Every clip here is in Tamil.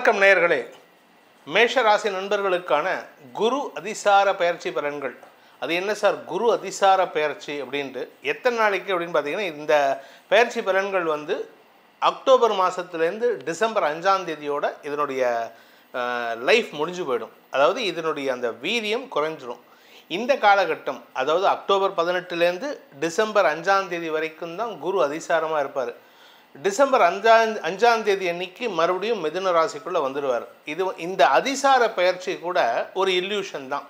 வணக்கம் நேயர்களே. மேஷ ராசி நண்பர்களுக்கான குரு அதிசார பெயர்ச்சி பலன்கள். அது என்ன சார் குரு அதிசார பெயர்ச்சி அப்படின்ட்டு எத்தனை நாளைக்கு அப்படின்னு பார்த்தீங்கன்னா, இந்த பெயர்ச்சி பலன்கள் வந்து அக்டோபர் மாதத்துலேருந்து டிசம்பர் 5ஆம் தேதியோட இதனுடைய லைஃப் முடிஞ்சு போயிடும். அதாவது இதனுடைய அந்த வீரியம் குறைஞ்சிரும். இந்த காலகட்டம், அதாவது அக்டோபர் 18லேருந்து டிசம்பர் 5ஆம் தேதி வரைக்கும் தான் குரு அதிசாரமாக இருப்பார். டிசம்பர் 5ஆம் தேதி அன்னைக்கு மறுபடியும் மிதுன ராசிக்குள்ளே வந்துடுவார். இந்த அதிசார பயிற்சி கூட ஒரு இல்யூஷன் தான்.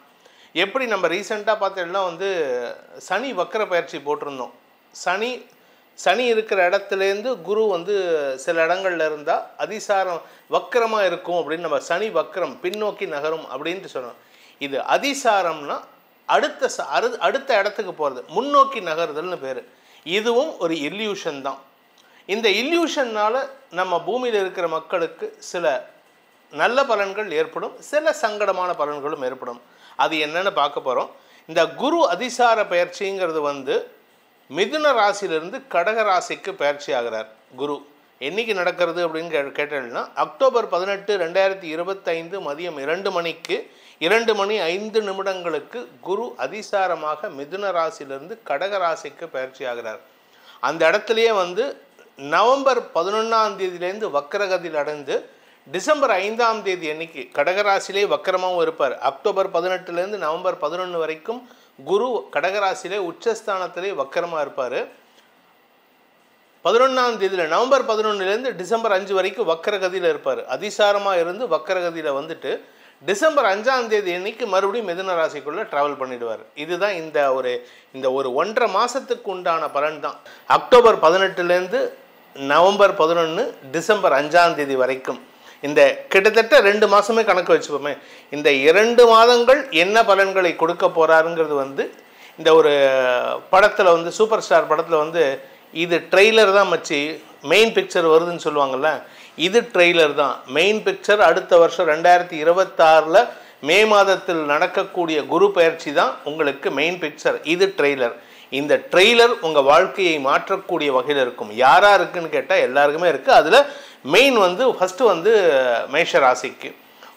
எப்படி நம்ம ரீசெண்டாக பார்த்தோம்னா வந்து சனி வக்கர பயிற்சி போட்டிருந்தோம். சனி இருக்கிற இடத்துலேருந்து குரு வந்து சில இடங்கள்ல இருந்தால் அதிசாரம் வக்கரமாக இருக்கும் அப்படின்னு நம்ம சனி வக்கரம் பின்னோக்கி நகரும் அப்படின்ட்டு சொன்னோம். இது அதிசாரம்னா அடுத்த இடத்துக்கு போகிறது, முன்னோக்கி நகருதல்னு பேர். இதுவும் ஒரு இல்யூஷன் தான். இந்த இல்யூஷன்னால் நம்ம பூமியில் இருக்கிற மக்களுக்கு சில நல்ல பலன்கள் ஏற்படும், சில சங்கடமான பலன்களும் ஏற்படும். அது என்னன்னு பார்க்க போகிறோம். இந்த குரு அதிசார பயிற்சிங்கிறது வந்து மிதுன ராசியிலிருந்து கடக ராசிக்கு பயிற்சி ஆகிறார் குரு. என்னைக்கு நடக்கிறது அப்படின்னு கேட்டேன்னா, அக்டோபர் 18, 2025 மதியம் 2 மணிக்கு 2:05 குரு அதிசாரமாக மிதுன ராசியிலிருந்து கடக ராசிக்கு பயிற்சி ஆகிறார். அந்த இடத்துலையே வந்து நவம்பர் 11ஆம் தேதியிலேருந்து வக்கரகதியில் அடைந்து டிசம்பர் 5ஆம் தேதி அன்னைக்கு கடகராசிலே வக்கரமாகவும் இருப்பார். அக்டோபர் 18லேருந்து நவம்பர் 11 வரைக்கும் குரு கடகராசிலே உச்சஸ்தானத்திலே வக்கரமாக இருப்பார். 11ஆம் தேதியில் நவம்பர் 11லேருந்து டிசம்பர் 5 வரைக்கும் வக்கரகதியில் இருப்பார். அதிசாரமாக இருந்து வக்கரகதியில் வந்துட்டு டிசம்பர் 5ஆம் தேதி அன்னைக்கு மறுபடியும் மிதுன ராசிக்குள்ளே ட்ராவல் பண்ணிடுவார். இதுதான் இந்த ஒரு 1.5 மாதத்துக்கு உண்டான பலன் தான். அக்டோபர் 18லேருந்து நவம்பர் 11, டிசம்பர் 5ஆம் தேதி வரைக்கும் இந்த கிட்டத்தட்ட 2 மாதமே கணக்கு வச்சுப்போமே. இந்த 2 மாதங்கள் என்ன பலன்களை கொடுக்க போகிறாருங்கிறது வந்து இந்த ஒரு படத்தில் வந்து சூப்பர் ஸ்டார் படத்தில் வந்து இது ட்ரெய்லர் தான் மச்சி, மெயின் பிக்சர் வருதுன்னு சொல்லுவாங்கள்ல, இது ட்ரெய்லர் தான். மெயின் பிக்சர் அடுத்த வருஷம் 2026 மே மாதத்தில் நடக்கக்கூடிய குரு பயிற்சி தான் உங்களுக்கு மெயின் பிக்சர். இது ட்ரெய்லர். இந்த ட்ரெய்லர் உங்கள் வாழ்க்கையை மாற்றக்கூடிய வகையில் இருக்கும். யாராக இருக்குன்னு கேட்டால் எல்லாருக்குமே இருக்குது. அதில் மெயின் வந்து ஃபஸ்ட்டு வந்து மேஷ ராசிக்கு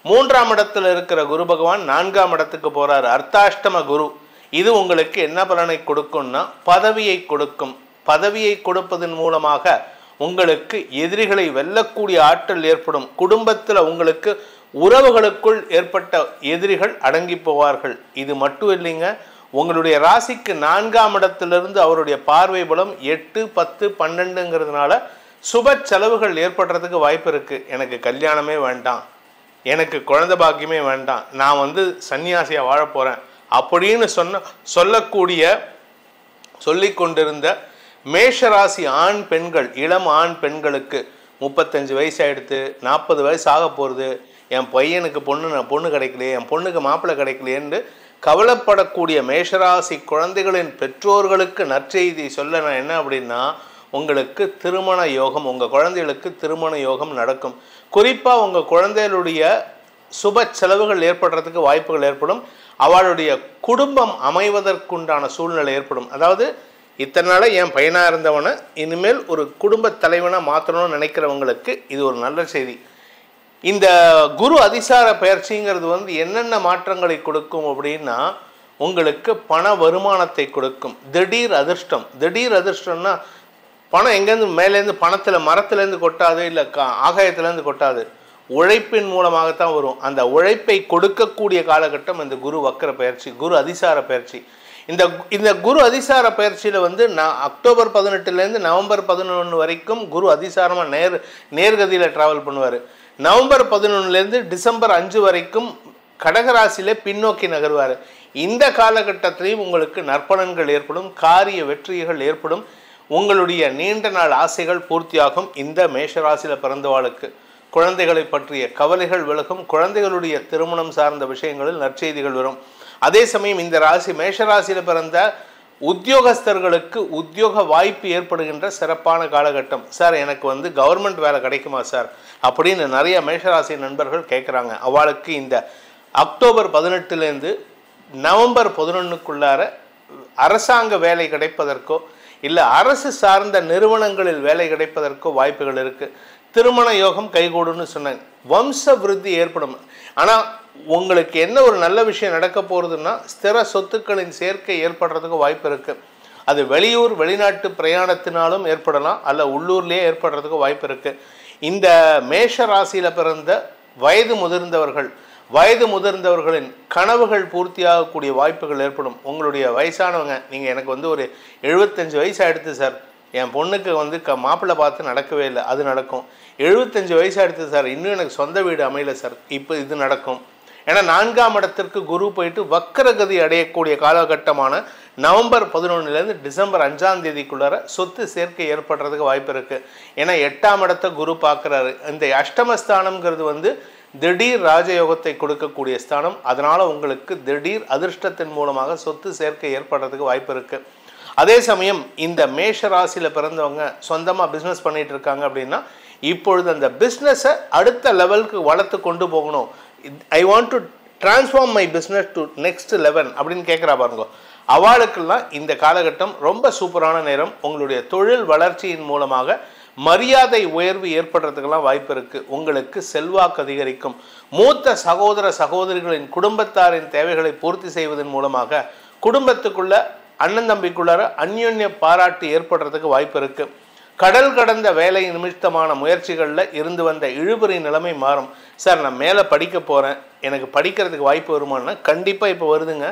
3ஆம் இடத்துல இருக்கிற குரு பகவான் 4ஆம் இடத்துக்கு போகிறார். அர்த்தாஷ்டம குரு. இது உங்களுக்கு என்ன பலனை கொடுக்கும்னா பதவியை கொடுக்கும். பதவியை கொடுப்பதன் மூலமாக உங்களுக்கு எதிரிகளை வெல்லக்கூடிய ஆற்றல் ஏற்படும். குடும்பத்தில் உங்களுக்கு உறவுகளுக்குள் ஏற்பட்ட எதிரிகள் அடங்கி போவார்கள். இது மட்டும் இல்லைங்க, உங்களுடைய ராசிக்கு 4ஆம் இடத்திலிருந்து அவருடைய பார்வை பலம் 8, 10, 12ங்கிறதுனால சுப செலவுகள் ஏற்படுறதுக்கு வாய்ப்பு இருக்குது. எனக்கு கல்யாணமே வேண்டாம், எனக்கு குழந்தை பாக்கியமே வேண்டாம், நான் வந்து சன்னியாசியாக வாழ போகிறேன் அப்படின்னு சொல்லிக்கொண்டிருந்த மேஷராசி ஆண் பெண்கள், இளம் ஆண் பெண்களுக்கு 35 வயசு ஆகிடுத்து, 40 வயசு ஆக போகிறது, என் பையனுக்கு பொண்ணு கிடைக்கலையே, என் பொண்ணுக்கு மாப்பிள்ளை கிடைக்கலையேன்னு கவலைப்படக்கூடிய மேஷராசி குழந்தைகளின் பெற்றோர்களுக்கு நற்செய்தி சொல்ல நான் என்ன அப்படின்னா, உங்களுக்கு திருமண யோகம், உங்கள் குழந்தைகளுக்கு திருமண யோகம் நடக்கும். குறிப்பாக உங்கள் குழந்தைகளுடைய சுப செலவுகள் ஏற்படுறதுக்கு வாய்ப்புகள் ஏற்படும். அவளுடைய குடும்பம் அமைவதற்குண்டான சூழ்நிலை ஏற்படும். அதாவது இத்தனை நாளாக என் பையனாக இருந்தவனை இனிமேல் ஒரு குடும்ப தலைவனாக மாற்றணும்னு நினைக்கிறவங்களுக்கு இது ஒரு நல்ல செய்தி. இந்த குரு அதிசார பயிற்சிங்கிறது வந்து என்னென்ன மாற்றங்களை கொடுக்கும் அப்படின்னா, உங்களுக்கு பண வருமானத்தை கொடுக்கும். திடீர் அதிர்ஷ்டம். திடீர் அதிர்ஷ்டம்னா பணம் எங்கேருந்து மேலேருந்து மரத்துலேருந்து கொட்டாது, இல்லை ஆகாயத்துலேருந்து கொட்டாது, உழைப்பின் மூலமாகத்தான் வரும். அந்த உழைப்பை கொடுக்கக்கூடிய காலகட்டம் இந்த குரு வக்கர பயிற்சி, குரு அதிசார பயிற்சி. இந்த குரு அதிசார பயிற்சியில் வந்து அக்டோபர் 18லேருந்து நவம்பர் 11 வரைக்கும் குரு அதிசாரமாக நேர்கதியில் ட்ராவல் பண்ணுவார். நவம்பர் 11லேருந்து டிசம்பர் 5 வரைக்கும் கடகராசியிலே பின்னோக்கி நகர்வார். இந்த காலகட்டத்திலையும் உங்களுக்கு நற்பலன்கள் ஏற்படும், காரிய வெற்றிகள் ஏற்படும், உங்களுடைய நீண்ட நாள் ஆசைகள் பூர்த்தியாகும். இந்த மேஷராசியில் பிறந்தவாளுக்கு குழந்தைகளை பற்றிய கவலைகள் விலகும். குழந்தைகளுடைய திருமணம் சார்ந்த விஷயங்களில் நற்செய்திகள் வரும். அதே சமயம் இந்த ராசி மேஷராசியில் பிறந்த உத்தியோகஸ்தர்களுக்கு உத்தியோக வாய்ப்பு ஏற்படுகின்ற சிறப்பான காலகட்டம். சார் எனக்கு வந்து கவர்மெண்ட் வேலை கிடைக்குமா சார் அப்படின்னு நிறைய மேஷராசி நண்பர்கள் கேட்குறாங்க. அவளுக்கு இந்த அக்டோபர் 18லேருந்து நவம்பர் 11க்குள்ளார அரசாங்க வேலை கிடைப்பதற்கோ இல்லை அரசு சார்ந்த நிறுவனங்களில் வேலை கிடைப்பதற்கோ வாய்ப்புகள் இருக்குது. திருமண யோகம் கைகூடுன்னு சொன்னாங்க. வம்ச விருத்தி ஏற்படும். ஆனால் உங்களுக்கு என்ன ஒரு நல்ல விஷயம் நடக்க போகிறதுன்னா, ஸ்திர சொத்துக்களின் சேர்க்கை ஏற்படுறதுக்கு வாய்ப்பு இருக்குது. அது வெளியூர் வெளிநாட்டு பிரயாணத்தினாலும் ஏற்படலாம், அல்ல உள்ளூர்லேயே ஏற்படுறதுக்கு வாய்ப்பு இருக்குது. இந்த மேஷ ராசியில் பிறந்த வயது முதிர்ந்தவர்களின் கனவுகள் பூர்த்தியாகக்கூடிய வாய்ப்புகள் ஏற்படும். உங்களுடைய வயசானவங்க, நீங்கள் எனக்கு ஒரு 75 வயசு ஆகிடுது சார், என் பொண்ணுக்கு மாப்பிள்ளை பார்த்து நடக்கவே இல்லை, அது நடக்கும். 75 வயசு ஆகிடுது சார், இன்னும் எனக்கு சொந்த வீடு அமையல சார், இப்போ இது நடக்கும். ஏன்னா 4ஆம் இடத்திற்கு குரு போயிட்டு வக்கரகதி அடையக்கூடிய காலகட்டமான நவம்பர் 11 டிசம்பர் 5ஆம் தேதிக்குள்ளார சொத்து சேர்க்கை ஏற்படுறதுக்கு வாய்ப்பு இருக்குது. ஏன்னா 8ஆம் இடத்தை குரு பார்க்குறாரு. இந்த அஷ்டமஸ்தானம்ங்கிறது திடீர் ராஜயோகத்தை கொடுக்கக்கூடிய ஸ்தானம். அதனால் உங்களுக்கு திடீர் அதிர்ஷ்டத்தின் மூலமாக சொத்து சேர்க்கை ஏற்படுறதுக்கு வாய்ப்பு இருக்குது. அதே சமயம் இந்த மேஷ ராசியில் பிறந்தவங்க சொந்தமாக பிஸ்னஸ் பண்ணிகிட்டு இருக்காங்க அப்படின்னா, இப்பொழுது அந்த பிஸ்னஸை அடுத்த லெவலுக்கு வளர்த்து கொண்டு போகணும். I want to transform my business to next level அப்படின்னு கேட்குறா பாருங்க. அவளுக்கெல்லாம் இந்த காலகட்டம் ரொம்ப சூப்பரான நேரம். உங்களுடைய தொழில் வளர்ச்சியின் மூலமாக மரியாதை உயர்வு ஏற்படுறதுக்கெல்லாம் வாய்ப்பு இருக்குது. உங்களுக்கு செல்வாக்கு அதிகரிக்கும். மூத்த சகோதர சகோதரிகளின் குடும்பத்தாரின் தேவைகளை பூர்த்தி செய்வதன் மூலமாக குடும்பத்துக்குள்ள அண்ணன் தம்பிக்குள்ளார அந்யோன்ய பாராட்டு ஏற்படுறதுக்கு வாய்ப்பு இருக்குது. கடல் கடந்த வேலை நிமித்தமான முயற்சிகளில் இருந்து வந்த இழுபறி நிலைமை மாறும். சார், நான் மேலே படிக்க போகிறேன், எனக்கு படிக்கிறதுக்கு வாய்ப்பு வருமானா கண்டிப்பாக இப்போ வருதுங்க.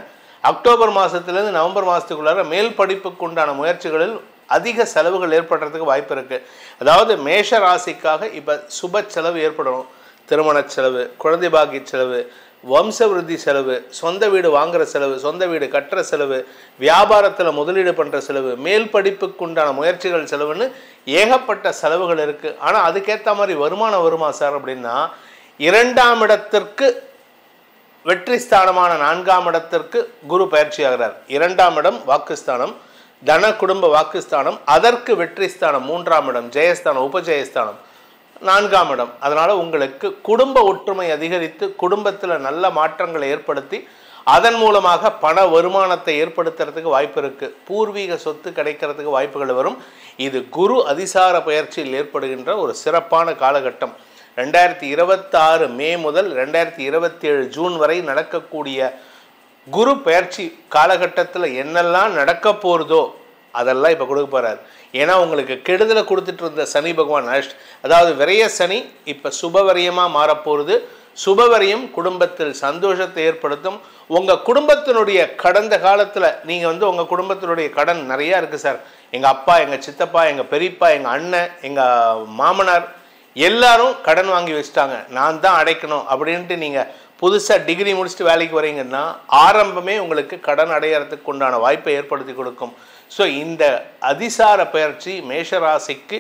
அக்டோபர் மாதத்துலேருந்து நவம்பர் மாதத்துக்குள்ளார மேல் படிப்புக்கு உண்டான முயற்சிகளில் அதிக செலவுகள் ஏற்படுறதுக்கு வாய்ப்பு இருக்குது. அதாவது மேஷ ராசிக்காக இப்போ சுப செலவு ஏற்படணும். திருமண செலவு, குழந்தை பாக்கிய செலவு, வம்ச விருத்தி செலவு, சொந்த வீடு வாங்குகிற செலவு, சொந்த வீடு கட்டுற செலவு, வியாபாரத்தில் முதலீடு பண்ணுற செலவு, மேல் படிப்புக்கு உண்டான முயற்சிகள் செலவுன்னு ஏகப்பட்ட செலவுகள் இருக்குது. ஆனால் அதுக்கேற்ற மாதிரி வருமானம் வருமா சார் அப்படின்னா, 2ஆம் இடத்திற்கு வெற்றி ஸ்தானமான 4ஆம் இடத்திற்கு குரு பயிற்சி ஆகிறார். 2ஆம் இடம் வாக்குஸ்தானம், தன குடும்ப வாக்குஸ்தானம், அதற்கு வெற்றி ஸ்தானம் 3ஆம் இடம் ஜெயஸ்தானம், உபஜெயஸ்தானம் 4ஆம் இடம். அதனால் உங்களுக்கு குடும்ப ஒற்றுமை அதிகரித்து குடும்பத்தில் நல்ல மாற்றங்களை ஏற்படுத்தி அதன் மூலமாக பண வருமானத்தை ஏற்படுத்துறதுக்கு வாய்ப்பு இருக்குது. பூர்வீக சொத்து கிடைக்கிறதுக்கு வாய்ப்புகள் வரும். இது குரு அதிசார பயிற்சியில் ஏற்படுகின்ற ஒரு சிறப்பான காலகட்டம். 2026 மே முதல் 2027 ஜூன் வரை நடக்கக்கூடிய குரு பயிற்சி காலகட்டத்தில் என்னெல்லாம் நடக்க போகிறதோ அதெல்லாம் இப்போ கொடுக்க போகிறார். ஏன்னா உங்களுக்கு கெடுதலை கொடுத்துட்டு இருந்த சனி பகவான் அதாவது விரய சனி இப்போ சுபவரியமாக மாறப்போகிறது. சுபவரியம் குடும்பத்தில் சந்தோஷத்தை ஏற்படுத்தும். உங்கள் குடும்பத்தினுடைய கடந்த காலத்தில் நீங்கள் உங்கள் குடும்பத்தினுடைய கடன் நிறையா இருக்குது சார், எங்கள் அப்பா, எங்கள் சித்தப்பா, எங்கள் பெரியப்பா, எங்கள் அண்ணன், எங்கள் மாமனார் எல்லாரும் கடன் வாங்கி வச்சுட்டாங்க, நான் தான் அடைக்கணும் அப்படின்ட்டு நீங்கள் புதுசாக டிகிரி முடிச்சுட்டு வேலைக்கு வரீங்கன்னா ஆரம்பமே உங்களுக்கு கடன் அடையிறதுக்கு உண்டான வாய்ப்பை ஏற்படுத்தி கொடுக்கும். ஸோ இந்த அதிசார பயிற்சி மேஷராசிக்கு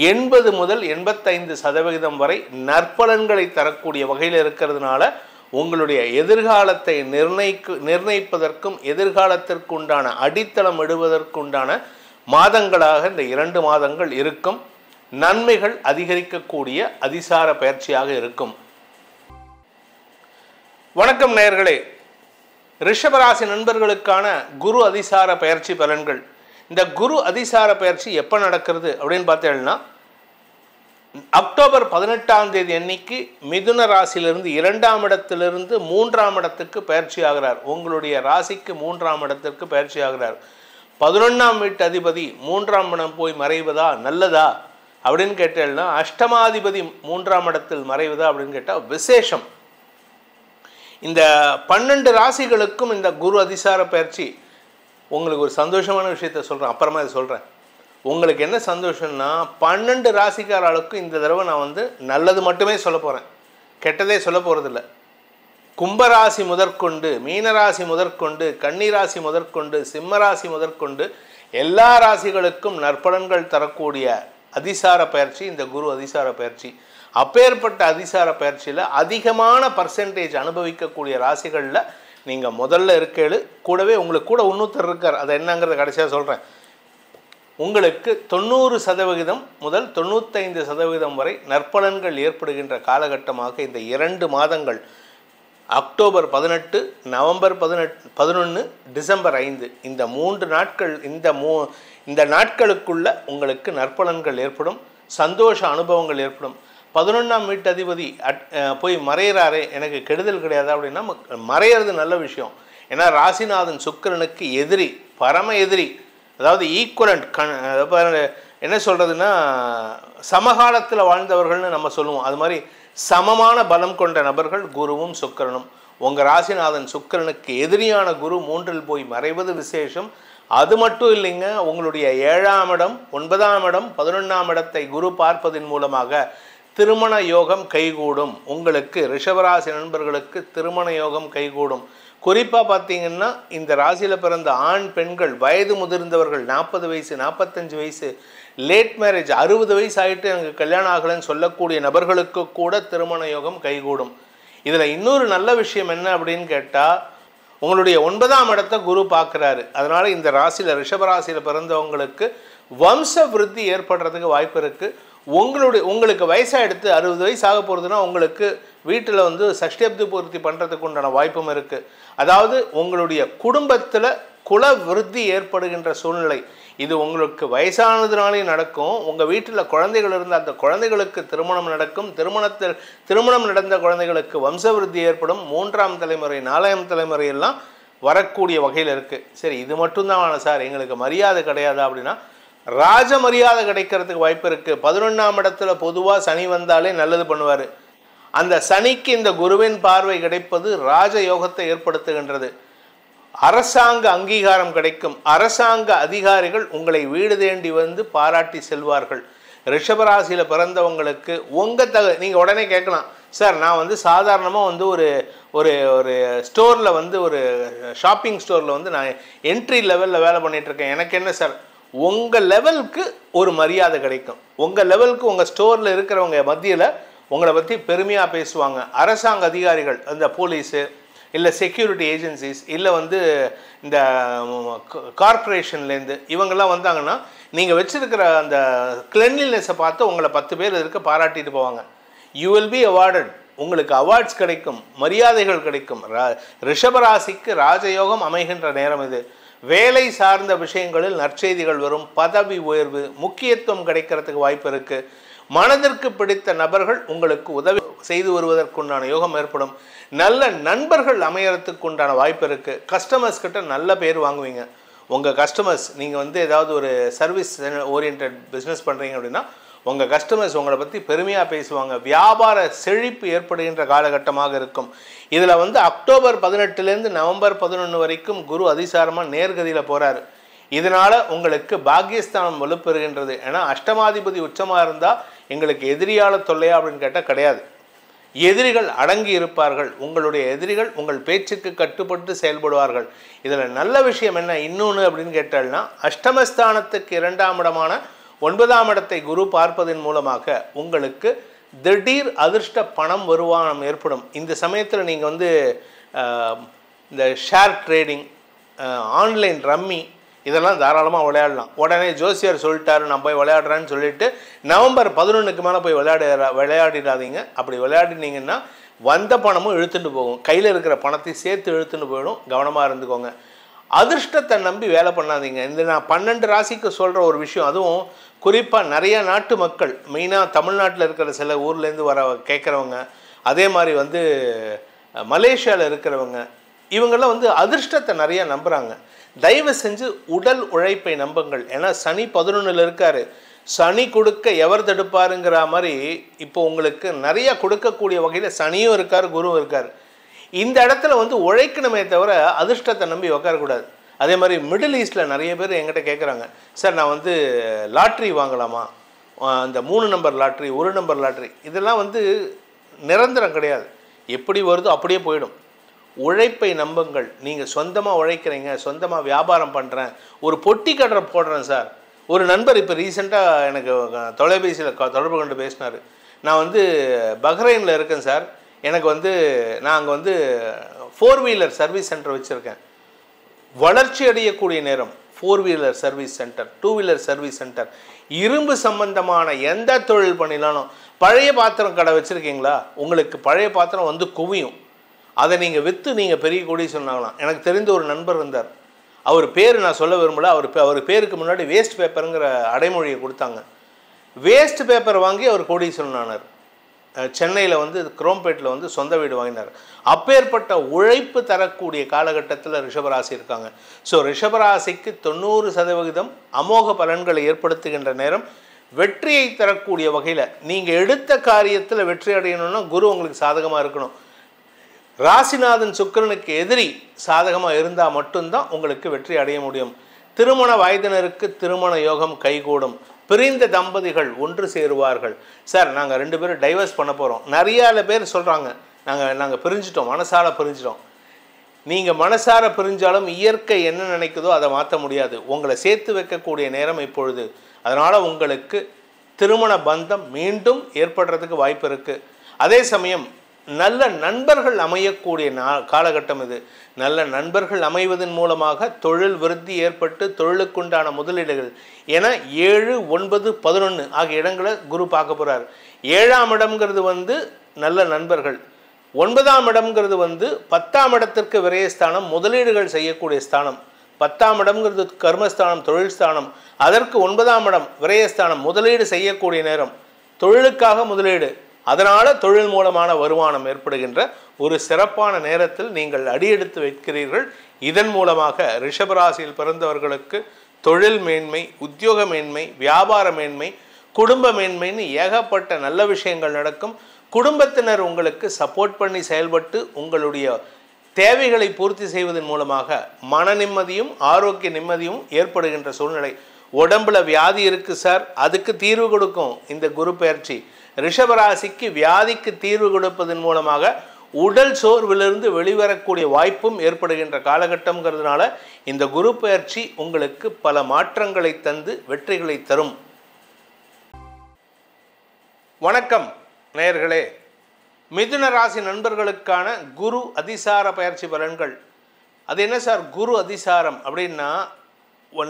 80 முதல் 85% வரை நற்பலன்களை தரக்கூடிய வகையில் இருக்கிறதுனால உங்களுடைய எதிர்காலத்தை நிர்ணயிப்பதற்கும் எதிர்காலத்திற்கு உண்டான அடித்தளம் இடுவதற்குண்டான மாதங்களாக இந்த 2 மாதங்கள் இருக்கும். நன்மைகள் அதிகரிக்கக்கூடிய அதிசார பயிற்சியாக இருக்கும். வணக்கம் நேயர்களே, ரிஷபராசி நண்பர்களுக்கான குரு அதிசார பயிற்சி பலன்கள். இந்த குரு அதிசார பயிற்சி எப்போ நடக்கிறது அப்படின்னு பார்த்தீங்கன்னா, அக்டோபர் 18ஆம் தேதி அன்னைக்கு மிதுன ராசியிலிருந்து 2ஆம் இடத்திலிருந்து 3ஆம் இடத்துக்கு பயிற்சி ஆகிறார். உங்களுடைய ராசிக்கு 3ஆம் இடத்திற்கு பயிற்சி ஆகிறார். 11ஆம் வீட்டு அதிபதி 3ஆம் இடம் போய் மறைவதா நல்லதா அப்படின்னு கேட்டேன்னா, அஷ்டமாதிபதி 3ஆம் இடத்தில் மறைவதா அப்படின்னு கேட்டால் விசேஷம். இந்த 12 ராசிகளுக்கும் இந்த குரு அதிசார பயிற்சி உங்களுக்கு ஒரு சந்தோஷமான விஷயத்த சொல்கிறேன், அப்புறமா இதை சொல்கிறேன். உங்களுக்கு என்ன சந்தோஷம்னா, 12 ராசிக்காரர்களுக்கும் இந்த தடவை நான் நல்லது மட்டுமே சொல்ல போகிறேன், கெட்டதே சொல்ல போகிறதில்ல. கும்பராசி முதற்கொண்டு, மீனராசி முதற்கொண்டு, கன்னிராசி முதற்கொண்டு, சிம்மராசி முதற்கொண்டு எல்லா ராசிகளுக்கும் நற்பலன்கள் தரக்கூடிய அதிசார பயிற்சி இந்த குரு அதிசார பயிற்சி. அப்பேற்பட்ட அதிசார பயிற்சியில் அதிகமான பர்சன்டேஜ் அனுபவிக்கக்கூடிய ராசிகளில் நீங்கள் முதல்ல இருக்கேளு. கூடவே உங்களுக்கு கூட இன்னொருத்தர் இருக்கார், அதை என்னங்கிறத கடைசியாக சொல்கிறேன். உங்களுக்கு 90% முதல் 95% வரை நற்பலன்கள் ஏற்படுகின்ற காலகட்டமாக இந்த 2 மாதங்கள் அக்டோபர் 18, நவம்பர் 11, டிசம்பர் 5 இந்த 3 நாட்கள் இந்த நாட்களுக்குள்ள உங்களுக்கு நற்பலன்கள் ஏற்படும். சந்தோஷ அனுபவங்கள் ஏற்படும். 11ஆம் வீட்டு அதிபதி போய் மறையிறாரே, எனக்கு கெடுதல் கிடையாது அப்படின்னா மறையிறது நல்ல விஷயம். ஏன்னா ராசிநாதன் சுக்கிரனுக்கு எதிரி, பரம எதிரி, அதாவது ஈக்குவலண்ட். என்ன சொல்கிறதுன்னா சமகாலத்தில் வாழ்ந்தவர்கள்னு நம்ம சொல்லுவோம். அது மாதிரி சமமான பலம் கொண்ட நபர்கள் குருவும் சுக்கிரனும். உங்கள் ராசிநாதன் சுக்கிரனுக்கு எதிரியான குரு 3இல் போய் மறைவது விசேஷம். அது மட்டும் இல்லைங்க, உங்களுடைய 7ஆம் இடம், 9ஆம் இடம், 11ஆம் இடத்தை குரு பார்ப்பதன் மூலமாக திருமண யோகம் கைகூடும். உங்களுக்கு ரிஷபராசி நண்பர்களுக்கு திருமண யோகம் கைகூடும். குறிப்பாக பார்த்தீங்கன்னா இந்த ராசியில் பிறந்த ஆண் பெண்கள், வயது முதிர்ந்தவர்கள், 40 வயசு 45 வயசு, லேட் மேரேஜ் 60 வயசு ஆகிட்டு எனக்கு கல்யாணம் ஆகலைன்னு சொல்லக்கூடிய நபர்களுக்கு கூட திருமண யோகம் கைகூடும். இதில் இன்னொரு நல்ல விஷயம் என்ன அப்படின்னு கேட்டால், உங்களுடைய 9ஆம் இடத்தை குரு பார்க்குறாரு. அதனால் இந்த ராசியில் ரிஷபராசியில் பிறந்தவங்களுக்கு வம்ச விருத்தி ஏற்படுறதுக்கு வாய்ப்பு இருக்குது. உங்களுக்கு வயசாக எடுத்து 60 வயசு ஆக போகிறதுனா உங்களுக்கு வீட்டில் வந்து சஷ்டியப்தி பூர்த்தி பண்ணுறதுக்கு உண்டான வாய்ப்பும் இருக்குது. அதாவது உங்களுடைய குடும்பத்தில் குல விருத்தி ஏற்படுகின்ற சூழ்நிலை இது உங்களுக்கு வயசானதுனாலே நடக்கும். உங்கள் வீட்டில் குழந்தைகள் இருந்தால் அந்த குழந்தைகளுக்கு திருமணம் நடக்கும். திருமணம் நடந்த குழந்தைகளுக்கு வம்சவிருத்தி ஏற்படும். 3ஆம் தலைமுறை 4ஆம் தலைமுறையெல்லாம் வரக்கூடிய வகையில் இருக்குது. சரி, இது மட்டும்தான் சார் எங்களுக்கு மரியாதை கிடையாதா அப்படின்னா, ராஜ மரியாதை கிடைக்கிறதுக்கு வாய்ப்பு இருக்குது. 11ஆம் இடத்துல பொதுவாக சனி வந்தாலே நல்லது பண்ணுவார். அந்த சனிக்கு இந்த குருவின் பார்வை கிடைப்பது ராஜ யோகத்தை ஏற்படுத்துகின்றது. அரசாங்க அங்கீகாரம் கிடைக்கும். அரசாங்க அதிகாரிகள் உங்களை வீடு தேண்டி வந்து பாராட்டி செல்வார்கள். ரிஷபராசியில் பிறந்தவங்களுக்கு நீங்கள் உடனே கேட்கலாம், சார் நான் வந்து சாதாரணமாக வந்து ஒரு ஒரு ஸ்டோரில் வந்து ஒரு ஷாப்பிங் ஸ்டோரில் வந்து நான் என்ட்ரி லெவலில் வேலை பண்ணிகிட்ருக்கேன், எனக்கு என்ன சார்? உங்கள் லெவலுக்கு ஒரு மரியாதை கிடைக்கும். உங்கள் லெவலுக்கு உங்கள் ஸ்டோரில் இருக்கிறவங்க மத்தியில் உங்களை பற்றி பெருமையாக பேசுவாங்க. அரசாங்க அதிகாரிகள், இந்த போலீஸு இல்லை செக்யூரிட்டி ஏஜென்சிஸ் இல்லை வந்து இந்த கார்ப்பரேஷன்லேருந்து இவங்கெல்லாம் வந்தாங்கன்னா நீங்கள் வச்சுருக்கிற அந்த கிளென்லினஸை பார்த்து உங்களை 10 பேர் இருக்க பாராட்டிட்டு போவாங்க. You will be awarded. உங்களுக்கு அவார்ட்ஸ் கிடைக்கும், மரியாதைகள் கிடைக்கும். ரிஷபராசிக்கு ராஜயோகம் அமைகின்ற நேரம் இது. வேலை சார்ந்த விஷயங்களில் நற்செய்திகள் வரும். பதவி உயர்வு, முக்கியத்துவம் கிடைக்கிறதுக்கு வாய்ப்பு இருக்குது. மனதிற்கு பிடித்த நபர்கள் உங்களுக்கு உதவி செய்து வருவதற்குண்டான யோகம் ஏற்படும். நல்ல நண்பர்கள் அமையறதுக்கு உண்டான வாய்ப்பு இருக்குது. கஸ்டமர்ஸ் கிட்ட நல்ல பேர் வாங்குவீங்க. உங்கள் கஸ்டமர்ஸ், நீங்கள் வந்து ஏதாவது ஒரு சர்வீஸ் ஓரியன்ட் பிஸ்னஸ் பண்ணுறீங்க அப்படின்னா உங்கள் கஸ்டமர்ஸ் உங்களை பற்றி பெருமையாக பேசுவாங்க. வியாபார செழிப்பு ஏற்படுகின்ற காலகட்டமாக இருக்கும். இதில் வந்து அக்டோபர் 18லேருந்து நவம்பர் 11 வரைக்கும் குரு அதிசாரமாக நேர்கதியில் போகிறார். இதனால் உங்களுக்கு பாக்கியஸ்தானம் வலுப்பெறுகின்றது. ஏன்னா அஷ்டமாதிபதி உச்சமாக இருந்தால் எங்களுக்கு எதிரியால தொல்லையா அப்படின்னு கேட்டால் கிடையாது. எதிரிகள் அடங்கி இருப்பார்கள். உங்களுடைய எதிரிகள் உங்கள் பேச்சுக்கு கட்டுப்பட்டு செயல்படுவார்கள். இதில் நல்ல விஷயம் என்ன இன்னொன்று அப்படின்னு கேட்டால்னா, அஷ்டமஸ்தானத்துக்கு 2ஆம் இடமான 9ஆம் இடத்தை குரு பார்ப்பதன் மூலமாக உங்களுக்கு திடீர் அதிர்ஷ்ட பணம் வருமானம் ஏற்படும். இந்த சமயத்தில் நீங்கள் வந்து இந்த ஷேர் ட்ரேடிங், ஆன்லைன் ரம்மி இதெல்லாம் தாராளமாக விளையாடலாம். உடனே ஜோசியர் சொல்லிட்டாரு நான் போய் விளையாடுறேன்னு சொல்லிட்டு நவம்பர் 11க்கு மேலே போய் விளையாடிடாதீங்க. அப்படி விளையாடினீங்கன்னா வந்த பணமும் இழுத்துட்டு போகும். கையில் இருக்கிற பணத்தை சேர்த்து இழுத்துட்டு போயிடும். கவனமாக இருந்துக்கோங்க. அதிர்ஷ்டத்தை நம்பி வேலை பண்ணாதீங்க. இந்த நான் 12 ராசிக்கு சொல்கிற ஒரு விஷயம். அதுவும் குறிப்பாக நிறைய நாட்டு மக்கள், மெயினாக தமிழ்நாட்டில் இருக்கிற சில ஊர்லேருந்து கேட்குறவங்க, அதே மாதிரி வந்து மலேசியாவில் இருக்கிறவங்க, இவங்கெல்லாம் வந்து அதிர்ஷ்டத்தை நிறையா நம்புகிறாங்க. தயவு செஞ்சு உடல் உழைப்பை நம்புங்கள். ஏன்னா சனி 11ல் இருக்கார். சனி கொடுக்க எவர் தடுப்பாருங்கிற மாதிரி இப்போ உங்களுக்கு நிறைய கொடுக்கக்கூடிய வகையில் சனியும் இருக்கார், குருவும் இருக்கார். இந்த இடத்துல வந்து உழைக்கணுமே தவிர அதிர்ஷ்டத்தை நம்பி உட்காரக்கூடாது. அதே மாதிரி மிடில் ஈஸ்டில் நிறைய பேர் என்கிட்ட கேட்குறாங்க, சார் நான் வந்து லாட்ரி வாங்கலாமா? அந்த 3 நம்பர் லாட்ரி, 1 நம்பர் லாட்ரி, இதெல்லாம் வந்து நிரந்தரம் கிடையாது. எப்படி வருதோ அப்படியே போயிடும். உழைப்பை நம்புங்கள். நீங்கள் சொந்தமாக உழைக்கிறீங்க, சொந்தமாக வியாபாரம் பண்ணுறேன், ஒரு பொட்டி கடை போடுறேன் சார். ஒரு நண்பர் இப்போ ரீசெண்டாக எனக்கு தொலைபேசியில் தொடர்பு கொண்டு பேசினார். நான் வந்து பஹ்ரைனில் இருக்கேன் சார், எனக்கு வந்து நான் அங்கே வந்து 4 வீலர் சர்வீஸ் சென்டர் வச்சுருக்கேன். வளர்ச்சி அடையக்கூடிய நேரம் 4 wheeler service centre, 2 wheeler service centre, இரும்பு சம்பந்தமான எந்த தொழில் பண்ணினாலும். பழைய பாத்திரம் கடை வச்சுருக்கீங்களா? உங்களுக்கு பழைய பாத்திரம் வந்து குவியும். அதை நீங்கள் விற்று நீங்கள் பெரிய கொடி சொன்னாங்களாம். எனக்கு தெரிந்த ஒரு நண்பர் இருந்தார். அவர் பேர் நான் சொல்ல விரும்பல. அவர் பேருக்கு முன்னாடி வேஸ்ட் பேப்பருங்கிற அடைமொழியை கொடுத்தாங்க. வேஸ்ட் பேப்பர் வாங்கி அவர் கோடீஸ்வரன் ஆனார். சென்னையில் வந்து குரோம்பேட்டில் வந்து சொந்த வீடு வாங்கினார். அப்பேற்பட்ட உழைப்பு தரக்கூடிய காலகட்டத்தில் ரிஷபராசி இருக்காங்க. ஸோ ரிஷபராசிக்கு 90% அமோக பலன்களை ஏற்படுத்துகின்ற நேரம். வெற்றியை தரக்கூடிய வகையில் நீங்கள் எடுத்த காரியத்தில் வெற்றி அடையணும்னா குரு உங்களுக்கு சாதகமாக இருக்கணும். ராசிநாதன் சுக்கிரனுக்கு எதிரி சாதகமாக இருந்தால் மட்டும்தான் உங்களுக்கு வெற்றி அடைய முடியும். திருமண வயதினருக்கு திருமண யோகம் கைகூடும். பிரிந்த தம்பதிகள் ஒன்று சேருவார்கள். சார் நாங்கள் 2 பேரும் டைவர்ஸ் பண்ண போகிறோம். நிறையா பேர் சொல்கிறாங்க நாங்கள் பிரிஞ்சிட்டோம், மனசார பிரிஞ்சிட்டோம். நீங்கள் மனசார பிரிஞ்சாலும் இயற்கை என்ன நினைக்குதோ அதை மாற்ற முடியாது. உங்களை சேர்த்து வைக்கக்கூடிய நேரம் இப்பொழுது. அதனால் உங்களுக்கு திருமண பந்தம் மீண்டும் ஏற்படுறதுக்கு வாய்ப்பு இருக்குது. அதே சமயம் நல்ல நண்பர்கள் அமையக்கூடிய காலகட்டம் இது. நல்ல நண்பர்கள் அமைவதன் மூலமாக தொழில் விருத்தி ஏற்பட்டு தொழிலுக்குண்டான முதலீடுகள் என 7, 9, 11 ஆகிய இடங்களை குரு பார்க்க போகிறார். 7ஆம் இடம்ங்கிறது வந்து நல்ல நண்பர்கள். 9ஆம் இடம்ங்கிறது வந்து 10ஆம் இடத்திற்கு விரயஸ்தானம், முதலீடுகள் செய்யக்கூடிய ஸ்தானம். 10ஆம் இடம்ங்கிறது கர்மஸ்தானம், தொழில் ஸ்தானம். அதற்கு 9ஆம் இடம் விரயஸ்தானம், முதலீடு செய்யக்கூடிய நேரம், தொழிலுக்காக முதலீடு. அதனால் தொழில் மூலமான வருமானம் ஏற்படுகின்ற ஒரு சிறப்பான நேரத்தில் நீங்கள் அடியெடுத்து வைக்கிறீர்கள். இதன் மூலமாக ரிஷபராசியில் பிறந்தவர்களுக்கு தொழில் மேன்மை, உத்தியோக மேன்மை, வியாபார மேன்மை, குடும்ப மேன்மைன்னு ஏகப்பட்ட நல்ல விஷயங்கள் நடக்கும். குடும்பத்தினர் உங்களுக்கு சப்போர்ட் பண்ணி செயல்பட்டு உங்களுடைய தேவைகளை பூர்த்தி செய்வதன் மூலமாக மன நிம்மதியும் ஆரோக்கிய நிம்மதியும் ஏற்படுகின்ற சூழ்நிலை. உடம்புல வியாதி இருக்குது சார், அதுக்கு தீர்வு கொடுக்கும் இந்த குரு பெயர்ச்சி. ரிஷபராசிக்கு வியாதிக்கு தீர்வு கொடுப்பதன் மூலமாக உடல் சோர்விலிருந்து வெளிவரக்கூடிய வாய்ப்பும் ஏற்படுகின்ற காலகட்டம்ங்கிறதுனால இந்த குரு பெயர்ச்சி உங்களுக்கு பல மாற்றங்களை தந்து வெற்றிகளை தரும். வணக்கம் நேயர்களே. மிதுன ராசி நண்பர்களுக்கான குரு அதிசார பயிற்சி பலன்கள். அது என்ன சார் குரு அதிசாரம் அப்படின்னா,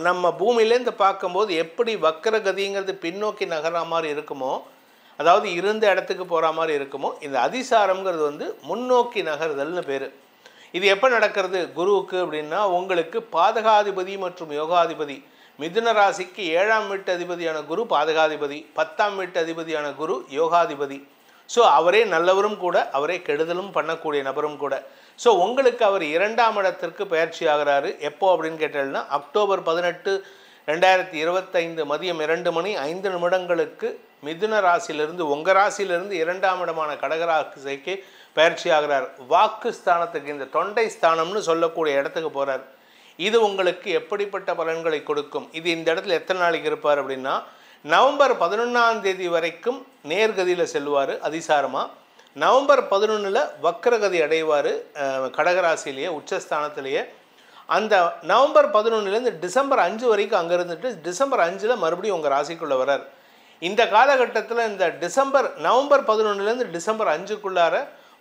நம்ம பூமியிலேருந்து பார்க்கும்போது எப்படி வக்கரகதிங்கிறது பின்னோக்கி நகர்ற மாதிரி இருக்குமோ, அதாவது இருந்த இடத்துக்கு போகிற மாதிரி இருக்குமோ, இந்த அதிசாரம்ங்கிறது வந்து முன்னோக்கி நகர்தல்னு பேர். இது எப்போ நடக்கிறது குருவுக்கு அப்படின்னா, உங்களுக்கு பாதகாதிபதி மற்றும் யோகாதிபதி. மிதுன ராசிக்கு 7ஆம் வீட்டு அதிபதியான குரு பாதகாதிபதி, 10ஆம் வீட்டு அதிபதியான குரு யோகாதிபதி. ஸோ அவரே நல்லவரும் கூட, அவரே கெடுதலும் பண்ணக்கூடிய நபரும் கூட. ஸோ உங்களுக்கு அவர் 2ஆம் இடத்திற்கு பயிற்சி ஆகிறாரு. எப்போ அப்படின்னு கேட்டீங்கன்னா, அக்டோபர் 18, 2025 மதியம் 2:05 மிதுன ராசியிலிருந்து உங்கள் ராசியிலிருந்து 2ஆம் இடமான கடகராசிக்கு பயிற்சி ஆகிறார். வாக்கு ஸ்தானத்துக்கு, இந்த தொண்டை ஸ்தானம்னு சொல்லக்கூடிய இடத்துக்கு போகிறார். இது உங்களுக்கு எப்படிப்பட்ட பலன்களை கொடுக்கும்? இது இந்த இடத்துல எத்தனை நாளைக்கு இருப்பார் அப்படின்னா, நவம்பர் 11ஆம் தேதி வரைக்கும் நேர்கதியில் செல்வார் அதிசாரமாக. நவம்பர் 11 வக்கரகதி அடைவார் கடகராசிலேயே உச்சஸ்தானத்திலேயே. அந்த நவம்பர் 11லேருந்து டிசம்பர் 5 வரைக்கும் அங்கே இருந்துட்டு டிசம்பர் 5 மறுபடியும் உங்கள் ராசிக்குள்ளே வரார். இந்த காலகட்டத்தில் இந்த நவம்பர் 11லேருந்து டிசம்பர் 5க்குள்ளார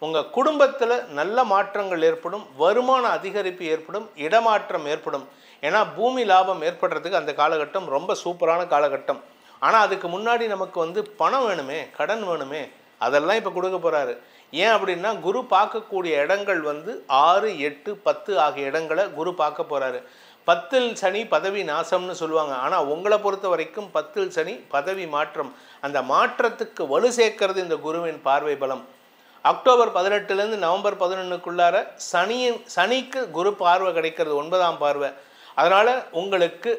உங்கள் குடும்பத்தில் நல்ல மாற்றங்கள் ஏற்படும், வருமான அதிகரிப்பு ஏற்படும், இடமாற்றம் ஏற்படும். ஏன்னா பூமி லாபம் ஏற்படுறதுக்கு அந்த காலகட்டம் ரொம்ப சூப்பரான காலகட்டம். ஆனால் அதுக்கு முன்னாடி நமக்கு வந்து பணம் வேணுமே, கடன் வேணுமே, அதெல்லாம் இப்போ கொடுக்க போகிறாரு. ஏன் அப்படின்னா, குரு பார்க்கக்கூடிய இடங்கள் வந்து 6, 8, 10 ஆகிய இடங்களை குரு பார்க்க போகிறாரு. 10ல் சனி பதவி நாசம்னு சொல்லுவாங்க. ஆனால் உங்களை பொறுத்த வரைக்கும் 10ல் சனி பதவி மாற்றம். அந்த மாற்றத்துக்கு வலு சேர்க்கறது இந்த குருவின் பார்வை பலம். அக்டோபர் 18லேருந்து நவம்பர் 11க்குள்ளார சனிக்கு குரு பார்வை கிடைக்கிறது, 9ஆம் பார்வை. அதனால் உங்களுக்கு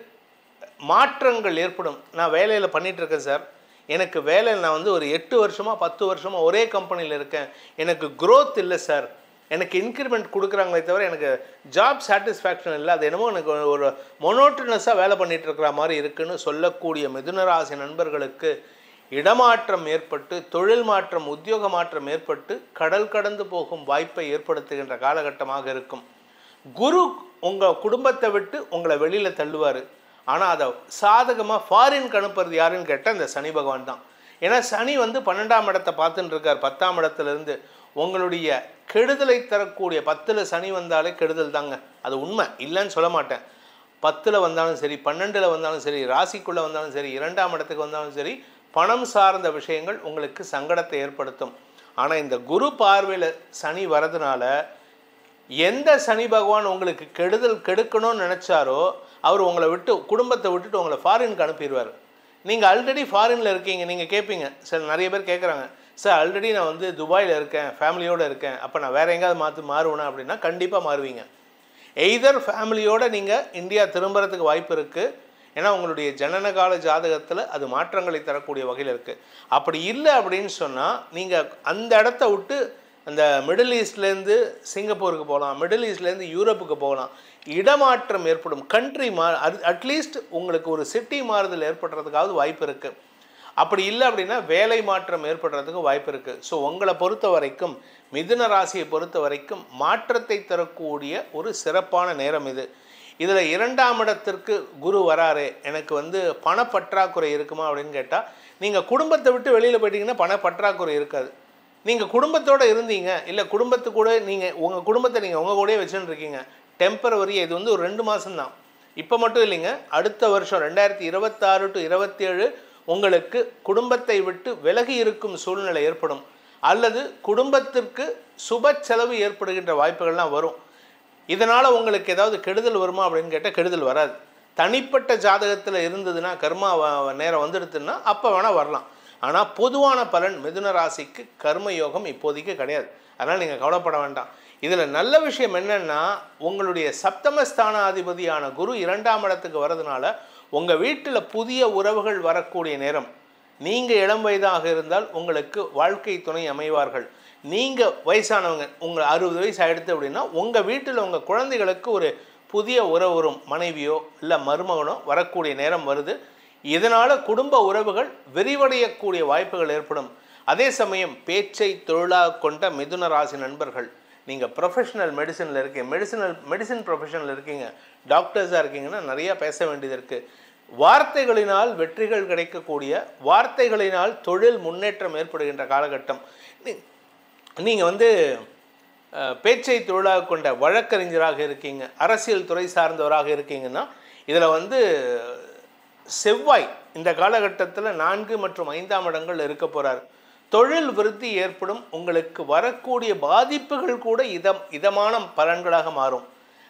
மாற்றங்கள் ஏற்படும். நான் வேலையில் பண்ணிகிட்ருக்கேன் சார், எனக்கு வேலையில் நான் வந்து ஒரு 8 வருஷமாக 10 வருஷமாக ஒரே கம்பெனியில் இருக்கேன், எனக்கு க்ரோத் இல்லை சார், எனக்கு இன்க்ரிமெண்ட் கொடுக்குறாங்களே தவிர எனக்கு ஜாப் சாட்டிஸ்ஃபேக்ஷன் இல்லை, அது என்னமோ எனக்கு ஒரு மொனோட்டனஸாக வேலை பண்ணிகிட்ருக்கிற மாதிரி இருக்குதுன்னு சொல்லக்கூடிய மிதுனராசி நண்பர்களுக்கு இடமாற்றம் ஏற்பட்டு, தொழில் மாற்றம், உத்தியோக மாற்றம் ஏற்பட்டு கடல் கடந்து போகும் வாய்ப்பை ஏற்படுத்துகின்ற காலகட்டமாக இருக்கும். குரு உங்கள் குடும்பத்தை விட்டு உங்களை வெளியில் தள்ளுவார். ஆனால் அதை சாதகமாக ஃபாரினுக்கு அனுப்புறது யாருன்னு கேட்டால் இந்த சனி பகவான் தான். ஏன்னா சனி வந்து 12ஆம் இடத்தை பார்த்துட்டு இருக்கார். 10ஆம் இடத்துலேருந்து உங்களுடைய கெடுதலை தரக்கூடிய 10ல் சனி வந்தாலே கெடுதல் தாங்க, அது உண்மை, இல்லைன்னு சொல்ல மாட்டேன். 10ல் வந்தாலும் சரி, 12ல் வந்தாலும் சரி, ராசிக்குள்ளே வந்தாலும் சரி, 2ஆம் இடத்துக்கு வந்தாலும் சரி, பணம் சார்ந்த விஷயங்கள் உங்களுக்கு சங்கடத்தை ஏற்படுத்தும். ஆனால் இந்த குரு பார்வையில் சனி வரதுனால எந்த சனி பகவான் உங்களுக்கு கெடுக்கணும்னு நினச்சாரோ அவர் உங்களை விட்டு, குடும்பத்தை விட்டுட்டு உங்களை ஃபாரினுக்கு அனுப்பிடுவார். நீங்கள் ஆல்ரெடி ஃபாரினில் இருக்கீங்க, நீங்கள் கேட்பீங்க சார், நிறைய பேர் கேட்குறாங்க சார் ஆல்ரெடி நான் வந்து துபாயில் இருக்கேன், ஃபேமிலியோடு இருக்கேன், அப்போ நான் வேறு எங்கேயாவது மாறுவேனா அப்படின்னா கண்டிப்பாக மாறுவீங்க. எய்தர் ஃபேமிலியோடு நீங்கள் இந்தியா திரும்புறதுக்கு வாய்ப்பு இருக்குது, ஏன்னா உங்களுடைய ஜனனகால ஜாதகத்தில் அது மாற்றங்களை தரக்கூடிய வகையில் இருக்குது. அப்படி இல்லை அப்படின்னு சொன்னால் நீங்கள் அந்த இடத்த விட்டு அந்த மிடில் ஈஸ்ட்லேருந்து சிங்கப்பூருக்கு போகலாம், மிடில் ஈஸ்ட்லேருந்து யூரோப்புக்கு போகலாம். இடமாற்றம் ஏற்படும், கண்ட்ரி அட்லீஸ்ட் உங்களுக்கு ஒரு சிட்டி மாறுதல் ஏற்படுறதுக்காவது வாய்ப்பு இருக்குது. அப்படி இல்லை அப்படின்னா வேலை மாற்றம் ஏற்படுறதுக்கு வாய்ப்பு இருக்குது. ஸோ உங்களை பொறுத்த வரைக்கும், மிதுன ராசியை பொறுத்த வரைக்கும் மாற்றத்தை தரக்கூடிய ஒரு சிறப்பான நேரம் இது. இதில் 2ஆம் இடத்திற்கு குரு வராரு, எனக்கு வந்து பணப்பற்றாக்குறை இருக்குமா அப்படின்னு கேட்டால், நீங்கள் குடும்பத்தை விட்டு வெளியில் போயிட்டீங்கன்னா பணப்பற்றாக்குறை இருக்காது. நீங்கள் குடும்பத்தோடு இருந்தீங்க, இல்லை குடும்பத்து கூட நீங்கள் உங்கள் குடும்பத்தை நீங்கள் உங்கள் கூடயே வச்சுன்னு இருக்கீங்க, டெம்பரவரி, இது வந்து ஒரு 2 மாதம்தான். இப்போ மட்டும் இல்லைங்க, அடுத்த வருஷம் 2026 to 27 உங்களுக்கு குடும்பத்தை விட்டு விலகி இருக்கும் சூழ்நிலை ஏற்படும், அல்லது குடும்பத்திற்கு சுப செலவு ஏற்படுகின்ற வாய்ப்புகள்லாம் வரும். இதனால் உங்களுக்கு ஏதாவது கெடுதல் வருமா அப்படின்னு கேட்டால் கெடுதல் வராது. தனிப்பட்ட ஜாதகத்தில் இருந்ததுன்னா, கர்மா நேரம் வந்துடுதுன்னா அப்போ வேணால் வரலாம். ஆனால் பொதுவான பலன் மிதுன ராசிக்கு கர்ம யோகம் இப்போதைக்கு கிடையாது. அதனால் நீங்கள் கவலைப்பட வேண்டாம். இதில் நல்ல விஷயம் என்னென்னா, உங்களுடைய சப்தமஸ்தானாதிபதியான குரு 2ஆம் இடத்துக்கு வர்றதுனால உங்கள் வீட்டில் புதிய உறவுகள் வரக்கூடிய நேரம். நீங்கள் இளம் வயதாக இருந்தால் உங்களுக்கு வாழ்க்கை துணை அமைவார்கள். நீங்கள் வயசானவங்க, உங்கள் 60 வயசு ஆகிடுது அப்படின்னா உங்கள் வீட்டில் உங்கள் குழந்தைகளுக்கு ஒரு புதிய உறவுறும் மனைவியோ இல்லை மருமகனோ வரக்கூடிய நேரம் வருது. இதனால் குடும்ப உறவுகள் விரிவடையக்கூடிய வாய்ப்புகள் ஏற்படும். அதே சமயம் பேச்சை தொழிலாக கொண்ட மிதுன ராசி நண்பர்கள், நீங்கள் ப்ரொஃபஷனல் மெடிசனில் இருக்கீங்க, மெடிசன் ப்ரொஃபஷனில் இருக்கீங்க, டாக்டர்ஸாக இருக்கீங்கன்னா நிறையா பேச வேண்டியது இருக்குது. வார்த்தைகளினால் வெற்றிகள் கிடைக்கக்கூடிய, வார்த்தைகளினால் தொழில் முன்னேற்றம் ஏற்படுகின்ற காலகட்டம். நீங்கள் வந்து பேச்சை தொழிலாக கொண்ட வழக்கறிஞராக இருக்கீங்க, அரசியல் துறை சார்ந்தவராக இருக்கீங்கன்னா, இதில் வந்து செவ்வாய் இந்த காலகட்டத்தில் 4 மற்றும் 5ஆம் இடங்கள் இருக்க போகிறார். தொழில் விருத்தி ஏற்படும். உங்களுக்கு வரக்கூடிய பாதிப்புகள் கூட இதமான பலன்களாக மாறும்.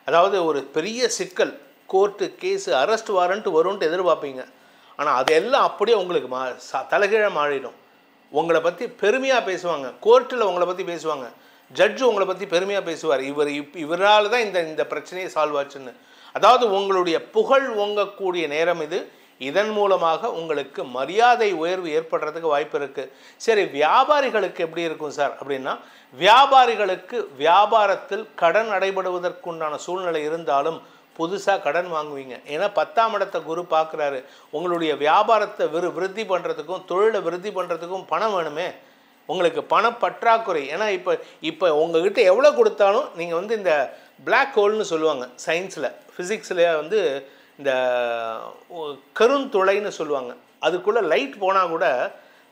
அதாவது ஒரு பெரிய சிக்கல், கோர்ட்டு கேஸு அரெஸ்ட் வாரண்ட் வரும்ன்ட்டு எதிர்பார்ப்பீங்க. ஆனால் அதெல்லாம் அப்படியே உங்களுக்கு தலைகீழாக மாறிடும். உங்களை பற்றி பெருமையாக பேசுவாங்க, கோர்ட்டில் உங்களை பற்றி பேசுவாங்க, ஜட்ஜு உங்களை பற்றி பெருமையாக பேசுவார், இவரால் தான் இந்த பிரச்சனையை சால்வ் ஆச்சுன்னு. அதாவது உங்களுடைய புகழ் ஓங்கக்கூடிய நேரம் இது. இதன் மூலமாக உங்களுக்கு மரியாதை உயர்வு ஏற்படுறதுக்கு வாய்ப்பு இருக்குது. சரி, வியாபாரிகளுக்கு எப்படி இருக்கும் சார் அப்படின்னா, வியாபாரிகளுக்கு வியாபாரத்தில் கடன் அடைபடுவதற்குண்டான சூழ்நிலை இருந்தாலும் புதுசாக கடன் வாங்குவீங்க. ஏன்னா 10ஆம் இடத்தை குரு பார்க்குறாரு. உங்களுடைய வியாபாரத்தை விருத்தி பண்ணுறதுக்கும் தொழிலை விருத்தி பண்ணுறதுக்கும் பணம் வேணுமே. உங்களுக்கு பணப்பற்றாக்குறை. ஏன்னா இப்போ உங்ககிட்ட எவ்வளோ கொடுத்தாலும் நீங்கள் வந்து இந்த பிளாக் ஹோல்னு சொல்லுவாங்க சயின்ஸில், ஃபிசிக்ஸில் வந்து இந்த கருந்துளைன்னு சொல்லுவாங்க. அதுக்குள்ளே லைட் போனால் கூட,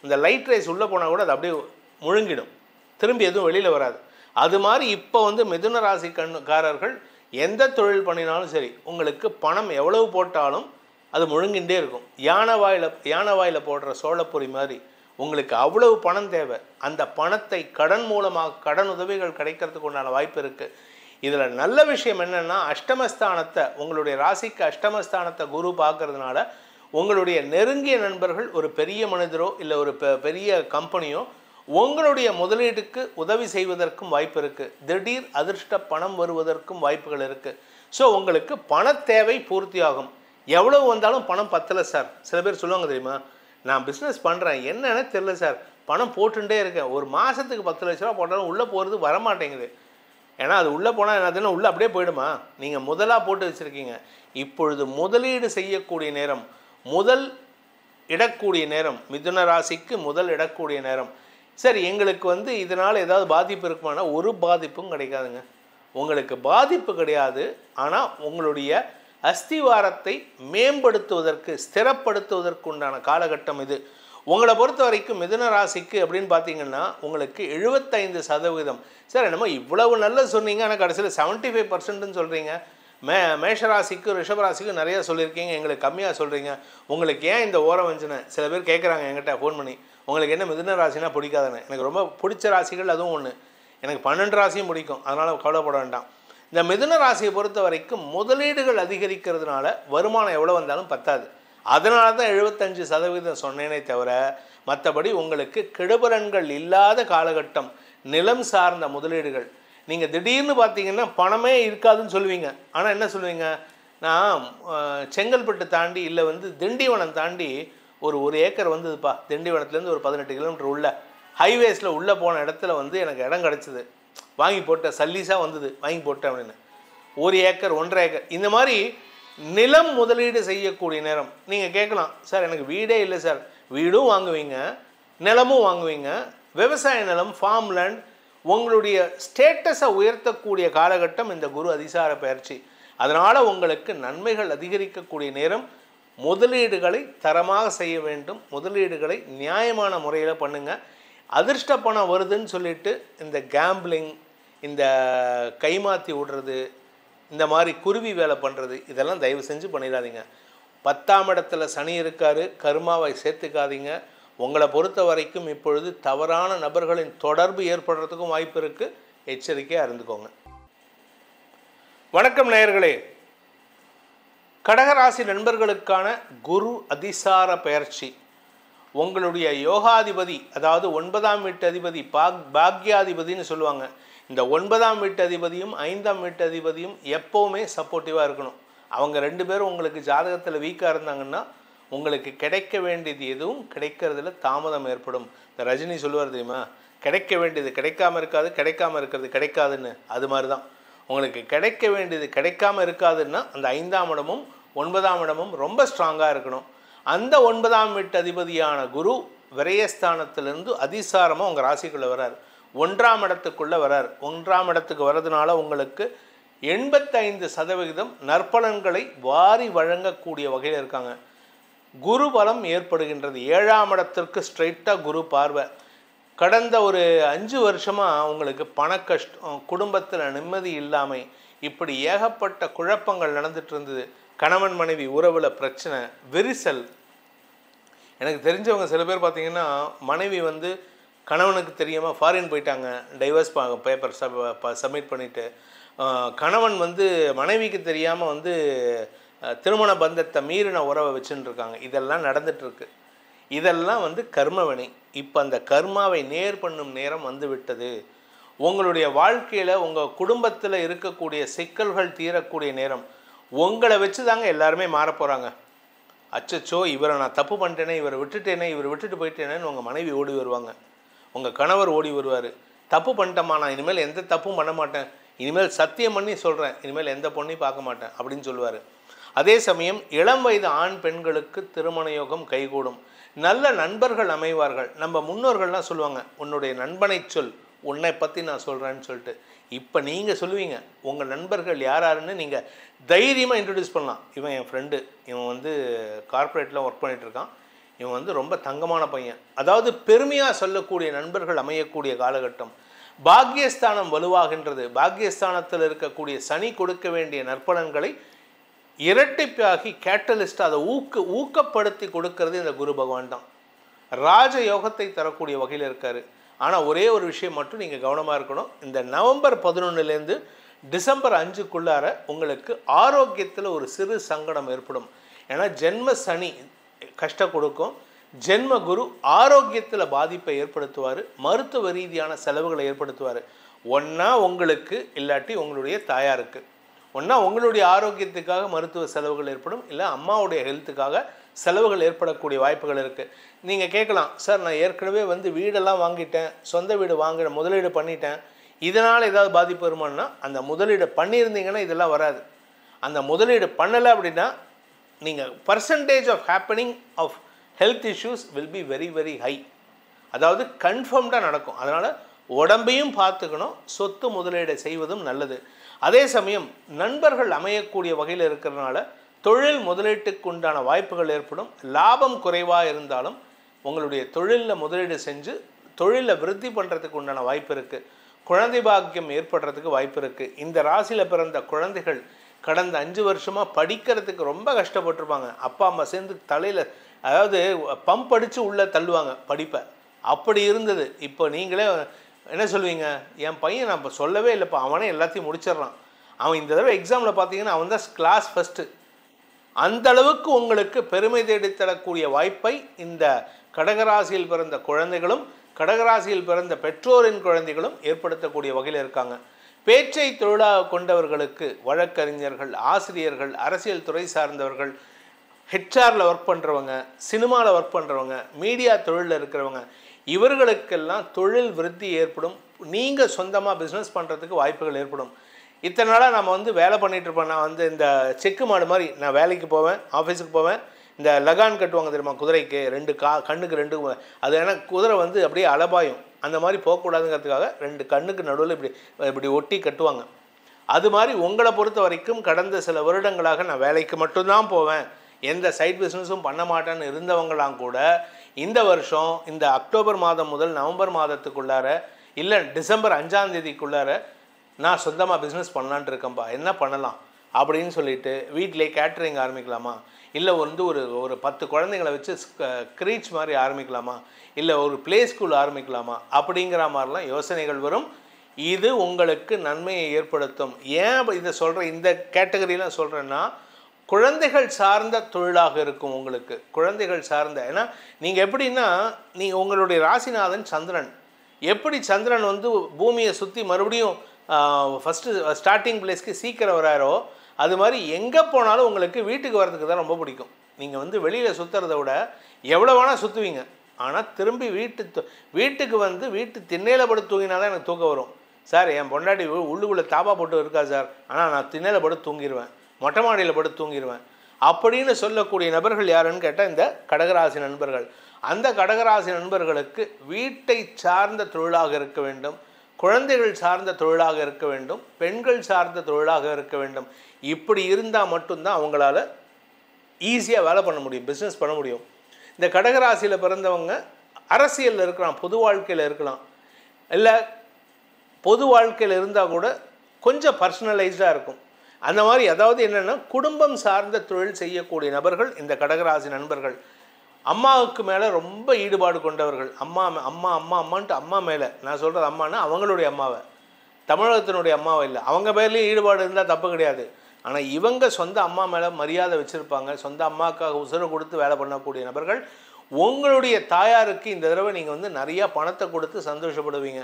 இந்த லைட் ரேஸ் உள்ளே போனால் கூட அது அப்படியே முழுங்கிடும், திரும்பி எதுவும் வெளியில் வராது. அது மாதிரி இப்போ வந்து மிதுன ராசிக்காரர்கள் எந்த தொழில் பண்ணினாலும் சரி, உங்களுக்கு பணம் எவ்வளவு போட்டாலும் அது முழுங்கின்றே இருக்கும். யானை வாயில் போடுற சோளப்பொரி மாதிரி உங்களுக்கு அவ்வளவு பணம் தேவை. அந்த பணத்தை கடன் மூலமாக கடன் உதவிகள் கிடைக்கிறதுக்கு உண்டான வாய்ப்பு இருக்குது. இதில் நல்ல விஷயம் என்னென்னா, அஷ்டமஸ்தானத்தை, உங்களுடைய ராசிக்கு அஷ்டமஸ்தானத்தை குரு பார்க்கறதுனால உங்களுடைய நெருங்கிய நண்பர்கள், ஒரு பெரிய மனிதரோ இல்லை ஒரு பெரிய கம்பெனியோ உங்களுடைய முதலீட்டுக்கு உதவி செய்வதற்கும் வாய்ப்பு இருக்குது. திடீர் அதிர்ஷ்ட பணம் வருவதற்கும் வாய்ப்புகள் இருக்குது. ஸோ உங்களுக்கு பண தேவை பூர்த்தியாகும். எவ்வளவு வந்தாலும் பணம் பத்தலை சார். சில பேர் சொல்லுவாங்க தெரியுமா, நான் பிஸ்னஸ் பண்ணுறேன், என்னென்னு தெரில சார், பணம் போட்டுட்டே இருக்கேன், ஒரு மாதத்துக்கு 10 லட்ச ரூபா போட்டாலும் உள்ளே போகிறது வரமாட்டேங்குது. ஏன்னா அது உள்ளே போனால் என்னதுன்னா உள்ளே அப்படியே போயிடுமா. நீங்கள் முதலாக போட்டு வச்சுருக்கீங்க. இப்பொழுது முதலீடு செய்யக்கூடிய நேரம், முதல் இடக்கூடிய நேரம், மிதுன ராசிக்கு முதல் இடக்கூடிய நேரம். சரி, எங்களுக்கு வந்து இதனால் ஏதாவது பாதிப்பு இருக்குமானா ஒரு பாதிப்பும் கிடைக்காதுங்க. உங்களுக்கு பாதிப்பு கிடையாது. ஆனால் உங்களுடைய அஸ்திவாரத்தை மேம்படுத்துவதற்கு, ஸ்திரப்படுத்துவதற்கு உண்டான காலகட்டம் இது. உங்களை பொறுத்த வரைக்கும் மிதுன ராசிக்கு அப்படின்னு பார்த்தீங்கன்னா உங்களுக்கு 75%. சார் என்னமோ இவ்வளவு நல்ல சொன்னீங்க, ஆனால் கடைசியில் 75%ன்னு சொல்கிறீங்க. மேஷராசிக்கு ரிஷபராசிக்கு நிறையா சொல்லியிருக்கீங்க, எங்களுக்கு கம்மியாக சொல்கிறீங்க, உங்களுக்கு ஏன் இந்த ஓரம் வஞ்சுன்னு சில பேர் கேட்குறாங்க என்கிட்ட ஃபோன் பண்ணி. உங்களுக்கு என்ன மிதுன ராசினா பிடிக்காதுன்னு. எனக்கு ரொம்ப பிடிச்ச ராசிகள் அதுவும் ஒன்று. எனக்கு 12 ராசியும் பிடிக்கும், அதனால் கவலைப்பட வேண்டாம். இந்த மிதுன ராசியை பொறுத்த வரைக்கும் முதலீடுகள் அதிகரிக்கிறதுனால வருமானம் எவ்வளோ வந்தாலும் பத்தாது. அதனால தான் 75% சொன்னேனே தவிர மற்றபடி உங்களுக்கு கெடுபலன்கள் இல்லாத காலகட்டம். நிலம் சார்ந்த முதலீடுகள் நீங்கள் திடீர்னு பார்த்தீங்கன்னா பணமே இருக்காதுன்னு சொல்லுவீங்க. ஆனால் என்ன சொல்லுவீங்க, நான் செங்கல்பட்டு தாண்டி இல்லை திண்டிவனம் தாண்டி ஒரு ஏக்கர் வந்ததுப்பா, திண்டிவனத்துலேருந்து ஒரு 18 கிலோமீட்டர் உள்ள ஹைவேஸில் உள்ளே போன இடத்துல எனக்கு இடம் கிடச்சிது, வாங்கி போட்டேன், சல்லீஸாக வந்தது, வாங்கி போட்டேன் அப்படின்னு. 1 ஏக்கர் 1.5 ஏக்கர் இந்த மாதிரி நிலம் முதலீடு செய்யக்கூடிய நேரம். நீங்கள் கேட்கலாம், சார் எனக்கு வீடே இல்லை சார். வீடும் வாங்குவீங்க, நிலமும் வாங்குவீங்க. விவசாய நிலம், ஃபார்ம் லேண்ட், உங்களுடைய ஸ்டேட்டஸை உயர்த்தக்கூடிய காலகட்டம் இந்த குரு அதிசார பயிற்சி. அதனால் உங்களுக்கு நன்மைகள் அதிகரிக்கக்கூடிய நேரம். முதலீடுகளை தரமாக செய்ய வேண்டும். முதலீடுகளை நியாயமான முறையில் பண்ணுங்கள். அதிர்ஷ்ட பணம் வருதுன்னு சொல்லிட்டு இந்த கேம்பிளிங், இந்த கைமாற்றி விடுறது, இந்த மாதிரி குருவி வேலை பண்ணுறது, இதெல்லாம் தயவு செஞ்சு பண்ணிடாதீங்க. 10ஆம் இடத்துல சனி இருக்கார், கர்மாவை சேர்த்துக்காதீங்க. உங்களை பொறுத்த வரைக்கும் இப்பொழுது தவறான நபர்களின் தொடர்பு ஏற்படுறதுக்கும் வாய்ப்பு இருக்குது. எச்சரிக்கையாக இருந்துக்கோங்க. வணக்கம் நேயர்களே. கடகராசி நண்பர்களுக்கான குரு அதிசார பயிற்சி. உங்களுடைய யோகாதிபதி, அதாவது 9ஆம் வீட்டு அதிபதி, பாக்யாதிபதினு சொல்லுவாங்க. இந்த 9ஆம் வீட்டு அதிபதியும் 5ஆம் வீட்டு அதிபதியும் எப்போவுமே சப்போர்ட்டிவாக இருக்கணும். அவங்க 2 பேரும் உங்களுக்கு ஜாதகத்தில் வீக்காக இருந்தாங்கன்னா உங்களுக்கு கிடைக்க வேண்டியது எதுவும் கிடைக்கிறதுல தாமதம் ஏற்படும். இந்த ரஜினி சொல்லுவார் தெரியுமா, கிடைக்க வேண்டியது கிடைக்காம இருக்காது, கிடைக்காம இருக்கிறது கிடைக்காதுன்னு. அது மாதிரி தான் உங்களுக்கு கிடைக்க வேண்டியது கிடைக்காம இருக்காதுன்னா அந்த 5ஆம் இடமும் 9ஆம் இடமும் ரொம்ப ஸ்ட்ராங்காக இருக்கணும். அந்த 9ஆம் வீட்டு அதிபதியான குரு விரயஸ்தானத்திலிருந்து அதிசாரமாக உங்கள் ராசிக்குள்ளே வரார். 1ஆம் இடத்துக்குள்ளே வரார். 1ஆம் இடத்துக்கு வர்றதுனால உங்களுக்கு 85% நற்பலன்களை வாரி வழங்கக்கூடிய வகையில் இருக்காங்க. குரு பலம் ஏற்படுகின்றது. 7ஆம் இடத்திற்கு ஸ்ட்ரைட்டாக குரு பார்வை. கடந்த ஒரு 5 வருஷமாக உங்களுக்கு பண கஷ்டம், குடும்பத்தில் நிம்மதி இல்லாமல், இப்படி ஏகப்பட்ட குழப்பங்கள் நடந்துட்டு இருந்தது. கணவன் மனைவி உறவில் பிரச்சனை, விரிசல். எனக்கு தெரிஞ்சவங்க சில பேர் பார்த்திங்கன்னா, மனைவி கணவனுக்கு தெரியாமல் ஃபாரின் போயிட்டாங்க, டைவர்ஸ் பேப்பர் சப்மிட் பண்ணிவிட்டு. கணவன் மனைவிக்கு தெரியாமல் திருமண பந்தத்தை மீறின உறவை வச்சுன்னு இருக்காங்க. இதெல்லாம் நடந்துகிட்ருக்கு. இதெல்லாம் கர்மவினை. இப்போ அந்த கர்மாவை நேர் பண்ணும் நேரம் வந்துவிட்டது. உங்களுடைய வாழ்க்கையில் உங்கள் குடும்பத்தில் இருக்கக்கூடிய சிக்கல்கள் தீரக்கூடிய நேரம். உங்களை வச்சு தாங்க எல்லாருமே மாறப்போகிறாங்க. அச்சச்சோ, இவரை நான் தப்பு பண்ணிட்டேனே, இவரை விட்டுட்டேனே, இவர் விட்டுட்டு போயிட்டேனேன்னு உங்கள் மனைவி ஓடி வருவாங்க. உங்கள் கணவர் ஓடி வருவார். தப்பு பண்ணிட்டேம்மா, நான் இனிமேல் எந்த தப்பும் பண்ண மாட்டேன், இனிமேல் சத்தியம் பண்ணி சொல்கிறேன், இனிமேல் எந்த பொண்ணையும் பார்க்க மாட்டேன் அப்படின்னு சொல்லுவார். அதே சமயம் இளம் வயது ஆண் பெண்களுக்கு திருமண யோகம் கைகூடும். நல்ல நண்பர்கள் அமைவார்கள். நம்ம முன்னோர்கள்லாம் சொல்லுவாங்க, உன்னுடைய நண்பனை சொல், உன்னை பற்றி நான் சொல்கிறேன்னு சொல்லிட்டு. இப்போ நீங்கள் சொல்லுவீங்க, உங்கள் நண்பர்கள் யாருன்னு நீங்கள் தைரியமாக இன்ட்ரடியூஸ் பண்ணலாம். இவன் என் ஃப்ரெண்டு, இவன் கார்ப்பரேட்டில் ஒர்க் பண்ணிகிட்ருக்கான், இவன் ரொம்ப தங்கமான பையன். அதாவது பெருமையாக சொல்லக்கூடிய நண்பர்கள் அமையக்கூடிய காலகட்டம். பாக்யஸ்தானம் வலுவாகின்றது. பாக்யஸ்தானத்தில் இருக்கக்கூடிய சனி கொடுக்க வேண்டிய நற்பலன்களை இரட்டிப்பாகி கேட்டலிஸ்ட் அதை ஊக்கப்படுத்தி கொடுக்கறது இந்த குரு பகவான் தான். ராஜ யோகத்தை தரக்கூடிய வகையில் இருக்கார். ஆனால் ஒரே ஒரு விஷயம் மட்டும் நீங்கள் கவனமாக இருக்கணும். இந்த நவம்பர் 11லேருந்து டிசம்பர் 5க்குள்ளார உங்களுக்கு ஆரோக்கியத்தில் ஒரு சிறு சங்கடம் ஏற்படும். ஏன்னா ஜென்ம சனி கஷ்டம் கொடுக்கும், ஜென்ம குரு ஆரோக்கியத்தில் பாதிப்பை ஏற்படுத்துவார், மருத்துவ ரீதியான செலவுகளை ஏற்படுத்துவார். ஒன்றா உங்களுக்கு, இல்லாட்டி உங்களுடைய தாயாருக்கு. ஒன்றா உங்களுடைய ஆரோக்கியத்துக்காக மருத்துவ செலவுகள் ஏற்படும், இல்லை அம்மாவுடைய ஹெல்த்துக்காக செலவுகள் ஏற்படக்கூடிய வாய்ப்புகள் இருக்குது. நீங்கள் கேட்கலாம், சார் நான் ஏற்கனவே வீடெல்லாம் வாங்கிட்டேன், சொந்த வீடு வாங்கின முதலீடு பண்ணிட்டேன், இதனால் ஏதாவது பாதிப்பு வருமானா? அந்த முதலீடு பண்ணியிருந்தீங்கன்னா இதெல்லாம் வராது. அந்த முதலீடு பண்ணலை அப்படின்னா நீங்கள் percentage of happening of health issues will be very very high. அதாவது கன்ஃபார்ம்டாக நடக்கும். அதனால் உடம்பையும் பார்த்துக்கணும், சொத்து முதலீடு செய்வதும் நல்லது. அதே சமயம் நண்பர்கள் அமையக்கூடிய வகையில் இருக்கிறதுனால தொழில் முதலீட்டுக்கு உண்டான வாய்ப்புகள் ஏற்படும். லாபம் குறைவாக இருந்தாலும் உங்களுடைய தொழிலில் முதலீடு செஞ்சு தொழிலில் விருத்தி பண்ணுறதுக்கு உண்டான வாய்ப்பு இருக்குது. குழந்தை பாக்கியம் ஏற்படுறதுக்கு வாய்ப்பு இருக்குது. இந்த ராசியில் பிறந்த குழந்தைகள் கடந்த 5 வருஷமாக படிக்கிறதுக்கு ரொம்ப கஷ்டப்பட்டுருப்பாங்க. அப்பா அம்மா சேர்ந்து தலையில், அதாவது பம்ப் அடித்து உள்ளே தள்ளுவாங்க படிப்பை. அப்படி இருந்தது. இப்போ நீங்களே என்ன சொல்லுவீங்க, என் பையன் நான் இப்போ சொல்லவே இல்லைப்பா, அவனே எல்லாத்தையும் முடிச்சிட்றான், அவன் இந்த தடவை எக்ஸாமில் பார்த்தீங்கன்னா அவன் தான் கிளாஸ் ஃபஸ்ட்டு, அந்த அளவுக்கு உங்களுக்கு பெருமை தேடித்தரக்கூடிய வாய்ப்பை இந்த கடகராசியில் பிறந்த குழந்தைகளும் கடகராசியில் பிறந்த பெற்றோரின் குழந்தைகளும் ஏற்படுத்தக்கூடிய வகையில் இருக்காங்க. பேச்சை தொழிலாக கொண்டவர்களுக்கு வழக்கறிஞர்கள், ஆசிரியர்கள், அரசியல் துறை சார்ந்தவர்கள், ஹெச்ஆரில் ஒர்க் பண்ணுறவங்க, சினிமாவில் ஒர்க் பண்ணுறவங்க, மீடியா தொழிலில் இருக்கிறவங்க, இவர்களுக்கெல்லாம் தொழில் விருத்தி ஏற்படும். நீங்கள் சொந்தமாக பிஸ்னஸ் பண்ணுறதுக்கு வாய்ப்புகள் ஏற்படும். இத்தனை நாளாக நம்ம வந்து வேலை பண்ணிகிட்டு இருப்போம். நான் வந்து இந்த செக்கு மாடு மாதிரி நான் வேலைக்கு போவேன், ஆஃபீஸுக்கு போவேன். இந்த லகான் கட்டுவாங்க தெரியுமா, குதிரைக்கு ரெண்டு கண்ணுக்கு ரெண்டு, அது ஏன்னா குதிரை வந்து அப்படியே அலபாயும், அந்த மாதிரி போகக்கூடாதுங்கிறதுக்காக ரெண்டு கண்ணுக்கு நடுவில் இப்படி ஒட்டி கட்டுவாங்க. அது மாதிரி உங்களை பொறுத்த வரைக்கும் கடந்த சில வருடங்களாக நான் வேலைக்கு மட்டும்தான் போவேன், எந்த சைட் பிஸ்னஸும் பண்ண மாட்டேன்னு இருந்தவங்களாம் கூட இந்த வருஷம் இந்த அக்டோபர் மாதம் முதல் நவம்பர் மாதத்துக்குள்ளார இல்லை டிசம்பர் 5ஆம் தேதிக்குள்ளார நான் சொந்தமாக பிஸ்னஸ் பண்ணலான்ட்டு இருக்கேன்ப்பா, என்ன பண்ணலாம் அப்படின்னு சொல்லிட்டு வீட்டிலே கேட்ரிங் ஆரம்பிக்கலாமா, இல்லை வந்து ஒரு 10 குழந்தைங்களை வச்சு க்ரீச் மாதிரி ஆரம்பிக்கலாமா, இல்லை ஒரு ப்ளே ஸ்கூல் ஆரம்பிக்கலாமா அப்படிங்கிற மாதிரிலாம் யோசனைகள் வரும். இது உங்களுக்கு நன்மையை ஏற்படுத்தும். ஏன் இதை சொல்கிறேன், இந்த கேட்டகரியெலாம் சொல்கிறேன்னா குழந்தைகள் சார்ந்த தொழிலாக இருக்கும் உங்களுக்கு. குழந்தைகள் சார்ந்த, ஏன்னா நீங்கள் எப்படின்னா நீங்கள் உங்களுடைய ராசிநாதன் சந்திரன், எப்படி சந்திரன் வந்து பூமியை சுற்றி மறுபடியும் ஃபஸ்ட்டு ஸ்டார்டிங் பிளேஸ்க்கு சீக்கிரம் வராரோ, அது மாதிரி எங்கே போனாலும் உங்களுக்கு வீட்டுக்கு வர்றதுக்கு தான் ரொம்ப பிடிக்கும். நீங்கள் வந்து வெளியில் சுற்றுறத விட எவ்வளோ வேணால் சுற்றுவீங்க, ஆனால் திரும்பி வீட்டுக்கு வந்து வீட்டு திண்ணையில் படுத்து தூங்கினா தான் எனக்கு தூக்கம் வரும். சார் என் பொண்டாட்டி உள்ளுக்குள்ளே தாப்பா போட்டு இருக்கா சார், ஆனால் நான் திண்ணையில் படுத்து தூங்கிடுவேன், மொட்டை மாடியில் படுத்து தூங்கிடுவேன் அப்படின்னு சொல்லக்கூடிய நபர்கள் யாருன்னு கேட்டால் இந்த கடகராசி நண்பர்கள். அந்த கடகராசி நண்பர்களுக்கு வீட்டை சார்ந்த தொழிலாக இருக்க வேண்டும், குழந்தைகள் சார்ந்த தொழிலாக இருக்க வேண்டும், பெண்கள் சார்ந்த தொழிலாக இருக்க வேண்டும். இப்படி இருந்தால் மட்டும்தான் அவங்களால ஈஸியாக வேலை பண்ண முடியும், பிஸ்னஸ் பண்ண முடியும். இந்த கடகராசியில் பிறந்தவங்க அரசியலில் இருக்கலாம், பொது வாழ்க்கையில் இருக்கலாம், இல்லை பொது வாழ்க்கையில் இருந்தால் கூட கொஞ்சம் பர்சனலைஸ்டாக இருக்கும். அந்த மாதிரி அதாவது என்னென்னா குடும்பம் சார்ந்த தொழில் செய்யக்கூடிய நபர்கள் இந்த கடகராசி நண்பர்கள். அம்மாவுக்கு மேலே ரொம்ப ஈடுபாடு கொண்டவர்கள். அம்மா அம்மா அம்மா அம்மான்ட்டு அம்மா மேலே, நான் சொல்கிறது அம்மானா அவங்களுடைய அம்மாவை, தமிழகத்தினுடைய அம்மாவை இல்லை. அவங்க பேர்லேயும் ஈடுபாடு இருந்தால் தப்பு கிடையாது. ஆனால் இவங்க சொந்த அம்மா மேலே மரியாதை வச்சுருப்பாங்க. சொந்த அம்மாவுக்காக உசுரை கொடுத்து வேலை பண்ணக்கூடிய நபர்கள். உங்களுடைய தாயாருக்கு இந்த தடவை நீங்கள் வந்து நிறையா பணத்தை கொடுத்து சந்தோஷப்படுத்துவீங்க.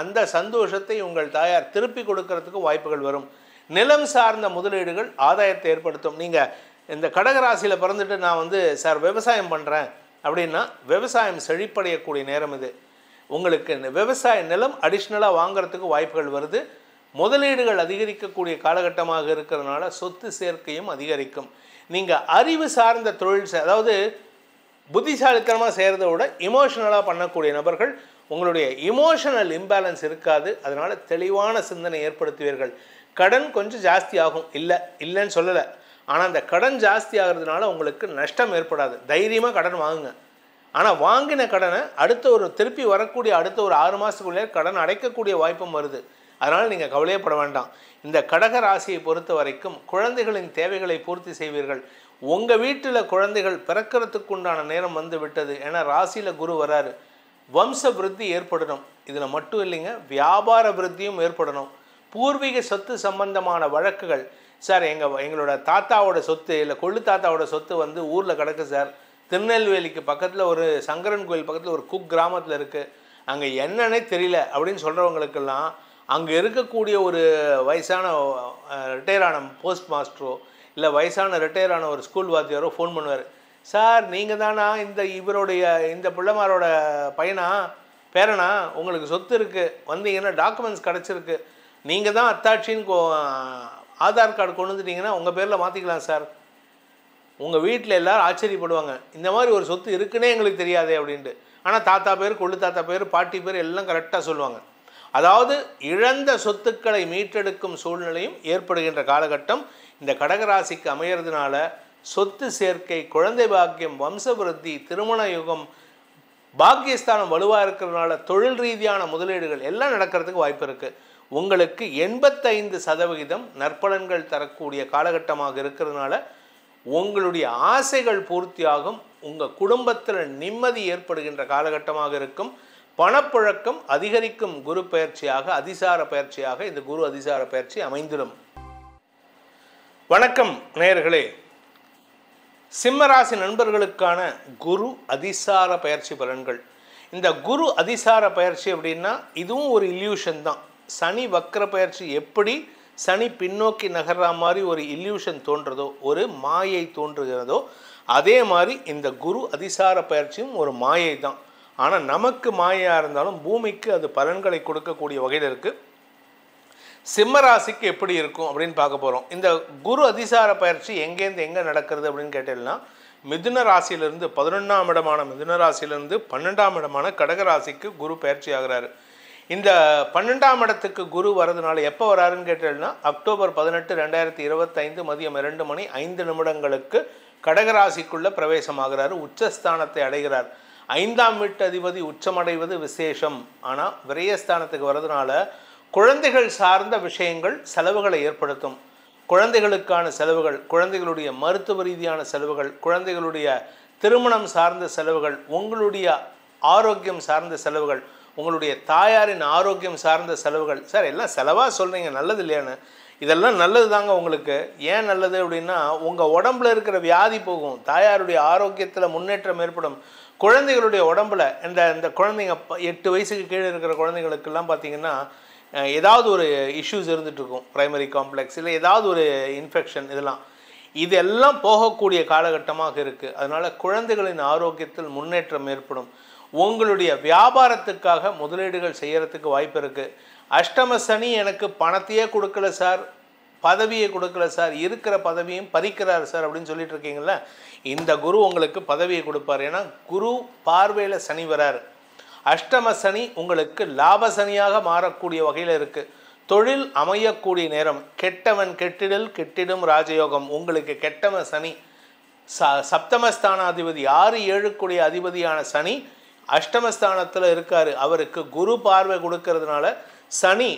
அந்த சந்தோஷத்தை உங்கள் தாயார் திருப்பி கொடுக்கறதுக்கு வாய்ப்புகள் வரும். நிலம் சார்ந்த முதலீடுகள் ஆதாயத்தை ஏற்படுத்தும். நீங்கள் இந்த கடகராசியில் பிறந்துட்டு நான் வந்து சார் விவசாயம் பண்ணுறேன் அப்படின்னா விவசாயம் செழிப்படையக்கூடிய நேரம் இது. உங்களுக்கு விவசாய நிலம் அடிஷ்னலாக வாங்கிறதுக்கு வாய்ப்புகள் வருது. முதலீடுகள் அதிகரிக்கக்கூடிய காலகட்டமாக இருக்கிறதுனால சொத்து சேர்க்கையும் அதிகரிக்கும். நீங்கள் அறிவு சார்ந்த தொழில், அதாவது புத்திசாலித்தனமாக செய்கிறத விட இமோஷனலாக பண்ணக்கூடிய நபர்கள், உங்களுடைய இமோஷனல் இம்பேலன்ஸ் இருக்காது. அதனால் தெளிவான சிந்தனை ஏற்படுத்துவீர்கள். கடன் கொஞ்சம் ஜாஸ்தி ஆகும், இல்லைன்னு சொல்லலை. ஆனால் அந்த கடன் ஜாஸ்தி ஆகிறதுனால உங்களுக்கு நஷ்டம் ஏற்படாது. தைரியமாக கடன் வாங்குங்க. ஆனால் வாங்கின கடனை திருப்பி வரக்கூடிய அடுத்த ஒரு 6 மாதத்துக்குள்ளே கடன் அடைக்கக்கூடிய வாய்ப்பும் வருது. அதனால் நீங்கள் கவலையப்பட வேண்டாம். இந்த கடக ராசியை பொறுத்த வரைக்கும் குழந்தைகளின் தேவைகளை பூர்த்தி செய்வீர்கள். உங்கள் வீட்டில் குழந்தைகள் பிறக்கிறதுக்குண்டான நேரம் வந்து விட்டது. ஏன்னா ராசியில் குரு வராரு. வம்ச விருத்தி ஏற்படணும். இதில் மட்டும் இல்லைங்க, வியாபார விருத்தியும் ஏற்படணும். பூர்வீக சொத்து சம்பந்தமான வழக்குகள், சார் எங்களோட தாத்தாவோட சொத்து இல்லை கொள்ளு தாத்தாவோட சொத்து வந்து ஊரில் கிடக்கு சார், திருநெல்வேலிக்கு பக்கத்தில் ஒரு சங்கரன் கோயில் பக்கத்தில் ஒரு குக் கிராமத்தில் இருக்குது, அங்கே என்னன்னே தெரியல அப்படின்னு சொல்கிறவங்களுக்கெல்லாம் அங்கே இருக்கக்கூடிய ஒரு வயசான ரிட்டையர் ஆன போஸ்ட் மாஸ்டரோ இல்லை வயசான ரிட்டையர் ஆன ஒரு ஸ்கூல் வாத்தியாரோ ஃபோன் பண்ணுவார். சார் நீங்கள் தானா இந்த பிள்ளைமாரோட பேரனா, உங்களுக்கு சொத்து இருக்குது, வந்தீங்கன்னா டாக்குமெண்ட்ஸ் கிடச்சிருக்கு, நீங்கள் தான் அத்தாட்சின்னு ஆதார் கார்டு கொண்டு வந்துட்டீங்கன்னா உங்கள் பேரில் மாற்றிக்கலாம் சார். உங்கள் வீட்டில் எல்லோரும் ஆச்சரியப்படுவாங்க, இந்த மாதிரி ஒரு சொத்து இருக்குன்னே எங்களுக்கு தெரியாதே அப்படின்ட்டு. ஆனால் தாத்தா பேர், கொள்ளு தாத்தா பேர், பாட்டி பேர் எல்லாம் கரெக்டாக சொல்லுவாங்க. அதாவது இழந்த சொத்துக்களை மீட்டெடுக்கும் சூழ்நிலையும் ஏற்படுகின்ற காலகட்டம் இந்த கடகராசிக்கு அமையறதுனால சொத்து சேர்க்கை, குழந்தை பாக்கியம், வம்சவிருத்தி, திருமண யுகம், பாக்கியஸ்தானம் வலுவாக இருக்கிறதுனால தொழில் ரீதியான முதலீடுகள் எல்லாம் நடக்கிறதுக்கு வாய்ப்பு இருக்குது. உங்களுக்கு 85% நற்பலன்கள் தரக்கூடிய காலகட்டமாக இருக்கிறதுனால உங்களுடைய ஆசைகள் பூர்த்தியாகும். உங்கள் குடும்பத்தில் நிம்மதி ஏற்படுகின்ற காலகட்டமாக இருக்கும். பணப்புழக்கம் அதிகரிக்கும். குரு பயிற்சியாக, அதிசார பயிற்சியாக இந்த குரு அதிசார பயிற்சி அமைந்திடும். வணக்கம் நேயர்களே. சிம்மராசி நண்பர்களுக்கான குரு அதிசார பயிற்சி பலன்கள். இந்த குரு அதிசார பயிற்சி அப்படின்னா இதுவும் ஒரு இல்யூஷன் தான். சனி வக்ர பயிற்சி எப்படி சனி பின்னோக்கி நகர்ற மாதிரி ஒரு இல்யூஷன் தோன்றதோ, ஒரு மாயை தோன்றுகிறதோ, அதே மாதிரி இந்த குரு அதிசார பயிற்சியும் ஒரு மாயை தான். ஆனால் நமக்கு மாயையாக இருந்தாலும் பூமிக்கு அது பலன்களை கொடுக்கக்கூடிய வகையில் இருக்குது. சிம்மராசிக்கு எப்படி இருக்கும் அப்படின்னு பார்க்க போகிறோம். இந்த குரு அதிசார பயிற்சி எங்கேருந்து எங்கே நடக்கிறது அப்படின்னு கேட்டீங்கன்னா, மிதுன ராசியிலிருந்து 11ஆம் இடமான மிதுன ராசியிலிருந்து 12ஆம் இடமான கடகராசிக்கு குரு பயிற்சி ஆகிறாரு. இந்த 12ஆம் இடத்துக்கு குரு வரதுனால எப்போ வராருன்னு கேட்டீங்கன்னா, அக்டோபர் 18, 2025 மதியம் 2:05 கடகராசிக்குள்ள பிரவேசமாகிறாரு. உச்சஸ்தானத்தை அடைகிறார். 5ஆம் வீட்டு அதிபதி உச்சமடைவது விசேஷம். ஆனால் விரயஸ்தானத்துக்கு வரதுனால குழந்தைகள் சார்ந்த விஷயங்கள் செலவுகளை ஏற்படுத்தும். குழந்தைகளுக்கான செலவுகள், குழந்தைகளுடைய மருத்துவ ரீதியான செலவுகள், குழந்தைகளுடைய திருமணம் சார்ந்த செலவுகள், உங்களுடைய ஆரோக்கியம் சார்ந்த செலவுகள், உங்களுடைய தாயாரின் ஆரோக்கியம் சார்ந்த செலவுகள். சார் எல்லாம் செலவாக சொல்கிறீங்க, நல்லது இல்லையான்னு? இதெல்லாம் நல்லது தாங்க உங்களுக்கு. ஏன் நல்லது அப்படின்னா, உங்கள் உடம்புல இருக்கிற வியாதி போகும், தாயாருடைய ஆரோக்கியத்தில் முன்னேற்றம் ஏற்படும். குழந்தைகளுடைய உடம்புல இந்த குழந்தைங்க 8 வயசுக்கு கீழே இருக்கிற குழந்தைங்களுக்கெல்லாம் பார்த்திங்கன்னா ஏதாவது ஒரு இஷ்யூஸ் இருந்துகிட்ருக்கும். ப்ரைமரி காம்ப்ளெக்ஸ் இல்லை ஏதாவது ஒரு இன்ஃபெக்ஷன், இதெல்லாம் போகக்கூடிய காலகட்டமாக இருக்குது. அதனால் குழந்தைகளின் ஆரோக்கியத்தில் முன்னேற்றம் ஏற்படும். உங்களுடைய வியாபாரத்துக்காக முதலீடுகள் செய்கிறதுக்கு வாய்ப்பு இருக்குது. அஷ்டம சனி எனக்கு பணத்தையே கொடுக்கல சார், பதவியை கொடுக்கல சார், இருக்கிற பதவியும் பறிக்கிறார் சார் அப்படின்னு சொல்லிட்டு இருக்கீங்கள, இந்த குரு உங்களுக்கு பதவியை கொடுப்பார். ஏன்னா குரு பார்வையில் சனி வராரு. அஷ்டம சனி உங்களுக்கு லாப சனியாக மாறக்கூடிய வகையில் இருக்குது. தொழில் அமையக்கூடிய நேரம். கெட்டவன் கெட்டிடல் கெட்டிடும் ராஜயோகம். உங்களுக்கு கெட்டவன் சனி சப்தமஸ்தானாதிபதி 6, 7 அதிபதியான சனி அஷ்டமஸ்தானத்தில் இருக்கார். அவருக்கு குரு பார்வை கொடுக்கறதுனால சனி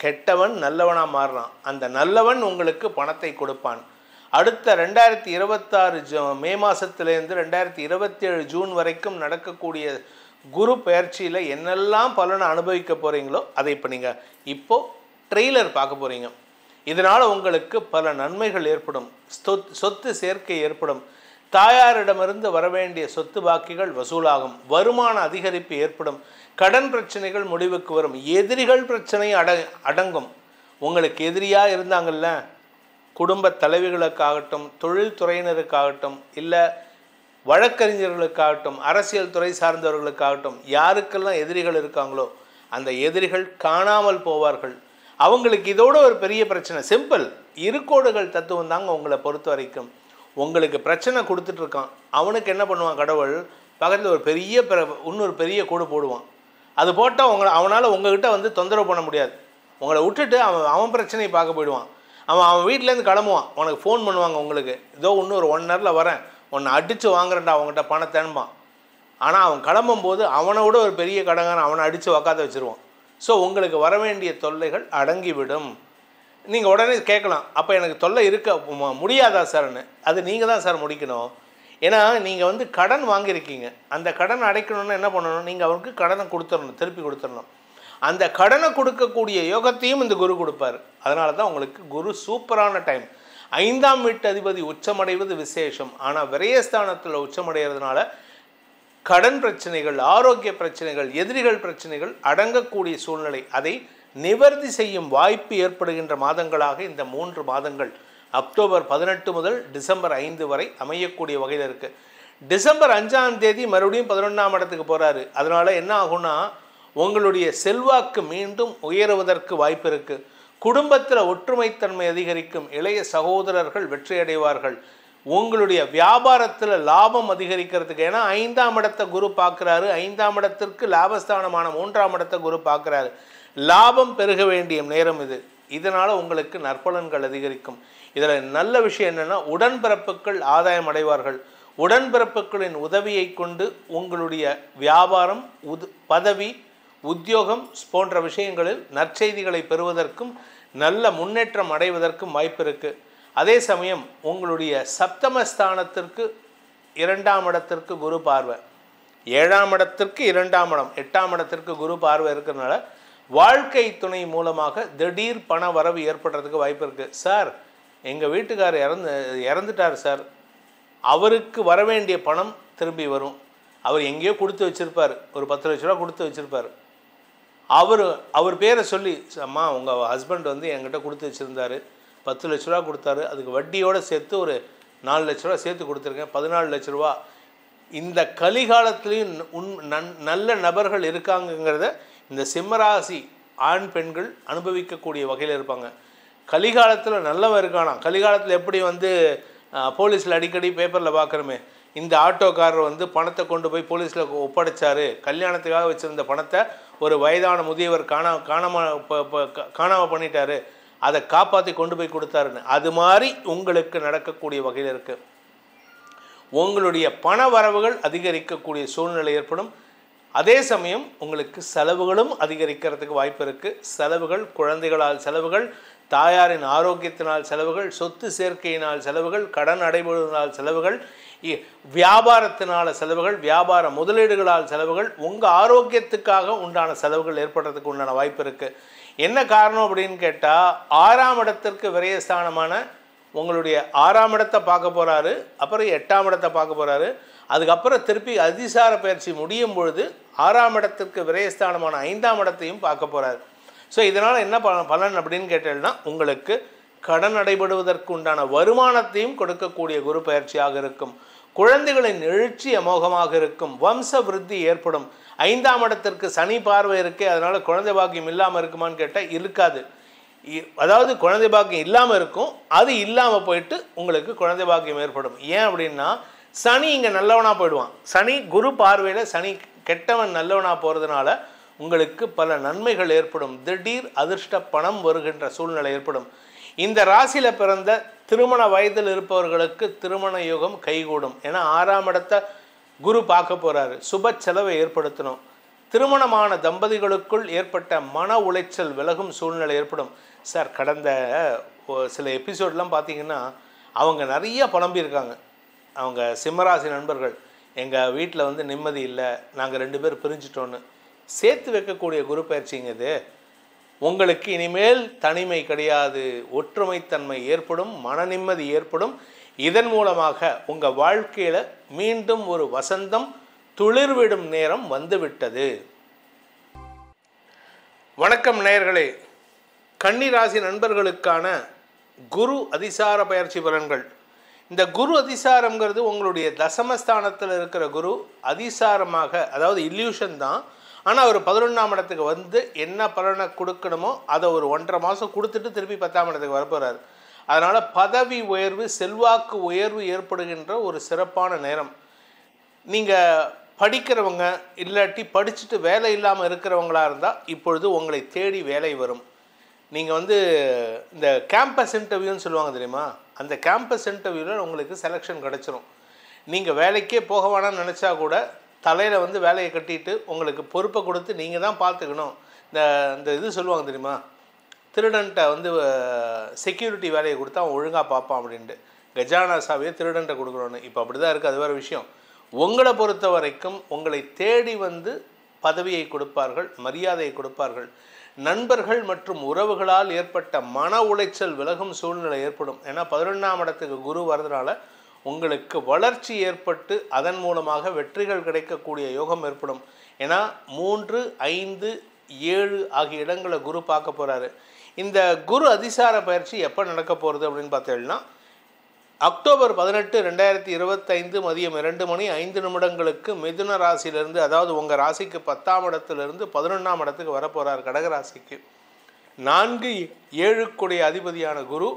கெட்டவன் நல்லவனாக மாறுறான். அந்த நல்லவன் உங்களுக்கு பணத்தை கொடுப்பான். அடுத்த 2026 மே மாதத்துலேருந்து 2027 ஜூன் வரைக்கும் நடக்கக்கூடிய குரு பயிற்சியில் என்னெல்லாம் பலனை அனுபவிக்க போகிறீங்களோ அதை இப்போ நீங்கள் இப்போது ட்ரெய்லர் பார்க்க போகிறீங்க. இதனால் உங்களுக்கு பல நன்மைகள் ஏற்படும். சொத்து சேர்க்கை ஏற்படும். தாயாரிடமிருந்து வரவேண்டிய சொத்து பாக்கிகள் வசூலாகும். வருமான அதிகரிப்பு ஏற்படும். கடன் பிரச்சனைகள் முடிவுக்கு வரும். எதிரிகள் பிரச்சனை அடங்கும். உங்களுக்கு எதிரியாக இருந்தாங்கல்ல, குடும்ப தலைவிகளுக்காகட்டும், தொழில்துறையினருக்காகட்டும், இல்லை வழக்கறிஞர்களுக்காகட்டும், அரசியல் துறை சார்ந்தவர்களுக்காகட்டும், யாருக்கெல்லாம் எதிரிகள் இருக்காங்களோ அந்த எதிரிகள் காணாமல் போவார்கள். அவங்களுக்கு இதோட ஒரு பெரிய பிரச்சனை சிம்பிள், இருக்கோடுகள் தத்துவம் தாங்க உங்களை பொறுத்த வரைக்கும். உங்களுக்கு பிரச்சனை கொடுத்துட்ருக்கான், அவனுக்கு என்ன பண்ணுவான் கடவுள், பக்கத்தில் ஒரு இன்னொரு பெரிய கோடு போடுவான். அது போட்டால் அவனால் உங்ககிட்ட வந்து தொந்தரவு பண்ண முடியாது. உங்களை விட்டுட்டு அவன் பிரச்சனையை பார்க்க போயிடுவான். அவன் வீட்டிலேருந்து கிளம்புவான், உனக்கு ஃபோன் பண்ணுவாங்க, உங்களுக்கு இதோ இன்னும் ஒரு 1 ஹவரில் வரேன், உன்னை அடித்து வாங்குறேன்டா அவங்ககிட்ட பணத்தேன்பான். ஆனால் அவன் கிளம்பும்போது அவனை விட ஒரு பெரிய கடங்காரன் அவனை அடித்து உக்காத வச்சுருவான். ஸோ உங்களுக்கு வர வேண்டிய தொல்லைகள் அடங்கிவிடும். நீங்கள் உடனே கேட்கலாம், அப்போ எனக்கு தொல்லை இருக்க முடியாதா சார்னு? அது நீங்கள் தான் சார் முடிக்கணும். ஏன்னா நீங்கள் வந்து கடன் வாங்கியிருக்கீங்க, அந்த கடன் அடைக்கணும்னா என்ன பண்ணணும், நீங்கள் அவருக்கு கடனை கொடுத்துடணும், திருப்பி கொடுத்துடணும். அந்த கடனை கொடுக்கக்கூடிய யோகத்தையும் இந்த குரு கொடுப்பார். அதனால தான் உங்களுக்கு குரு சூப்பரான டைம். 5ஆம் வீட்டு அதிபதி உச்சமடைவது விசேஷம். ஆனால் விரயஸ்தானத்தில் உச்சமடைகிறதுனால கடன் பிரச்சனைகள், ஆரோக்கிய பிரச்சனைகள், எதிரிகள் பிரச்சனைகள் அடங்கக்கூடிய சூழ்நிலை, அதை நிவர்த்தி செய்யும் வாய்ப்பு ஏற்படுகின்ற மாதங்களாக இந்த 3 மாதங்கள் அக்டோபர் 18 முதல் டிசம்பர் 5 வரை அமையக்கூடிய வகையில் இருக்குது. டிசம்பர் 5ஆம் தேதி மறுபடியும் 11ஆம் இடத்துக்கு போகிறாரு. அதனால் என்ன ஆகும்னா, உங்களுடைய செல்வாக்கு மீண்டும் உயருவதற்கு வாய்ப்பு இருக்குது. குடும்பத்தில் ஒற்றுமைத்தன்மை அதிகரிக்கும். இளைய சகோதரர்கள் வெற்றி அடைவார்கள். உங்களுடைய வியாபாரத்தில் லாபம் அதிகரிக்கிறதுக்கு, ஏன்னா 5ஆம் இடத்தை குரு பார்க்குறாரு, 5ஆம் இடத்திற்கு லாபஸ்தானமான 3ஆம் இடத்தை குரு பார்க்குறாரு. லாபம் பெருக வேண்டிய நேரம் இது. இதனால் உங்களுக்கு நற்பலன்கள் அதிகரிக்கும். இதில் நல்ல விஷயம் என்னென்னா, உடன்பிறப்புகள் ஆதாயம் அடைவார்கள். உடன்பிறப்புகளின் உதவியை கொண்டு உங்களுடைய வியாபாரம், பதவி, உத்தியோகம் போன்ற விஷயங்களில் நற்செய்திகளை பெறுவதற்கும் நல்ல முன்னேற்றம் அடைவதற்கும் வாய்ப்பு இருக்குது. அதே சமயம் உங்களுடைய சப்தமஸ்தானத்திற்கு 2ஆம் இடத்திற்கு குரு பார்வை, 7ஆம் இடத்திற்கு 2ஆம் இடம், 8ஆம் இடத்திற்கு குரு பார்வை இருக்கிறதுனால வாழ்க்கை துணை மூலமாக திடீர் பண வரவு ஏற்படுறதுக்கு வாய்ப்பு இருக்குது. சார் எங்கள் வீட்டுக்காரர் இறந்துட்டார் சார், அவருக்கு வர வேண்டிய பணம் திரும்பி வரும். அவர் எங்கேயோ கொடுத்து வச்சுருப்பார், ஒரு 10 லட்ச ரூபா கொடுத்து வச்சுருப்பார். அவர் பேரை சொல்லி, அம்மா உங்கள் ஹஸ்பண்ட் வந்து என்கிட்ட கொடுத்து வச்சுருந்தாரு, 10 லட்ச ரூபா கொடுத்தாரு, அதுக்கு வட்டியோடு சேர்த்து ஒரு 4 லட்ச ரூபா சேர்த்து கொடுத்துருக்கேன், 14 லட்ச ரூபா. இந்த கலிகாலத்துலேயும் நல்ல நபர்கள் இருக்காங்கங்கிறத இந்த சிம்மராசி ஆண் பெண்கள் அனுபவிக்கக்கூடிய வகையில் இருப்பாங்க. கலிகாலத்தில் நல்லவன் இருக்கானா? கலிகாலத்தில் எப்படி வந்து போலீஸில் அடிக்கடி பேப்பரில் பார்க்குறோமே, இந்த ஆட்டோக்காரர் வந்து பணத்தை கொண்டு போய் போலீஸில் ஒப்படைச்சார், கல்யாணத்துக்காக வச்சுருந்த பணத்தை ஒரு வயதான முதியவர் காணாமல் பண்ணிட்டாரு, அதை காப்பாற்றி கொண்டு போய் கொடுத்தாருன்னு, அது மாதிரி உங்களுக்கு நடக்கக்கூடிய வகையில் இருக்குது. உங்களுடைய பண வரவுகள் அதிகரிக்கக்கூடிய சூழ்நிலை ஏற்படும். அதே சமயம் உங்களுக்கு செலவுகளும் அதிகரிக்கிறதுக்கு வாய்ப்பு இருக்குது. செலவுகள், குழந்தைகளால் செலவுகள், தாயாரின் ஆரோக்கியத்தினால் செலவுகள், சொத்து சேர்க்கையினால் செலவுகள், கடன் அடைபடுவதால் செலவுகள், வியாபாரத்தினால் செலவுகள், வியாபார முதலீடுகளால் செலவுகள், உங்கள் ஆரோக்கியத்துக்காக உண்டான செலவுகள் ஏற்படுறதுக்கு உண்டான வாய்ப்பு இருக்குது. என்ன காரணம் அப்படின்னு கேட்டால், 6ஆம் இடத்திற்கு விரயஸ்தானமான உங்களுடைய 6ஆம் இடத்தை பார்க்க போகிறாரு, அப்புறம் 8ஆம் இடத்தை பார்க்க போகிறாரு. அதுக்கப்புறம் திருப்பி அதிசார பயிற்சி முடியும் பொழுது 6ஆம் இடத்திற்கு விரயஸ்தானமான 5ஆம் இடத்தையும் பார்க்க போகிறாரு. ஸோ இதனால் என்ன பலன் அப்படின்னு கேட்டீங்கன்னா, உங்களுக்கு கடன் அடைபடுவதற்கு உண்டான வருமானத்தையும் கொடுக்கக்கூடிய குரு பயிற்சியாக இருக்கும். குழந்தைகளின் எழுச்சி அமோகமாக இருக்கும். வம்ச விருத்தி ஏற்படும். 5ஆம் இடத்திற்கு சனி பார்வை இருக்கே, அதனால் குழந்தை பாக்கியம் இல்லாமல் இருக்குமான்னு கேட்டால் இருக்காது. அதாவது குழந்தை பாக்கியம் இல்லாமல் இருக்கும், அது இல்லாமல் போயிட்டு உங்களுக்கு குழந்தை பாக்கியம் ஏற்படும். ஏன் அப்படின்னா, சனி இங்கே நல்லவனாக போயிடுவான். சனி குரு பார்வையில் சனி கெட்டவன் நல்லவனாக போகிறதுனால உங்களுக்கு பல நன்மைகள் ஏற்படும். திடீர் அதிர்ஷ்ட பணம் வருகின்ற சூழ்நிலை ஏற்படும். இந்த ராசியில் பிறந்த திருமண வயதில் இருப்பவர்களுக்கு திருமண யோகம் கைகூடும். ஏன்னா 6ஆம் இடத்தை குரு பார்க்க போகிறாரு. சுப செலவை ஏற்படுத்தணும். திருமணமான தம்பதிகளுக்குள் ஏற்பட்ட மன உளைச்சல் விலகும் சூழ்நிலை ஏற்படும். சார், கடந்த சில எபிசோட்லாம் பார்த்தீங்கன்னா அவங்க நிறைய புலம்பியிருக்காங்க. அவங்க சிம்மராசி நண்பர்கள், எங்கள் வீட்டில் வந்து நிம்மதி இல்லை, நாங்கள் 2 பேர் பிரிஞ்சிட்டோன்னு. சேர்த்து வைக்கக்கூடிய குரு பயிற்சிங்க இது. உங்களுக்கு இனிமேல் தனிமை கிடையாது, ஒற்றுமைத்தன்மை ஏற்படும், மன நிம்மதி ஏற்படும். இதன் மூலமாக உங்கள் வாழ்க்கையில் மீண்டும் ஒரு வசந்தம் துளிர்விடும் நேரம் வந்துவிட்டது. வணக்கம் நேயர்களே. கன்னி ராசி நண்பர்களுக்கான குரு அதிசார பயிற்சி பலன்கள். இந்த குரு அதிசாரம்ங்கிறது உங்களுடைய தசமஸ்தானத்தில் இருக்கிற குரு அதிசாரமாக, அதாவது இல்யூஷன் தான், ஆனால் அவர் 11ஆம் இடத்துக்கு வந்து என்ன பலனை கொடுக்கணுமோ அதை ஒரு 1.5 மாதம் கொடுத்துட்டு திருப்பி 10ஆம் இடத்துக்கு வரப்போகிறார். அதனால் பதவி உயர்வு, செல்வாக்கு உயர்வு ஏற்படுகின்ற ஒரு சிறப்பான நேரம். நீங்கள் படிக்கிறவங்க இல்லாட்டி படிச்சுட்டு வேலை இல்லாமல் இருக்கிறவங்களா இருந்தால் இப்பொழுது உங்களை தேடி வேலை வரும். நீங்கள் வந்து இந்த கேம்பஸ் இன்டர்வியூன்னு சொல்லுவாங்க தெரியுமா, அந்த கேம்பஸ் இன்டர்வியூவில் உங்களுக்கு செலெக்ஷன் கிடச்சிரும். நீங்கள் வேலைக்கே போக வேணாம்னு நினச்சா கூட தலையில் வந்து வேலையை கட்டிட்டு உங்களுக்கு பொறுப்பை கொடுத்து நீங்கள் தான் பார்த்துக்கணும். இந்த இது சொல்லுவாங்க தெரியுமா, திருடன்ட்ட வந்து செக்யூரிட்டி வேலையை கொடுத்தா அவன் ஒழுங்காக பார்ப்பான் அப்படின்ட்டு. கஜானா சாவியை திருடன்ட்ட கொடுக்குறோன்னு. இப்போ அப்படி தான் இருக்குது, அது வேறு விஷயம். உங்களை பொறுத்த வரைக்கும் உங்களை தேடி வந்து பதவியை கொடுப்பார்கள், மரியாதையை கொடுப்பார்கள். நண்பர்கள் மற்றும் உறவுகளால் ஏற்பட்ட மன உளைச்சல் விலகும் சூழ்நிலை ஏற்படும். ஏன்னா 11ஆம் இடத்துக்கு குரு வர்றதுனால உங்களுக்கு வளர்ச்சி ஏற்பட்டு அதன் மூலமாக வெற்றிகள் கிடைக்கக்கூடிய யோகம் ஏற்படும். ஏன்னா 3, 5, 7 ஆகிய இடங்களை குரு பார்க்க போகிறாரு. இந்த குரு அதிசார பயிற்சி எப்போ நடக்க போகிறது அப்படின்னு பார்த்தீங்கன்னா, அக்டோபர் 18, 2025 மதியம் 2:05 மிதுன ராசியிலிருந்து, அதாவது உங்கள் ராசிக்கு 10ஆம் இடத்துலேருந்து 11ஆம் இடத்துக்கு வரப்போகிறார். கடகராசிக்கு 4, 7 அதிபதியான குரு,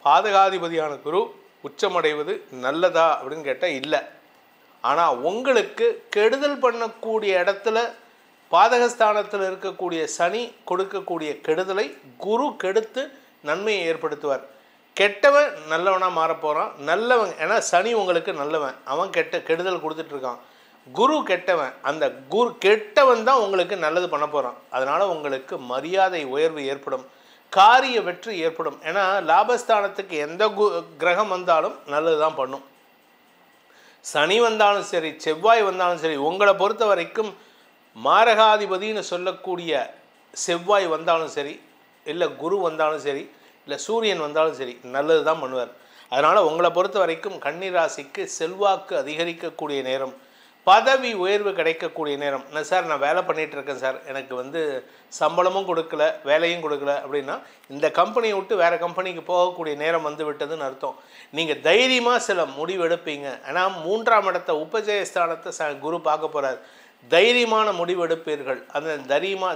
பாதகாதிபதியான குரு உச்சமடைவது நல்லதா அப்படின்னு கேட்டால் இல்லை. ஆனால் உங்களுக்கு கெடுதல் பண்ணக்கூடிய இடத்துல பாதகஸ்தானத்தில் இருக்கக்கூடிய சனி கொடுக்கக்கூடிய கெடுதலை குரு கெடுத்து நன்மையை ஏற்படுத்துவார். கெட்டவன் நல்லவனாக மாறப்போகிறான். நல்லவன், ஏன்னா சனி உங்களுக்கு நல்லவன், அவன் கெடுதல் கொடுத்துட்ருக்கான். குரு கெட்டவன், அந்த குரு கெட்டவன் தான் உங்களுக்கு நல்லது பண்ண போகிறான். அதனால் உங்களுக்கு மரியாதை உயர்வு ஏற்படும், காரிய வெற்றி ஏற்படும். ஏன்னா லாபஸ்தானத்துக்கு எந்த கிரகம் வந்தாலும் நல்லது தான் பண்ணும். சனி வந்தாலும் சரி, செவ்வாய் வந்தாலும் சரி, உங்களை பொறுத்த வரைக்கும் மாரகாதிபதினு சொல்லக்கூடிய செவ்வாய் வந்தாலும் சரி, இல்லை குரு வந்தாலும் சரி, இல்லை சூரியன் வந்தாலும் சரி நல்லது தான் பண்ணுவார். அதனால் உங்களை பொறுத்த வரைக்கும் கன்னி ராசிக்கு செல்வாக்கு அதிகரிக்கக்கூடிய நேரம், பதவி உயர்வு கிடைக்கக்கூடிய நேரம். என்ன சார் நான் வேலை பண்ணிகிட்ருக்கேன் சார், எனக்கு வந்து சம்பளமும் கொடுக்கல வேலையும் கொடுக்கல அப்படின்னா இந்த கம்பெனியை விட்டு வேறு கம்பெனிக்கு போகக்கூடிய நேரம் வந்து விட்டதுன்னு அர்த்தம். நீங்கள் தைரியமாக சில முடிவு எடுப்பீங்க. ஆனால் 3ஆம் இடத்தை உபஜயஸ்தானத்தை குரு பார்க்க போகிறார். தைரியமான முடிவெடுப்பீர்கள். அந்த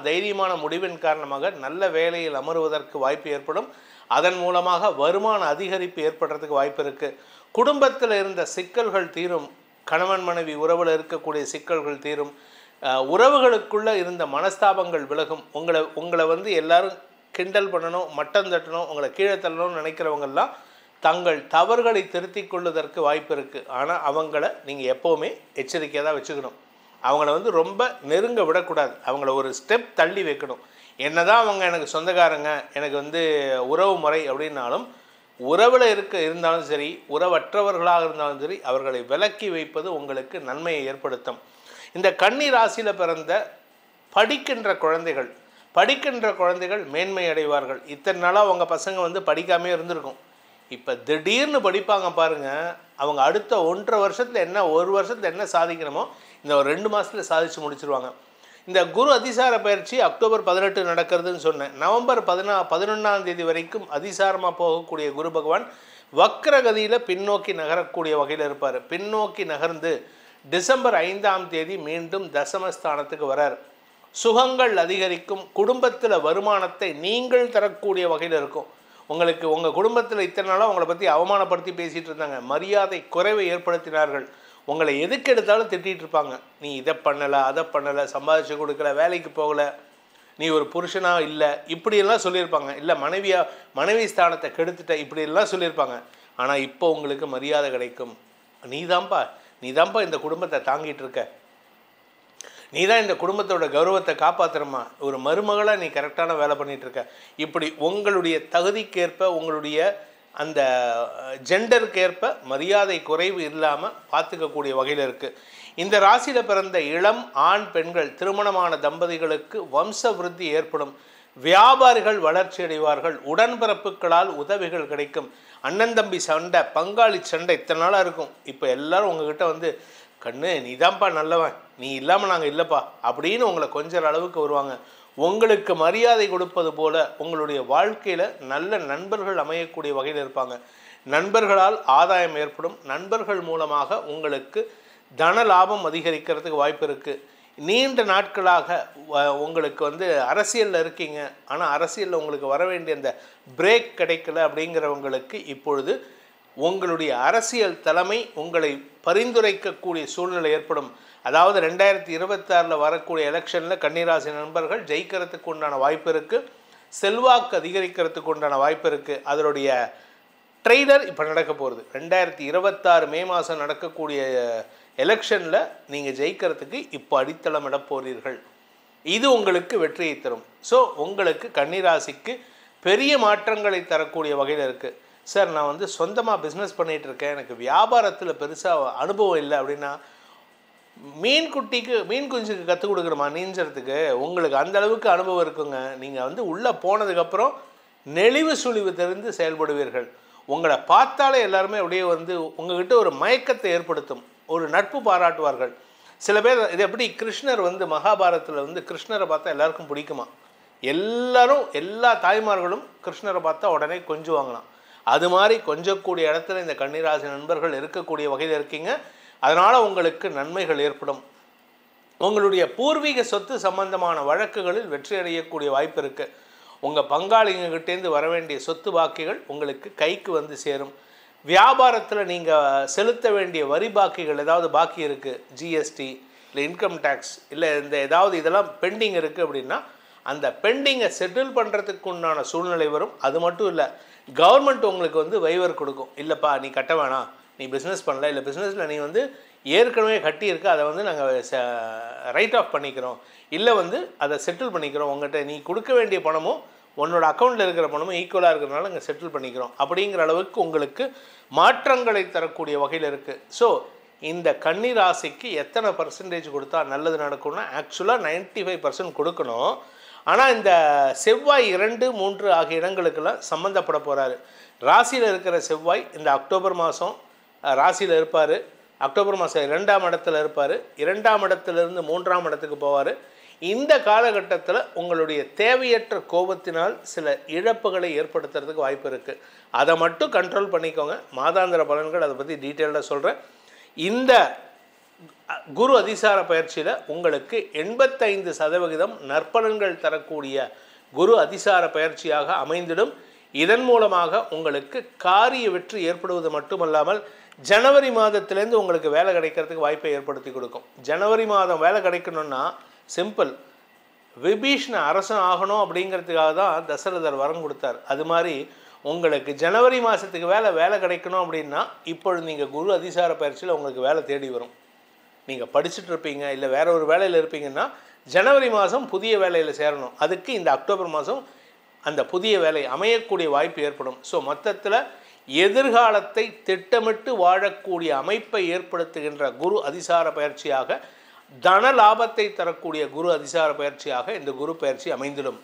தைரியமான முடிவின் காரணமாக நல்ல வேலையில் அமருவதற்கு வாய்ப்பு ஏற்படும். அதன் மூலமாக வருமான அதிகரிப்பு ஏற்படுறதுக்கு வாய்ப்பு இருக்குது. குடும்பத்தில் இருந்த சிக்கல்கள் தீரும். கணவன் மனைவி உறவில் இருக்கக்கூடிய சிக்கல்கள் தீரும். உறவுகளுக்குள்ளே இருந்த மனஸ்தாபங்கள் விலகும். உங்களை வந்து எல்லாரும் கிண்டல் பண்ணணும், மட்டம் தட்டணும், உங்களை கீழே தள்ளணும்னு நினைக்கிறவங்கெல்லாம் தங்கள் தவறுகளை திருத்தி கொள்வதற்கு வாய்ப்பு இருக்குது. ஆனால் அவங்கள நீங்கள் எப்போவுமே எச்சரிக்கையாக தான் வச்சுக்கணும். அவங்கள வந்து ரொம்ப நெருங்க விடக்கூடாது. அவங்கள ஒரு ஸ்டெப் தள்ளி வைக்கணும். என்னதான் அவங்க எனக்கு சொந்தக்காரங்க, எனக்கு வந்து உறவு முறை அப்படின்னாலும், உறவில் இருந்தாலும் சரி, உறவற்றவர்களாக இருந்தாலும் சரி, அவர்களை விலக்கி வைப்பது உங்களுக்கு நன்மையை ஏற்படுத்தும். இந்த கன்னி ராசியில் பிறந்த படிக்கின்ற குழந்தைகள் மேன்மை அடைவார்கள். இத்தனை நாளாக அவங்க பசங்க வந்து படிக்காமே இருந்திருக்கும். இப்போ திடீர்னு படிப்பாங்க பாருங்கள். அவங்க அடுத்த 1.5 வருஷத்தில் என்ன 1 வருஷத்தில் என்ன சாதிக்கணுமோ இந்த ஒரு 2 மாதத்தில் சாதித்து முடிச்சிருவாங்க. இந்த குரு அதிசார பயிற்சி அக்டோபர் 18 நடக்கிறதுன்னு சொன்னேன். நவம்பர் 11ஆம் தேதி வரைக்கும் அதிசாரமாக போகக்கூடிய குரு பகவான் வக்ரகதியில் பின்னோக்கி நகரக்கூடிய வகையில் இருப்பார். பின்னோக்கி நகர்ந்து டிசம்பர் 5ஆம் தேதி மீண்டும் தசமஸ்தானத்துக்கு வரார். சுகங்கள் அதிகரிக்கும். குடும்பத்தில் வருமானத்தை நீங்கள் தரக்கூடிய வகையில் இருக்கும். உங்கள் குடும்பத்தில் இத்தனை நாளாக உங்களை பற்றி அவமானப்படுத்தி பேசிகிட்டு இருந்தாங்க. மரியாதை குறைவை ஏற்படுத்தினார்கள். உங்களை எதுக்கு எடுத்தாலும் திட்டிகிட்டு இருப்பாங்க. நீ இதை பண்ணலை, அதை பண்ணலை, சம்பாதிச்சு கொடுக்கல, வேலைக்கு போகலை, நீ ஒரு புருஷனாக இல்லை, இப்படியெல்லாம் சொல்லியிருப்பாங்க. இல்லை மனைவி ஸ்தானத்தை கெடுத்துட்ட, இப்படியெல்லாம் சொல்லியிருப்பாங்க. ஆனால் இப்போ உங்களுக்கு மரியாதை கிடைக்கும். நீதான்ப்பா இந்த குடும்பத்தை தாங்கிட்டு இருக்க, நீ தான் இந்த குடும்பத்தோட கௌரவத்தை காப்பாற்றுறமா, ஒரு மருமகளாக நீ கரெக்டான வேலை பண்ணிகிட்ருக்க. இப்படி உங்களுடைய தகுதிக்கேற்ப, உங்களுடைய அந்த ஜெண்டருக்கேற்ப மரியாதை குறைவு இல்லாமல் பார்த்துக்கக்கூடிய வகையில் இருக்குது. இந்த ராசியில் பிறந்த இளம் ஆண் பெண்கள் திருமணமான தம்பதிகளுக்கு வம்ச விருத்தி ஏற்படும். வியாபாரிகள் வளர்ச்சி அடைவார்கள். உடன்பிறப்புகளால் உதவிகள் கிடைக்கும். அண்ணன் தம்பி சண்டை, பங்காளி சண்டை இத்தனை நாளாக இருக்கும். இப்போ எல்லோரும் உங்ககிட்ட வந்து கண்ணு நீ தான்ப்பா நல்லவன், நீ இல்லாமல் நாங்கள் இல்லைப்பா அப்படின்னு உங்களை கொஞ்சம் அளவுக்கு வருவாங்க. உங்களுக்கு மரியாதை கொடுப்பது போல உங்களுடைய வாழ்க்கையில் நல்ல நண்பர்கள் அமையக்கூடிய வகையில் இருப்பாங்க. நண்பர்களால் ஆதாயம் ஏற்படும். நண்பர்கள் மூலமாக உங்களுக்கு தன லாபம் அதிகரிக்கிறதுக்கு வாய்ப்பு இருக்குது. நீண்ட நாட்களாக உங்களுக்கு வந்து அரசியலில் இருக்கீங்க, ஆனால் அரசியலில் உங்களுக்கு வர வேண்டிய அந்த பிரேக் கிடைக்கல அப்படிங்கிறவங்களுக்கு இப்பொழுது உங்களுடைய அரசியல் தலைமை உங்களை பரிந்துரைக்கக்கூடிய சூழ்நிலை ஏற்படும். அதாவது 2026 வரக்கூடிய எலெக்ஷனில் கன்னிராசி நண்பர்கள் ஜெயிக்கிறதுக்கு உண்டான வாய்ப்பு இருக்குது. செல்வாக்கு அதிகரிக்கிறதுக்கு உண்டான வாய்ப்பு இருக்குது. அதனுடைய ட்ரெய்லர் இப்போ நடக்க போகிறது. 2026 மே மாதம் நடக்கக்கூடிய எலெக்ஷனில் நீங்கள் ஜெயிக்கிறதுக்கு இப்போ அடித்தளம் இட போகிறீர்கள். இது உங்களுக்கு வெற்றியை தரும். ஸோ உங்களுக்கு கன்னிராசிக்கு பெரிய மாற்றங்களை தரக்கூடிய வகையில் இருக்குது. சார் நான் வந்து சொந்தமாக பிஸ்னஸ் பண்ணிகிட்ருக்கேன், எனக்கு வியாபாரத்தில் பெருசாக அனுபவம் இல்லை அப்படின்னா, மீன் குஞ்சுக்கு கற்றுக் கொடுக்குறோமா நீஞ்சறதுக்கு, உங்களுக்கு அந்த அளவுக்கு அனுபவம் இருக்குங்க. நீங்கள் வந்து உள்ளே போனதுக்கப்புறம் நெளிவு சுழிவு தெரிந்து செயல்படுவீர்கள். உங்களை பார்த்தாலே எல்லாருமே அப்படியே வந்து உங்ககிட்ட ஒரு மயக்கத்தை ஏற்படுத்தும். ஒரு நட்பு பாராட்டுவார்கள். சில பேர் இது எப்படி கிருஷ்ணர் வந்து மகாபாரதத்தில் வந்து கிருஷ்ணரை பார்த்தா எல்லாருக்கும் பிடிக்குமா. எல்லா தாய்மார்களும் கிருஷ்ணரை பார்த்தா உடனே கொஞ்சுவாங்களாம். அது மாதிரி கொஞ்சக்கூடிய இடத்துல இந்த கன்னிராசி நண்பர்கள் இருக்கக்கூடிய வகையில் இருக்கீங்க. அதனால் உங்களுக்கு நன்மைகள் ஏற்படும். உங்களுடைய பூர்வீக சொத்து சம்பந்தமான வழக்குகளில் வெற்றி அடையக்கூடிய வாய்ப்பு இருக்குது. உங்கள் பங்காளிங்ககிட்டேருந்து வர வேண்டிய சொத்து பாக்கிகள் உங்களுக்கு கைக்கு வந்து சேரும். வியாபாரத்தில் நீங்கள் செலுத்த வேண்டிய வரி பாக்கிகள் ஏதாவது பாக்கி இருக்குது, ஜிஎஸ்டி இல்லை இன்கம் டேக்ஸ் இல்லை இந்த ஏதாவது இதெல்லாம் பெண்டிங் இருக்குது அப்படின்னா அந்த பெண்டிங்கை செட்டில் பண்ணுறதுக்கு உண்டான சூழ்நிலை வரும். அது மட்டும் இல்லை, கவர்மெண்ட் உங்களுக்கு வந்து வைவர் கொடுக்கும். இல்லைப்பா நீ கட்ட வேணாம், நீ பிஸ்னஸ் பண்ணல, இல்லை பிஸ்னஸில் நீ வந்து ஏற்கனவே கட்டியிருக்க, அதை வந்து நாங்கள் ரைட் ஆஃப் பண்ணிக்கிறோம், இல்லை வந்து அதை செட்டில் பண்ணிக்கிறோம், உங்கள்கிட்ட நீ கொடுக்க வேண்டிய பணமும் உன்னோட அக்கௌண்ட்டில் இருக்கிற பணமும் ஈக்குவலாக இருக்கிறனால இங்கே செட்டில் பண்ணிக்கிறோம் அப்படிங்கிற அளவுக்கு உங்களுக்கு மாற்றங்களை தரக்கூடிய வகையில் இருக்குது. ஸோ இந்த கன்னி ராசிக்கு எத்தனை பர்சன்டேஜ் கொடுத்தா நல்லது நடக்கும்னா ஆக்சுவலாக 95% கொடுக்கணும். ஆனால் இந்த செவ்வாய் 2, 3 ஆகிய இடங்களுக்கெல்லாம் சம்மந்தப்பட போகிறாரு. ராசியில் இருக்கிற செவ்வாய் இந்த அக்டோபர் மாதம் ராசியில் இருப்பார். அக்டோபர் மாதம் 2ஆம் இடத்துல இருப்பார். 2ஆம் இடத்துலேருந்து 3ஆம் இடத்துக்கு போவார். இந்த காலகட்டத்தில் உங்களுடைய தேவையற்ற கோபத்தினால் சில இழப்புகளை ஏற்படுத்துறதுக்கு வாய்ப்பு இருக்குது. அதை மட்டும் கண்ட்ரோல் பண்ணிக்கோங்க. மாதாந்திர பலன்கள் அதை பற்றி டீட்டெயிலாக சொல்கிறேன். இந்த குரு அதிசார பயிற்சியில் உங்களுக்கு 85% நற்பலன்கள் தரக்கூடிய குரு அதிசார பயிற்சியாக அமைந்திடும். இதன் மூலமாக உங்களுக்கு காரிய வெற்றி ஏற்படுவது மட்டுமல்லாமல் ஜனவரி மாதத்திலேருந்து உங்களுக்கு வேலை கிடைக்கிறதுக்கு வாய்ப்பை ஏற்படுத்தி கொடுக்கும். ஜனவரி மாதம் வேலை கிடைக்கணும்னா சிம்பிள், விபீஷ்ண அரசன் ஆகணும் அப்படிங்கிறதுக்காக தான் தசரதர் வரம் கொடுத்தார். அது மாதிரி உங்களுக்கு ஜனவரி மாதத்துக்கு வேலை கிடைக்கணும் அப்படின்னா இப்பொழுது நீங்கள் குரு அதிசார பயிற்சியில் உங்களுக்கு வேலை தேடி வரும். நீங்கள் படிச்சுட்டு இருப்பீங்க, இல்லை வேறு ஒரு வேலையில் இருப்பீங்கன்னா ஜனவரி மாதம் புதிய வேலையில் சேரணும். அதுக்கு இந்த அக்டோபர் மாதம் அந்த புதிய வேலை அமையக்கூடிய வாய்ப்பு ஏற்படும். ஸோ மொத்தத்தில் எதிர்காலத்தை திட்டமிட்டு வாழக்கூடிய அமைப்பை ஏற்படுத்துகின்ற குரு அதிசார பயிற்சியாக, தன லாபத்தை தரக்கூடிய குரு அதிசார பயிற்சியாக இந்த குரு பயிற்சி அமைந்திடும்.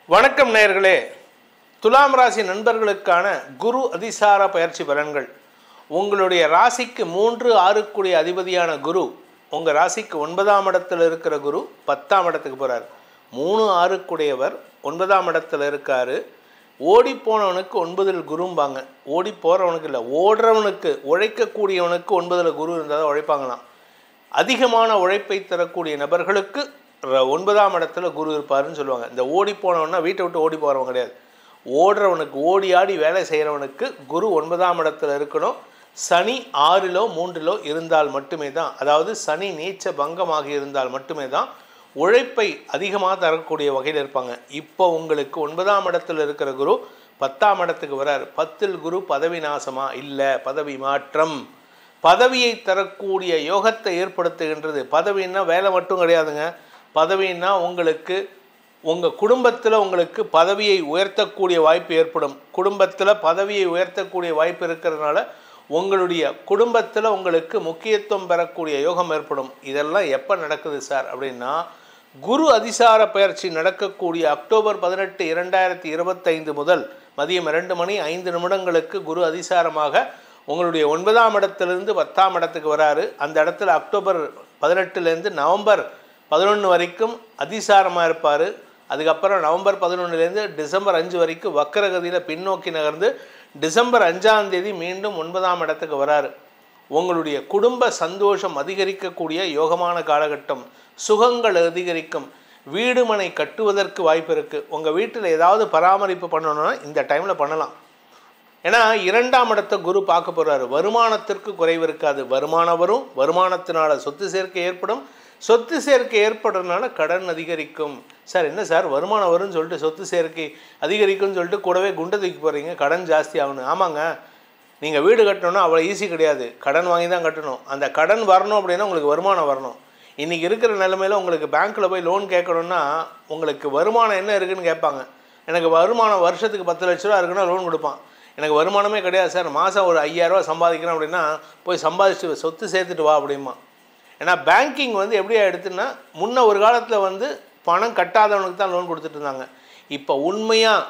வணக்கம் நேயர்களே, துலாம் ராசி நண்பர்களுக்கான குரு அதிசார பயிற்சி பலன்கள். உங்களுடைய ராசிக்கு 3, 6 அதிபதியான குரு உங்கள் ராசிக்கு 9ஆம் இடத்துல இருக்கிற குரு 10ஆம் இடத்துக்கு போகிறார். 3, 6 9ஆம் இடத்துல இருக்கார். ஓடி போனவனுக்கு 9ல் குரும்பாங்க. ஓடி போகிறவனுக்கு இல்லை, ஓடுறவனுக்கு, உழைக்கக்கூடியவனுக்கு 9ல் குரு இருந்தால் தான் உழைப்பாங்களாம். அதிகமான உழைப்பை தரக்கூடிய நபர்களுக்கு 9ஆம் இடத்துல குரு இருப்பாருன்னு சொல்லுவாங்க. இந்த ஓடி போனவன்னா வீட்டை விட்டு ஓடி போகிறவங்க கிடையாது. ஓடுறவனுக்கு, ஓடி ஆடி வேலை செய்கிறவனுக்கு குரு 9ஆம் இடத்துல இருக்கணும். சனி 6லோ 3லோ இருந்தால் மட்டுமே தான், அதாவது சனி நீச்ச பங்கமாக இருந்தால் மட்டுமே தான் உழைப்பை அதிகமாக தரக்கூடிய வகையில் இருப்பாங்க. இப்போ உங்களுக்கு 9ஆம் இடத்துல இருக்கிற குரு 10ஆம் இடத்துக்கு வரார். 10ல் குரு பதவி நாசமா இல்லை, பதவி மாற்றம், பதவியை தரக்கூடிய யோகத்தை ஏற்படுத்துகின்றது. பதவின்னா வேலை மட்டும் கிடையாதுங்க. பதவின்னா உங்களுக்கு உங்கள் குடும்பத்தில் உங்களுக்கு பதவியை உயர்த்தக்கூடிய வாய்ப்பு ஏற்படும். குடும்பத்தில் பதவியை உயர்த்தக்கூடிய வாய்ப்பு இருக்கிறதுனால உங்களுடைய குடும்பத்தில் உங்களுக்கு முக்கியத்துவம் பெறக்கூடிய யோகம் ஏற்படும். இதெல்லாம் எப்போ நடக்குது சார் அப்படின்னா, குரு அதிசார பயிற்சி நடக்கக்கூடிய அக்டோபர் 18, 2025 முதல் மதியம் 2:05 குரு அதிசாரமாக உங்களுடைய 9ஆம் இடத்திலிருந்து 10ஆம் இடத்துக்கு வராரு. அந்த இடத்துல அக்டோபர் 18லேருந்து நவம்பர் 11 வரைக்கும் அதிசாரமாக இருப்பார். அதுக்கப்புறம் நவம்பர் 11லேருந்து டிசம்பர் 5 வரைக்கும் வக்கரகதியில் பின்னோக்கி நகர்ந்து டிசம்பர் 5ஆம் தேதி மீண்டும் 9ஆம் இடத்துக்கு வராரு. உங்களுடைய குடும்ப சந்தோஷம் அதிகரிக்கக்கூடிய யோகமான காலகட்டம். சுகங்கள் அதிகரிக்கும். வீடு மனை கட்டுவதற்கு வாய்ப்பு இருக்குது. உங்கள் வீட்டில் ஏதாவது பராமரிப்பு பண்ணணும்னா இந்த டைமில் பண்ணலாம். ஏன்னா 2ஆம் இடத்தை குரு பார்க்க போகிறாரு. வருமானத்திற்கு குறைவு இருக்காது. வருமானம் வரும். வருமானத்தினால சொத்து சேர்க்கை ஏற்படும். சொத்து சேர்க்கை ஏற்படுறதுனால கடன் அதிகரிக்கும். சார் என்ன சார் வருமானம் வரும்னு சொல்லிட்டு சொத்து சேர்க்கை அதிகரிக்கும்னு சொல்லிட்டு கூடவே குண்டை தூக்கி போகிறீங்க, கடன் ஜாஸ்தி ஆகணும். ஆமாங்க, நீங்கள் வீடு கட்டணும்னா அவ்வளோ ஈஸி கிடையாது. கடன் வாங்கி தான் கட்டணும். அந்த கடன் வரணும் அப்படின்னா உங்களுக்கு வருமானம் வரணும். இன்றைக்கி இருக்கிற நிலைமையில் உங்களுக்கு பேங்க்கில் போய் லோன் கேட்கணுன்னா உங்களுக்கு வருமானம் என்ன இருக்குதுன்னு கேட்பாங்க. எனக்கு வருமானம் வருஷத்துக்கு 10 லட்ச ரூபா இருக்குன்னா லோன் கொடுப்பான். எனக்கு வருமானமே கிடையாது சார், மாதம் ஒரு 5000 ரூபா சம்பாதிக்கிறேன் அப்படின்னா போய் சம்பாதிச்சு சொத்து சேர்த்துட்டு வா அப்படிமா. ஏன்னா பேங்கிங் எப்படி ஆகிடுதுன்னா, முன்ன ஒரு காலத்தில் பணம் கட்டாதவனுக்கு தான் லோன் கொடுத்துட்டு இருந்தாங்க. இப்போ உண்மையாக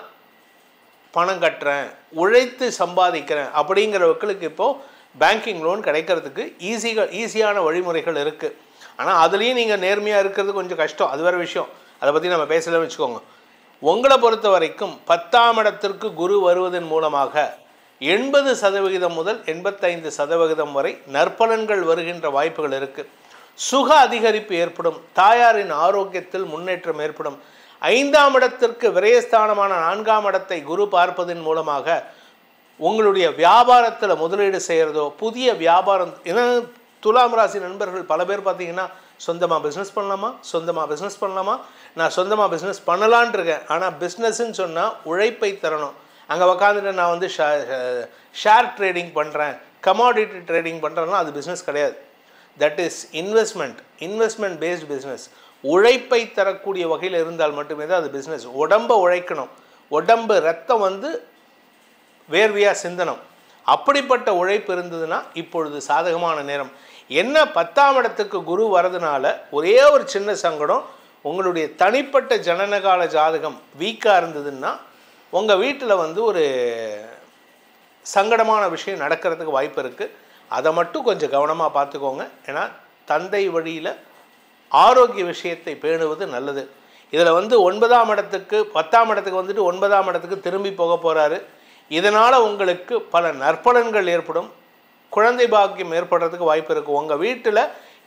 பணம் கட்டுறேன், உழைத்து சம்பாதிக்கிறேன் அப்படிங்கிறவங்களுக்கு இப்போது பேங்கிங் லோன் கிடைக்கிறதுக்கு ஈஸியான வழிமுறைகள் இருக்குது. ஆனால் அதுலேயும் நீங்கள் நேர்மையாக இருக்கிறது கொஞ்சம் கஷ்டம். அது வேறு விஷயம், அதை பற்றி நம்ம பேசலன்னு வச்சுக்கோங்க. உங்களை பொறுத்த வரைக்கும் 10ஆம் இடத்திற்கு குரு வருவதன் மூலமாக 80% முதல் 85% வரை நற்பலன்கள் வருகின்ற வாய்ப்புகள் இருக்குது. சுக அதிகரிப்பு ஏற்படும். தாயாரின் ஆரோக்கியத்தில் முன்னேற்றம் ஏற்படும். 5ஆம் இடத்திற்கு விரயஸ்தானமான 4ஆம் இடத்தை குரு பார்ப்பதன் மூலமாக உங்களுடைய வியாபாரத்தில் முதலீடு செய்கிறதோ, புதிய வியாபாரம், ஏன்னா துலாம் ராசி நண்பர்கள் பல பேர் பார்த்தீங்கன்னா சொந்தமாக பிஸ்னஸ் பண்ணலாமா, நான் சொந்தமாக பிஸ்னஸ் பண்ணலான் இருக்கேன். ஆனால் பிஸ்னஸ்ன்னு சொன்னால் உழைப்பை தரணும். அங்கே உக்காந்துட்டு நான் ஷேர் ட்ரேடிங் பண்ணுறேன், கமாடிட்டி ட்ரேடிங் பண்ணுறேன்னா அது பிஸ்னஸ் கிடையாது. That is investment based business. உழைப்பை தரக்கூடிய வகையில் இருந்தால் மட்டுமே தான் அது பிஸ்னஸ். உடம்பை உழைக்கணும். உடம்பு ரத்தம் வேர்வையாக சிந்தனம். அப்படிப்பட்ட உழைப்பு இருந்ததுன்னா இப்பொழுது சாதகமான நேரம். என்ன 10ஆம் இடத்துக்கு குரு வரதுனால ஒரே ஒரு சின்ன சங்கடம், உங்களுடைய தனிப்பட்ட ஜனனகால ஜாதகம் வீக்காக இருந்ததுன்னா உங்கள் வீட்டில் வந்து ஒரு சங்கடமான விஷயம் நடக்கிறதுக்கு வாய்ப்பு இருக்குது. அதை மட்டும் கொஞ்சம் கவனமாக பார்த்துக்கோங்க. ஏன்னா தந்தை வழியில் ஆரோக்கிய விஷயத்தை பேணுவது நல்லது. இதில் வந்து 9ஆம் இடத்துக்கு 10ஆம் இடத்துக்கு வந்துட்டு 9ஆம் இடத்துக்கு திரும்பி போக போகிறாரு. இதனால் உங்களுக்கு பல நற்பலன்கள் ஏற்படும். குழந்தை பாக்கியம் ஏற்படுறதுக்கு வாய்ப்பு இருக்குது. உங்கள் வீட்டில்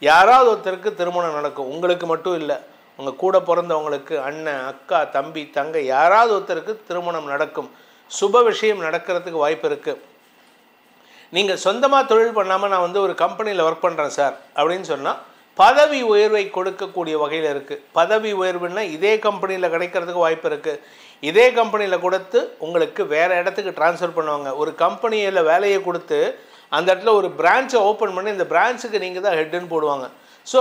யாராவது ஒருத்தருக்கு திருமணம் நடக்கும். உங்களுக்கு மட்டும் இல்லை, உங்கள் கூட பிறந்தவங்களுக்கு, அண்ணன், அக்கா, தம்பி, தங்கை, யாராவது ஒருத்தருக்கு திருமணம் நடக்கும். சுப விஷயம் நடக்கிறதுக்கு வாய்ப்பு இருக்குது. நீங்கள் சொந்தமாக தொழில் பண்ணாமல் நான் வந்து ஒரு கம்பெனியில் ஒர்க் பண்ணுறேன் சார் அப்படின்னு சொன்னால் பதவி உயர்வை கொடுக்கக்கூடிய வகையில் இருக்குது. பதவி உயர்வுன்னா இதே கம்பெனியில் கிடைக்கிறதுக்கு வாய்ப்பு இருக்குது. இதே கம்பெனியில் கொடுத்து உங்களுக்கு வேறு இடத்துக்கு ட்ரான்ஸ்ஃபர் பண்ணுவாங்க. ஒரு கம்பெனியில் வேலையை கொடுத்து அந்த இடத்துல ஒரு பிரான்ச்சை ஓப்பன் பண்ணி இந்த பிரான்ச்சுக்கு நீங்கள் தான் ஹெட்டுன்னு போடுவாங்க. ஸோ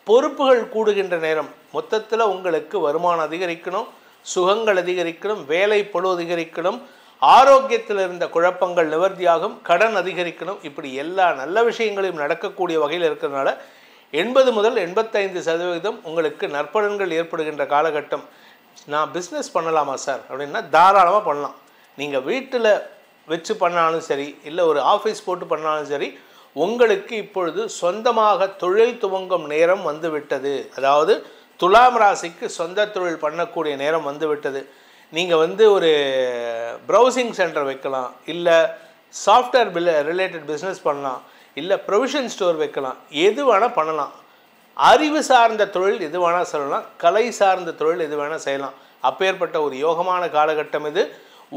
பொறுப்புகள் கூடுகின்ற நேரம். மொத்தத்தில் உங்களுக்கு வருமானம் அதிகரிக்கணும், சுகங்கள் அதிகரிக்கணும், வேலை பளு அதிகரிக்கணும், ஆரோக்கியத்தில் இருந்த குழப்பங்கள் நிவர்த்தியாகும், கடன் அதிகரிக்கணும். இப்படி எல்லா நல்ல விஷயங்களையும் நடக்கக்கூடிய வகையில் இருக்கிறதுனால 80 முதல் 85% உங்களுக்கு நற்பலன்கள் ஏற்படுகின்ற காலகட்டம். நான் பிஸ்னஸ் பண்ணலாமா சார் அப்படின்னா தாராளமாக பண்ணலாம். நீங்கள் வீட்டில் வச்சு பண்ணாலும் சரி, இல்லை ஒரு ஆஃபீஸ் போட்டு பண்ணாலும் சரி, உங்களுக்கு இப்பொழுது சொந்தமாக தொழில் துவங்கும் நேரம் வந்துவிட்டது. அதாவது துலாம் ராசிக்கு சொந்த தொழில் பண்ணக்கூடிய நேரம் வந்துவிட்டது. நீங்கள் வந்து ஒரு ப்ரௌசிங் சென்டர் வைக்கலாம், இல்லை சாஃப்ட்வேர் ரிலேட்டட் பிஸ்னஸ் பண்ணலாம், இல்லை ப்ரொவிஷன் ஸ்டோர் வைக்கலாம். எது வேணால் பண்ணலாம். அறிவு சார்ந்த தொழில் எது வேணால் சொல்லலாம், கலை சார்ந்த தொழில் எது வேணால் செய்யலாம். அப்பேற்பட்ட ஒரு யோகமான காலகட்டம் இது.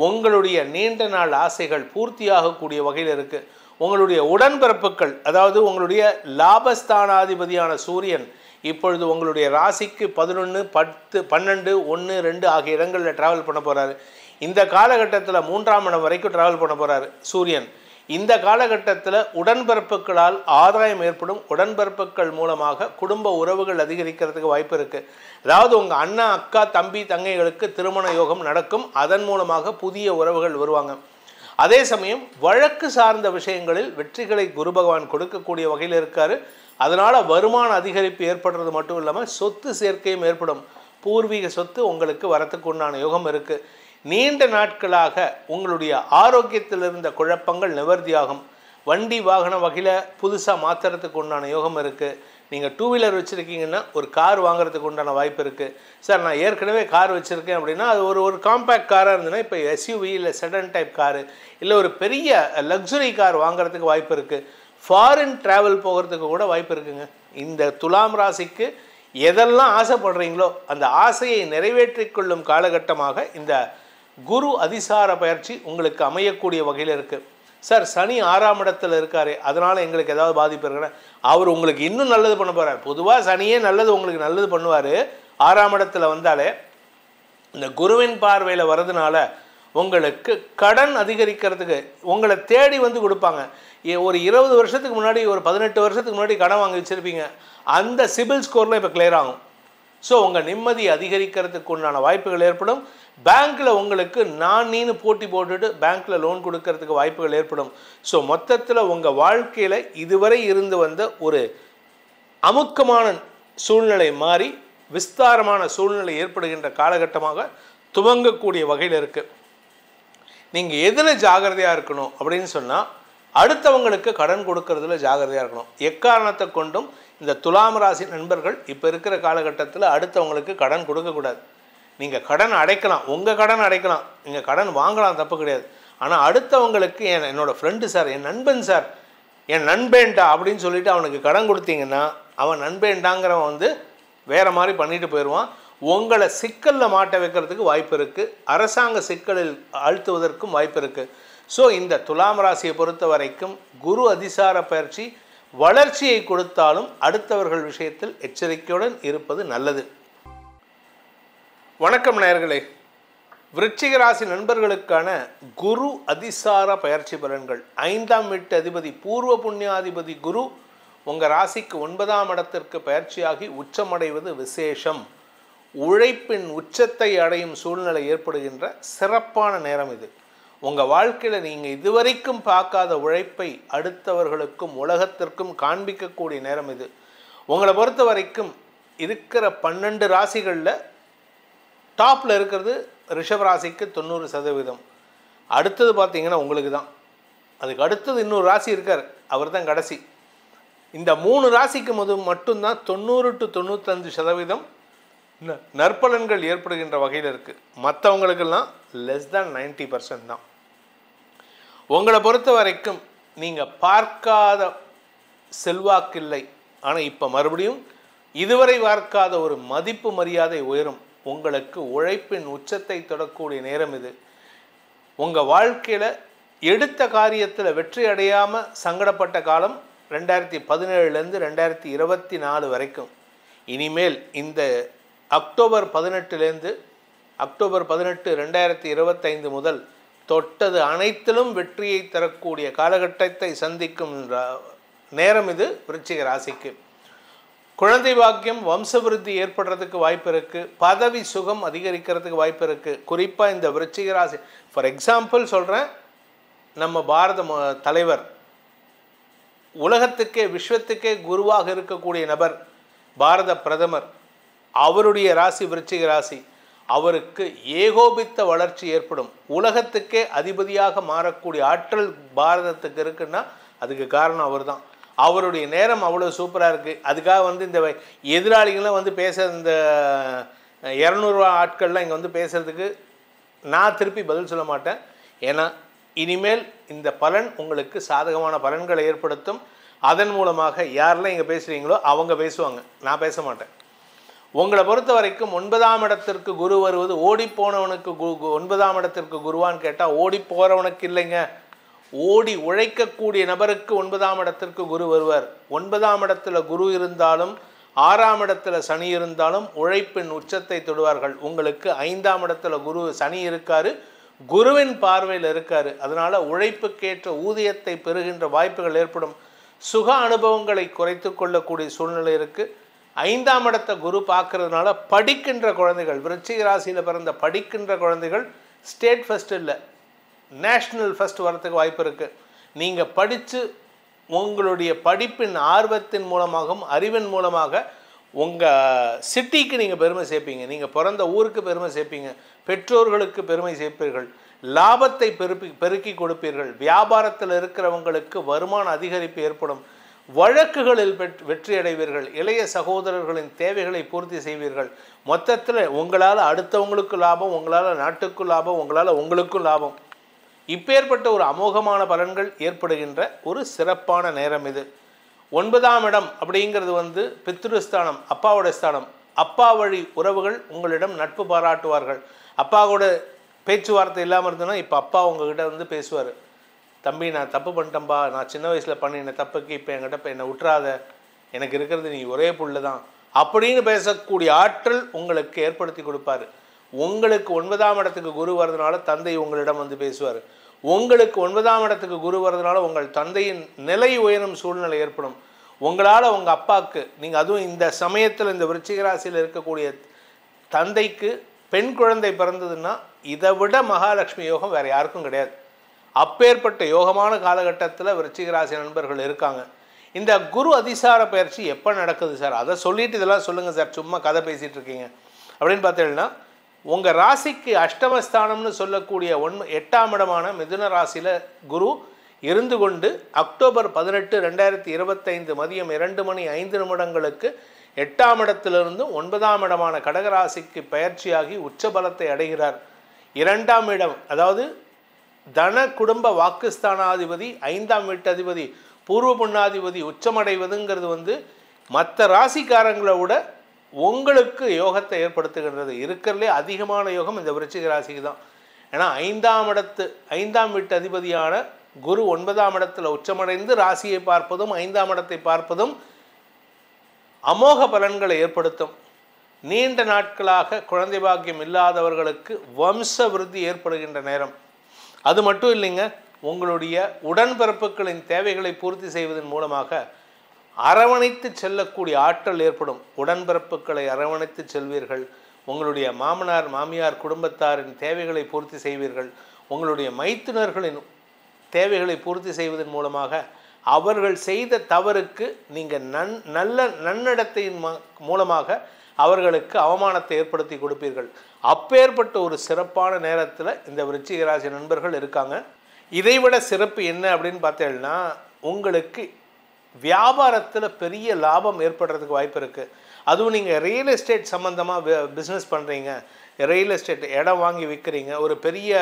உங்களுடைய நீண்ட நாள் ஆசைகள் பூர்த்தியாகக்கூடிய வகையில் இருக்குது. உங்களுடைய உடன்பிறப்புகள், அதாவது உங்களுடைய லாபஸ்தானாதிபதியான சூரியன் இப்பொழுது உங்களுடைய ராசிக்கு 11, 10, 12, 1, 2 ஆகிய இடங்களில் ட்ராவல் பண்ண போகிறாரு. இந்த காலகட்டத்தில் 3ஆம் இடம் வரைக்கும் ட்ராவல் பண்ண போகிறாரு சூரியன். இந்த காலகட்டத்தில் உடன்பிறப்புகளால் ஆதாயம் ஏற்படும். உடன்பிறப்புகள் மூலமாக குடும்ப உறவுகள் அதிகரிக்கிறதுக்கு வாய்ப்பு இருக்குது. அதாவது உங்கள் அண்ணா, அக்கா, தம்பி, தங்கைகளுக்கு திருமண யோகம் நடக்கும். அதன் மூலமாக புதிய உறவுகள் வருவாங்க. அதே சமயம் வழக்கு சார்ந்த விஷயங்களில் வெற்றிகளை குரு பகவான் கொடுக்கக்கூடிய வகையில் இருக்கார். அதனால் வருமான அதிகரிப்பு ஏற்படுறது மட்டும் இல்லாமல் சொத்து சேர்க்கையும் ஏற்படும். பூர்வீக சொத்து உங்களுக்கு வரத்துக்கு உண்டான யோகம் இருக்குது. நீண்ட நாட்களாக உங்களுடைய ஆரோக்கியத்தில் இருந்த குழப்பங்கள் நிவர்த்தியாகும். வண்டி வாகன வகையில் புதுசாக மாற்றுறதுக்கு உண்டான யோகம் இருக்குது. நீங்கள் 2 வீலர் வச்சுருக்கீங்கன்னா ஒரு கார் வாங்குறதுக்கு உண்டான வாய்ப்பு இருக்குது. சார் நான் ஏற்கனவே கார் வச்சுருக்கேன் அப்படின்னா அது ஒரு காம்பேக்ட் காராக இருந்ததுன்னா இப்போ எஸ்யூவி இல்லை செடன் டைப் காரு இல்லை ஒரு பெரிய லக்ஸுரி கார் வாங்குறதுக்கு வாய்ப்பு இருக்குது. ஃபாரின் ட்ராவல் போகிறதுக்கு கூட வாய்ப்பு இருக்குங்க. இந்த துலாம் ராசிக்கு எதெல்லாம் ஆசைப்படுறீங்களோ அந்த ஆசையை நிறைவேற்றி கொள்ளும் காலகட்டமாக இந்த குரு அதிசார பயிற்சி உங்களுக்கு அமையக்கூடிய வகையில் இருக்குது. சார் சனி 6ஆம் இடத்துல இருக்காரு, அதனால் எங்களுக்கு ஏதாவது பாதிப்பு இருக்குன்னா அவர் உங்களுக்கு இன்னும் நல்லது பண்ண போகிறார். பொதுவாக சனியே நல்லது உங்களுக்கு நல்லது பண்ணுவார். 6ஆம் இடத்துல வந்தாலே இந்த குருவின் பார்வையில் வர்றதுனால உங்களுக்கு கடன் அதிகரிக்கிறதுக்கு உங்களை தேடி வந்து கொடுப்பாங்க. ஒரு 20 வருஷத்துக்கு முன்னாடி, ஒரு 18 வருஷத்துக்கு முன்னாடி கடன் வாங்கி வச்சுருப்பீங்க, அந்த சிபில் ஸ்கோர்லாம் இப்போ கிளியர் ஆகும். ஸோ உங்கள் நிம்மதி அதிகரிக்கிறதுக்கு உண்டான வாய்ப்புகள் ஏற்படும். பேங்க்கில் உங்களுக்கு நீனு போட்டி போட்டுட்டு பேங்க்கில் லோன் கொடுக்கறதுக்கு வாய்ப்புகள் ஏற்படும். ஸோ மொத்தத்தில் உங்கள் வாழ்க்கையில் இதுவரை இருந்து வந்த ஒரு அமுக்கமான சூழ்நிலை மாறி விஸ்தாரமான சூழ்நிலை ஏற்படுகின்ற காலகட்டமாக துவங்கக்கூடிய வகையில் இருக்குது. நீங்கள் எதில் ஜாகிரதையாக இருக்கணும் அப்படின்னு சொன்னால் அடுத்தவங்களுக்கு கடன் கொடுக்கறதுல ஜாகிரதையாக இருக்கணும். எக்காரணத்தை கொண்டும் இந்த துலாம் ராசி நண்பர்கள் இப்போ இருக்கிற காலகட்டத்தில் அடுத்தவங்களுக்கு கடன் கொடுக்கக்கூடாது. நீங்கள் கடன் அடைக்கலாம், உங்கள் கடன் அடைக்கலாம், நீங்கள் கடன் வாங்கலாம், தப்பு கிடையாது. ஆனால் அடுத்தவங்களுக்கு என்னோடய ஃப்ரெண்டு சார், என் நண்பன் சார், என் நண்பேண்டா அப்படின்னு சொல்லிட்டு அவனுக்கு கடன் கொடுத்தீங்கன்னா அவன் நண்பேண்டாங்கிறவன் வந்து வேறு மாதிரி பண்ணிட்டு போயிடுவான். உங்களை சிக்கலில் மாட்ட வைக்கிறதுக்கு வாய்ப்பு இருக்குது. அரசாங்க சிக்கலில் அழுத்துவதற்கும் வாய்ப்பு இருக்குது. ஸோ இந்த துலாம் ராசியை பொறுத்த வரைக்கும் குரு அதிசார பயிற்சி வளர்ச்சியை கொடுத்தாலும் அடுத்தவர்கள் விஷயத்தில் எச்சரிக்கையுடன் இருப்பது நல்லது. வணக்கம் நேயர்களே. விருச்சிக ராசி நண்பர்களுக்கான குரு அதிசார பயிற்சி பலன்கள். 5ஆம் வீட்டு அதிபதி பூர்வ புண்ணியாதிபதி குரு உங்கள் ராசிக்கு 9ஆம் இடத்திற்கு பயிற்சியாகி உச்சமடைவது விசேஷம். உழைப்பின் உச்சத்தை அடையும் சூழ்நிலை ஏற்படுகின்ற சிறப்பான நேரம் இது. உங்கள் வாழ்க்கையில் நீங்கள் இதுவரைக்கும் பார்க்காத உழைப்பை அடுத்தவர்களுக்கும் உலகத்திற்கும் காண்பிக்கக்கூடிய நேரம் இது. உங்களை பொறுத்த வரைக்கும் இருக்கிற 12 ராசிகளில் டாப்பில் இருக்கிறது ரிஷப ராசிக்கு 90%. அடுத்தது பார்த்தீங்கன்னா உங்களுக்கு தான். அதுக்கு அடுத்தது இன்னொரு ராசி இருக்கார், அவர் தான் கடைசி. இந்த 3 ராசிக்கு மட்டும்தான் 90 to 95% நற்பலன்கள் ஏற்படுகின்ற வகையில் இருக்குது. மற்றவங்களுக்கெல்லாம் லெஸ் தேன் 90% தான். உங்களை பொறுத்த வரைக்கும் நீங்கள் பார்க்காத செல்வாக்கில்லை, ஆனால் இப்போ மறுபடியும் இதுவரை பார்க்காத ஒரு மதிப்பு மரியாதை உயரும். உங்களுக்கு உழைப்பின் உச்சத்தை தொடக்கூடிய நேரம் இது. உங்கள் வாழ்க்கையில் எடுத்த காரியத்தில் வெற்றி அடையாமல் சங்கடப்பட்ட காலம் 2017லேருந்து 2024 வரைக்கும். இனிமேல் இந்த அக்டோபர் 18 2025 முதல் தொட்டது அனைத்திலும் வெற்றியை தரக்கூடிய காலகட்டத்தை சந்திக்கும் நேரம் இது விருச்சிக ராசிக்கு. குழந்தை பாக்கியம், வம்சவிருத்தி ஏற்படுறதுக்கு வாய்ப்பு இருக்குது. பதவி சுகம் அதிகரிக்கிறதுக்கு வாய்ப்பு இருக்குது. குறிப்பாக இந்த விருச்சிக ராசி, ஃபார் எக்ஸாம்பிள் சொல்கிறேன், நம்ம பாரத தலைவர், உலகத்துக்கே விஸ்வத்துக்கே குருவாக இருக்கக்கூடிய நபர், பாரத பிரதமர், அவருடைய ராசி விருச்சிக ராசி. அவருக்கு ஏகோபித்த வளர்ச்சி ஏற்படும். உலகத்துக்கே அதிபதியாக மாறக்கூடிய ஆற்றல் பாரதத்துக்கு இருக்குன்னா அதுக்கு காரணம் அவர் தான். அவருடைய நேரம் அவ்வளோ சூப்பராக இருக்குது. அதுக்காக இந்த எதிராளிகள்லாம் பேச, இந்த 200 ஆட்கள்லாம் இங்கே பேசுகிறதுக்கு நான் திருப்பி பதில் சொல்ல மாட்டேன். ஏன்னா இனிமேல் இந்த பலன் உங்களுக்கு சாதகமான பலன்களை ஏற்படுத்தும். அதன் மூலமாக யாரெல்லாம் இங்கே பேசுகிறீங்களோ அவங்க பேசுவாங்க, நான் பேச மாட்டேன். உங்களை பொறுத்த வரைக்கும் 9ஆம் இடத்திற்கு குரு வருவது, ஓடி போனவனுக்கு 9ஆம் இடத்திற்கு குருவான்னு கேட்டால் ஓடி போகிறவனுக்கு இல்லைங்க, ஓடி உழைக்கக்கூடிய நபருக்கு 9ஆம் இடத்திற்கு குரு வருவார். 9ஆம் இடத்துல குரு இருந்தாலும் 6ஆம் இடத்துல சனி இருந்தாலும் உழைப்பின் உச்சத்தை தொடுவார்கள். உங்களுக்கு 5ஆம் இடத்துல குரு சனி இருக்காரு, குருவின் பார்வையில் இருக்காரு. அதனால் உழைப்புக்கேற்ற ஊதியத்தை பெறுகின்ற வாய்ப்புகள் ஏற்படும். சுக அனுபவங்களை குறைத்து கொள்ளக்கூடிய சூழ்நிலை இருக்குது. 5ஆம் இடத்தை குரு பார்க்கறதுனால படிக்கின்ற குழந்தைகள், விருச்சிக ராசியில் பிறந்த படிக்கின்ற குழந்தைகள் ஸ்டேட் ஃபஸ்ட் இல்லை, நேஷ்னல் ஃபஸ்ட் வரத்துக்கு வாய்ப்பு இருக்குது. நீங்கள் படித்து உங்களுடைய படிப்பின் ஆர்வத்தின் மூலமாகவும் அறிவின் மூலமாக உங்கள் சிட்டிக்கு நீங்கள் பெருமை சேர்ப்பீங்க, நீங்கள் பிறந்த ஊருக்கு பெருமை சேர்ப்பீங்க, பெற்றோர்களுக்கு பெருமை சேர்ப்பீர்கள், லாபத்தை பெருக்கி கொடுப்பீர்கள். வியாபாரத்தில் இருக்கிறவங்களுக்கு வருமான அதிகரிப்பு ஏற்படும். வழக்குகளில் வெற்றி அடைவீர்கள். இளைய சகோதரர்களின் தேவைகளை பூர்த்தி செய்வீர்கள். மொத்தத்தில் உங்களால் அடுத்தவங்களுக்கு லாபம், உங்களால் நாட்டுக்கும் லாபம், உங்களால் உங்களுக்கும் லாபம். இப்பேற்பட்ட ஒரு அமோகமான பலன்கள் ஏற்படுகின்ற ஒரு சிறப்பான நேரம் இது. 9ஆம் இடம் அப்படிங்கிறது பித்ருஸ்தானம், அப்பாவோட ஸ்தானம். அப்பா வழி உறவுகள் உங்களிடம் நட்பு பாராட்டுவார்கள். அப்பாவோட பேச்சுவார்த்தை இல்லாமல் இருந்ததுன்னா இப்போ அப்பா உங்ககிட்ட பேசுவார், தம்பி நான் தப்பு பண்ணிட்டேன்பா, நான் சின்ன வயசில் பண்ணின தப்புக்கு இப்போ என்கிட்ட என்னை விட்டுறாத, எனக்கு இருக்கிறது நீ ஒரே புள்ள தான் அப்படின்னு பேசக்கூடிய ஆற்றல் உங்களுக்கு ஏற்படுத்தி கொடுப்பார். உங்களுக்கு 9ஆம் இடத்துக்கு குரு வரதுனால தந்தை உங்களிடம் பேசுவார். உங்களுக்கு 9ஆம் இடத்துக்கு குரு வரதுனால உங்கள் தந்தையின் நிலை உயரும் சூழ்நிலை ஏற்படும். உங்களால் உங்கள் அப்பாவுக்கு, நீங்கள் அதுவும் இந்த சமயத்தில் இந்த விருச்சிக ராசியில் இருக்கக்கூடிய தந்தைக்கு பெண் குழந்தை பிறந்ததுன்னா இதை விட மகாலட்சுமி யோகம் வேறு யாருக்கும் கிடையாது. அப்பேற்பட்ட யோகமான காலகட்டத்தில் விருச்சிக ராசி நண்பர்கள் இருக்காங்க. இந்த குரு அதிசார பயிற்சி எப்போ நடக்குது சார், அதை சொல்லிட்டு இதெல்லாம் சொல்லுங்கள் சார், சும்மா கதை பேசிகிட்டு இருக்கீங்க அப்படின்னு பார்த்தீங்கன்னா, உங்கள் ராசிக்கு அஷ்டமஸ்தானம்னு சொல்லக்கூடிய 8ஆம் இடமான மிதுன ராசியில் குரு இருந்து கொண்டு அக்டோபர் 18, 2025 மதியம் 2:05 8ஆம் இடத்திலிருந்து 9ஆம் இடமான கடகராசிக்கு பயிற்சியாகி உச்சபலத்தை அடைகிறார். 2ஆம் இடம், அதாவது தன குடும்ப வாக்குஸ்தானாதிபதி, 5ஆம் வீட்டு அதிபதி, பூர்வ புண்ணாதிபதி உச்சமடைவதுங்கிறது மற்ற ராசிக்காரங்களை விட உங்களுக்கு யோகத்தை ஏற்படுத்துகின்றது. இருக்கிறதுலே அதிகமான யோகம் இந்த விருச்சிக ராசிக்கு தான். ஏன்னா 5ஆம் வீட்டு அதிபதியான குரு 9ஆம் இடத்துல உச்சமடைந்து ராசியை பார்ப்பதும் 5ஆம் இடத்தை பார்ப்பதும் அமோக பலன்களை ஏற்படுத்தும். நீண்ட நாட்களாக குழந்தை பாக்கியம் இல்லாதவர்களுக்கு வம்ச விருத்தி ஏற்படுகின்ற நேரம். அது மட்டும் இல்லைங்க, உங்களுடைய உடன்பிறப்புகளின் தேவைகளை பூர்த்தி செய்வதன் மூலமாக அரவணைத்து செல்லக்கூடிய ஆற்றல் ஏற்படும். உடன்பிறப்புகளை அரவணைத்து செல்வீர்கள். உங்களுடைய மாமனார் மாமியார் குடும்பத்தாரின் தேவைகளை பூர்த்தி செய்வீர்கள். உங்களுடைய மைத்துனர்களின் தேவைகளை பூர்த்தி செய்வதன் மூலமாக அவர்கள் செய்த தவறுக்கு நீங்கள் நல்ல நன்னடத்தையின் மூலமாக அவர்களுக்கு அவமானத்தை ஏற்படுத்தி கொடுப்பீர்கள். அப்பேற்பட்ட ஒரு சிறப்பான நேரத்தில் இந்த விருச்சிக ராசி நண்பர்கள் இருக்காங்க. இதைவிட சிறப்பு என்ன அப்படின்னு பார்த்தீங்கன்னா, உங்களுக்கு வியாபாரத்தில் பெரிய லாபம் ஏற்படுறதுக்கு வாய்ப்பு இருக்குது. அதுவும் நீங்கள் ரியல் எஸ்டேட் சம்மந்தமாக பிஸ்னஸ் பண்ணுறீங்க, ரியல் எஸ்டேட் இடம் வாங்கி விற்கிறீங்க, ஒரு பெரிய